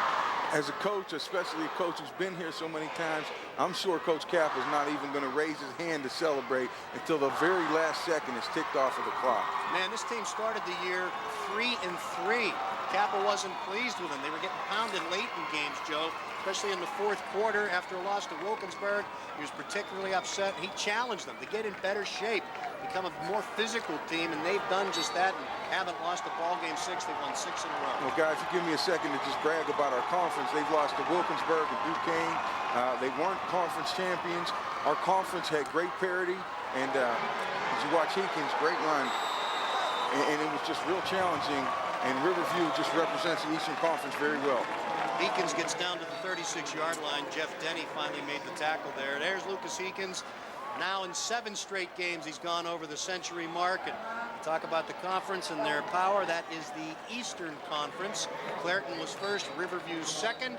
As a coach, especially a coach who's been here so many times, I'm sure Coach Cappa is not even going to raise his hand to celebrate until the very last second is ticked off of the clock. Man, this team started the year 3-3. Cappa wasn't pleased with them. They were getting pounded late in games, Joe, especially in the fourth quarter after a loss to Wilkinsburg. He was particularly upset. He challenged them to get in better shape, become a more physical team, and they've done just that and haven't lost a ball game 6. They've won 6 in a row. Well, guys, if you give me a second to just brag about our conference, they've lost to Wilkinsburg and Duquesne. They weren't conference champions. Our conference had great parity, and as you watch Eakins, great run, and it was just real challenging, and Riverview just represents the Eastern Conference very well. Eakins gets down to the 36-yard line. Jeff Denny finally made the tackle there. There's Lucas Eakins. Now in 7 straight games, he's gone over the century mark. And talk about the conference and their power. That is the Eastern Conference. Clairton was first, Riverview's second.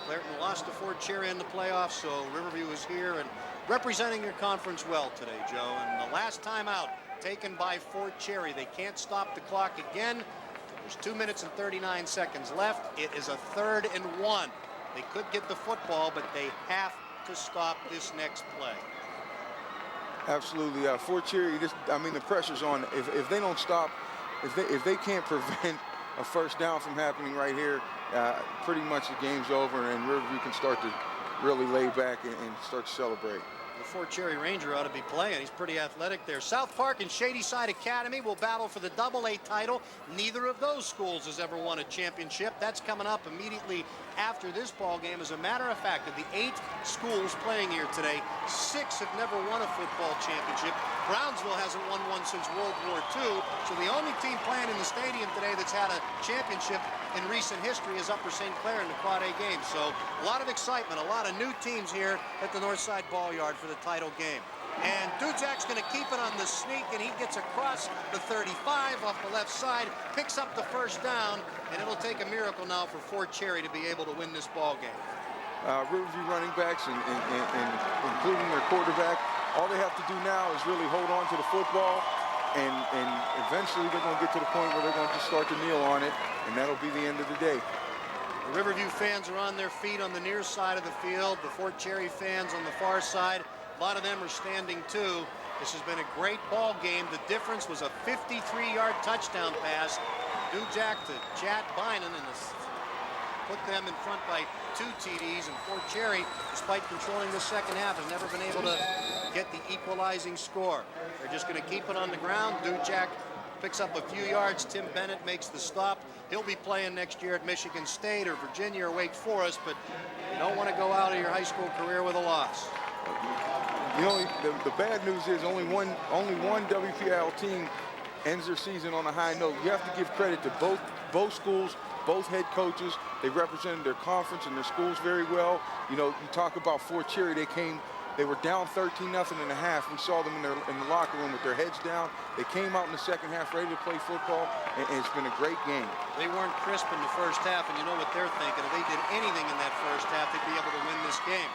Clairton lost to Fort Cherry in the playoffs, so Riverview is here and representing your conference well today, Joe. And the last time out taken by Fort Cherry. They can't stop the clock again. There's 2 minutes and 39 seconds left. It is a 3rd and 1. They could get the football, but they have to stop this next play. Absolutely. Fort Cherry, the pressure's on. If they don't stop, if they can't prevent a first down from happening right here, pretty much the game's over, and Riverview can start to really lay back and start to celebrate. The Fort Cherry Ranger ought to be playing. He's pretty athletic there. South Park and Shadyside Academy will battle for the AA title. Neither of those schools has ever won a championship. That's coming up immediately after this ball game. As a matter of fact, of the 8 schools playing here today, 6 have never won a football championship. Brownsville hasn't won one since World War II. So the only team playing in the stadium today that's had a championship in recent history is Upper St. Clair in the Quad A game. So a lot of excitement, a lot of new teams here at the Northside Ball Yard for the title game. And Dujak's going to keep it on the sneak, and he gets across the 35 off the left side, picks up the first down, and it'll take a miracle now for Fort Cherry to be able to win this ball game. Riverview running backs and including their quarterback, all they have to do now is really hold on to the football, and eventually they're going to get to the point where they're going to just start to kneel on it, and that'll be the end of the day. The Riverview fans are on their feet on the near side of the field. The Fort Cherry fans on the far side, a lot of them are standing too. This has been a great ball game. The difference was a 53-yard touchdown pass. Dujak to Chad Bynum, and put them in front by 2 TDs. And Fort Cherry, despite controlling the second half, has never been able to get the equalizing score. They're just going to keep it on the ground. Dujak picks up a few yards. Tim Bennett makes the stop. He'll be playing next year at Michigan State or Virginia or Wake Forest, but you don't want to go out of your high school career with a loss. The bad news is only one WPIAL team ends their season on a high note. You have to give credit to both schools, both head coaches. They represented their conference and their schools very well. You talk about Fort Cherry. They were down 13-0 in the half. We saw them in the locker room with their heads down. They came out in the second half ready to play football, and it's been a great game. They weren't crisp in the first half, and you know what they're thinking. If they did anything in that first half, they'd be able to win this game.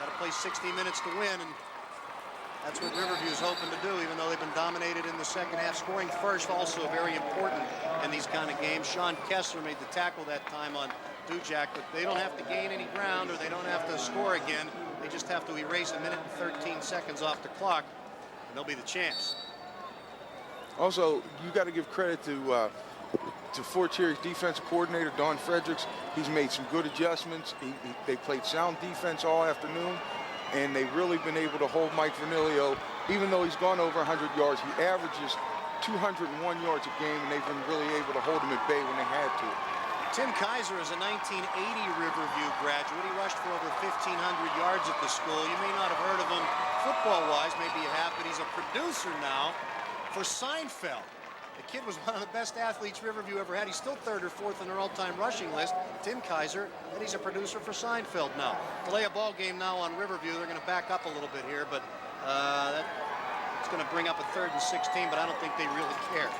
Got to play 60 minutes to win, and that's what Riverview is hoping to do, even though they've been dominated in the second half. Scoring first also very important in these kind of games. Sean Kessler made the tackle that time on Dujak, but they don't have to gain any ground or they don't have to score again. They just have to erase 1 minute and 13 seconds off the clock, and they'll be the champs. Also, you got to give credit to to Fort Cherry's defensive coordinator, Don Fredericks. He's made some good adjustments. They played sound defense all afternoon, and they've really been able to hold Mike Vernilio. Even though he's gone over 100 yards, he averages 201 yards a game, and they've been really able to hold him at bay when they had to. Tim Kaiser is a 1980 Riverview graduate. He rushed for over 1,500 yards at the school. You may not have heard of him football-wise, maybe you have, but he's a producer now for Seinfeld. The kid was one of the best athletes Riverview ever had. He's still 3rd or 4th on their all-time rushing list. Tim Kaiser, and he's a producer for Seinfeld now. Delay a ball game now on Riverview. They're going to back up a little bit here, but it's going to bring up a 3rd and 16, but I don't think they really care.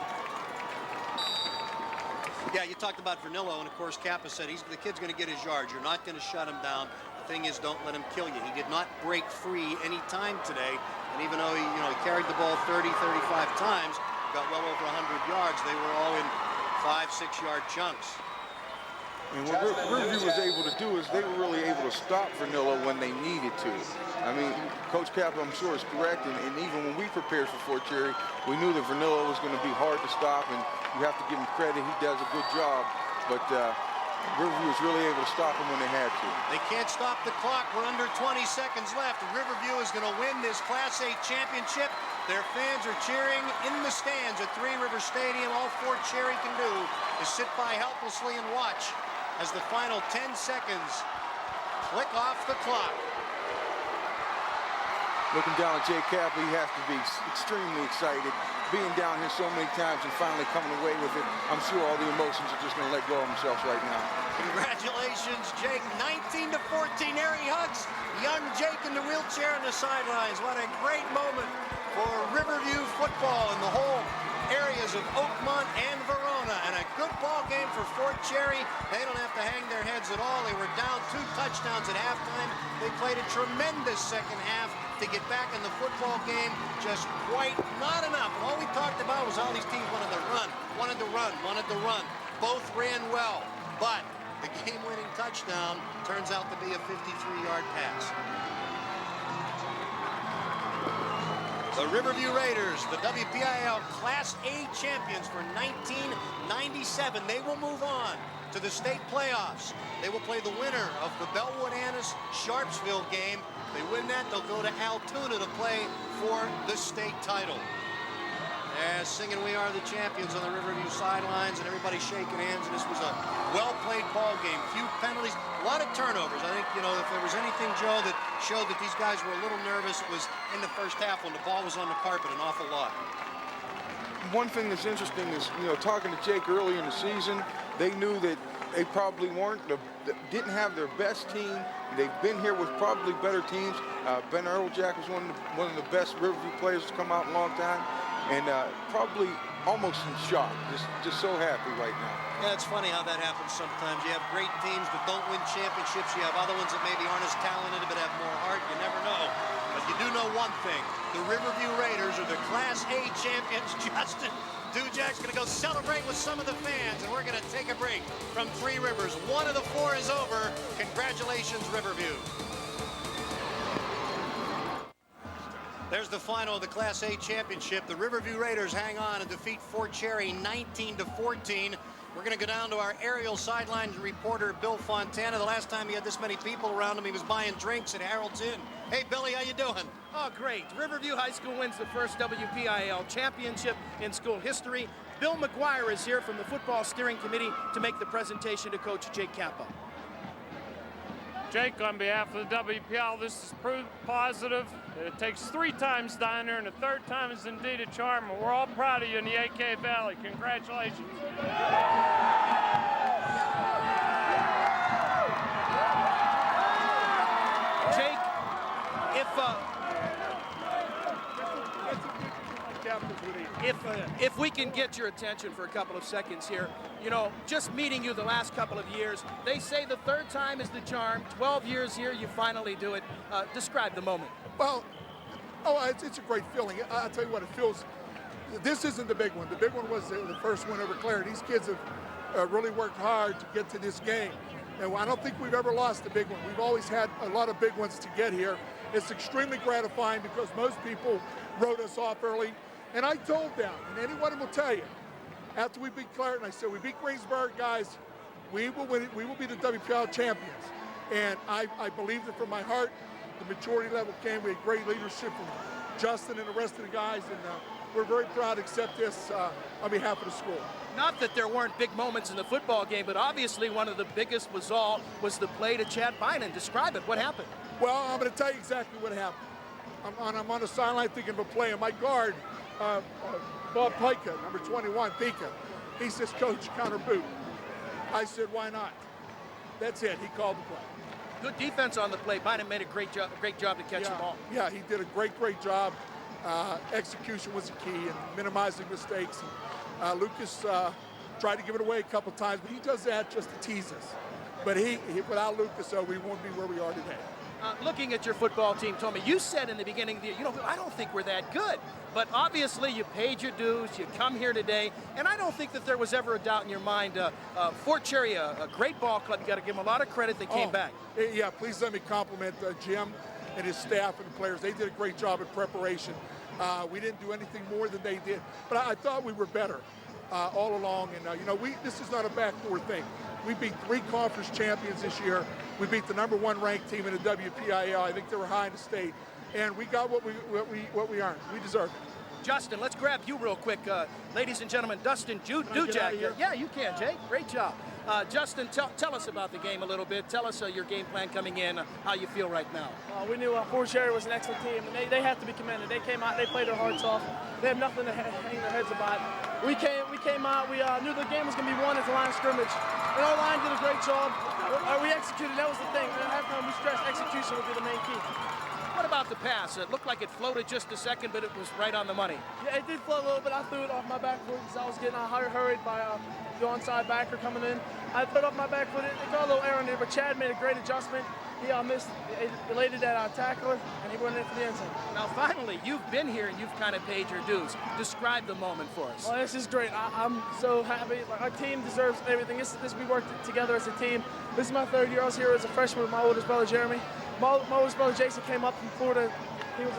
Yeah, you talked about Vernilio, and of course Cappa said the kid's going to get his yards. You're not going to shut him down. The thing is, don't let him kill you. He did not break free any time today, and even though he carried the ball 30, 35 times, got well over 100 yards, they were all in 5-6 yard chunks. And what Riverview was able to do is they were really able to stop Vernilio when they needed to. I mean, Coach Cappa, I'm sure, is correct, and even when we prepared for Fort Cherry, we knew that Vernilio was going to be hard to stop, and you have to give him credit. He does a good job, but Riverview was really able to stop him when they had to. They can't stop the clock. We're under 20 seconds left. Riverview is going to win this Class A championship. Their fans are cheering in the stands at Three River Stadium. All Fort Cherry can do is sit by helplessly and watch as the final 10 seconds click off the clock. Looking down at Jay Cappa, he has to be extremely excited. Being down here so many times and finally coming away with it, I'm sure all the emotions are just going to let go of themselves right now. Congratulations, Jake. 19-14. There he hugs young Jake in the wheelchair on the sidelines. What a great moment for Riverview football in the whole areas of Oakmont and Verona. And a good ball game for Fort Cherry. They don't have to hang their heads at all. They were down 2 touchdowns at halftime. They played a tremendous second half to get back in the football game. Just quite not enough. And all we talked about was all these teams wanted to run. Both ran well. But the game-winning touchdown turns out to be a 53-yard pass. The Riverview Raiders, the WPIAL Class A champions for 1997. They will move on to the state playoffs. They will play the winner of the Bellwood-Annis-Sharpsville game. If they win that, they'll go to Altoona to play for the state title. They're singing "We Are the Champions" on the Riverview sidelines, and everybody shaking hands, and this was a well-played ball game. Few penalties, a lot of turnovers. I think, if there was anything, Joe, that showed that these guys were a little nervous, it was in the first half when the ball was on the carpet an awful lot. One thing that's interesting is, talking to Jake early in the season, they knew that they probably didn't have their best team. They've been here with probably better teams. Ben Earljack was one of the best Riverview players to come out in a long time. And probably almost in shock, just so happy right now. Yeah, it's funny how that happens sometimes. You have great teams that don't win championships. You have other ones that maybe aren't as talented but have more heart. You never know. But you do know one thing. The Riverview Raiders are the Class A champions. Justin Dujak's going to go celebrate with some of the fans, and we're going to take a break from Three Rivers. 1 of the 4 is over. Congratulations, Riverview. There's the final of the Class A championship. The Riverview Raiders hang on and defeat Fort Cherry 19-14. We're going to go down to our aerial sideline reporter, Bill Fontana. The last time he had this many people around him, he was buying drinks at Harold's Inn. Hey, Billy, how you doing? Oh, great. Riverview High School wins the first WPIAL championship in school history. Bill McGuire is here from the football steering committee to make the presentation to Coach Jake Cappa. Jake, on behalf of the WPIAL, this is proof positive. It takes 3 times down there, and the 3rd time is indeed a charm. And we're all proud of you in the AK Valley. Congratulations. Jake, if we can get your attention for a couple of seconds here, just meeting you the last couple of years, they say the 3rd time is the charm. 12 years here, you finally do it. Describe the moment. Well, it's a great feeling. I'll tell you what, it feels. This isn't the big one. The big one was the first win over Clare. These kids have really worked hard to get to this game. And I don't think we've ever lost a big one. We've always had a lot of big ones to get here. It's extremely gratifying because most people wrote us off early. And I told them, and anyone will tell you, after we beat Clarendon, I said, we beat Greensburg, guys, we will win it. We will be the WPIAL champions. And I believed it from my heart. The maturity level came. We had great leadership from Justin and the rest of the guys, and we're very proud to accept this on behalf of the school. Not that there weren't big moments in the football game, but obviously one of the biggest was the play to Chad Bynum. Describe it. What happened? Well, I'm going to tell you exactly what happened. I'm on the sideline thinking of a play, and my guard, Bob Pika, number 21, Pika, he says, "Coach, counter boot." I said, "Why not?" That's it. He called the play. Good defense on the play. Bynum made a great job to catch the ball. Yeah, he did a great job. Execution was the key and minimizing mistakes. And, Lucas tried to give it away a couple times, but he does that just to tease us. But he without Lucas, we won't be where we are today. Looking at your football team, Tommy, you said in the beginning, I don't think we're that good. But obviously you paid your dues, you come here today, and I don't think that there was ever a doubt in your mind. Fort Cherry, a great ball club, you got to give them a lot of credit. They came back. Yeah, please let me compliment Jim and his staff and the players. They did a great job in preparation. We didn't do anything more than they did, but I thought we were better all along. And this is not a backdoor thing. We beat 3 conference champions this year. We beat the #1 ranked team in the WPIAL. I think they were high in the state, and we got what we earned. We deserve it. Justin, let's grab you real quick, ladies and gentlemen. Dustin Dujak. Yeah, you can, Jay. Great job. Justin, tell us about the game a little bit. Tell us your game plan coming in, how you feel right now. We knew Fort Cherry was an excellent team, and they have to be commended. They came out, they played their hearts off. They have nothing to hang their heads about. We came out, we knew the game was going to be won at the line of scrimmage. And our line did a great job. We executed, that was the thing. And half time we stressed execution would be the main key. What about the pass? It looked like it floated just a second, but it was right on the money. Yeah, it did float a little bit. I threw it off my back foot because I was getting hurried by the onside backer coming in. I threw it off my back foot. It got a little error in there, but Chad made a great adjustment. He missed, elated that tackler, and he went in for the end zone. Now, finally, you've been here and you've kind of paid your dues. Describe the moment for us. Well, this is great. I'm so happy. Our team deserves everything. We worked together as a team. This is my 3rd year. I was here as a freshman with my oldest brother, Jeremy. My oldest brother, Jason, came up from Florida.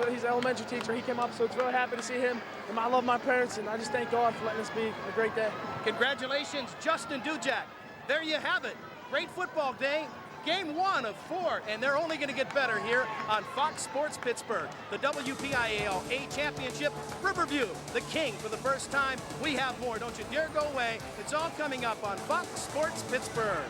He's an elementary teacher. He came up, so it's really happy to see him. And I love my parents, and I just thank God for letting us be a great day. Congratulations, Justin Dujak. There you have it. Great football day. Game 1 of 4, and they're only going to get better here on Fox Sports Pittsburgh. The WPIAL A Championship, Riverview, the king for the first time. We have more. Don't you dare go away. It's all coming up on Fox Sports Pittsburgh.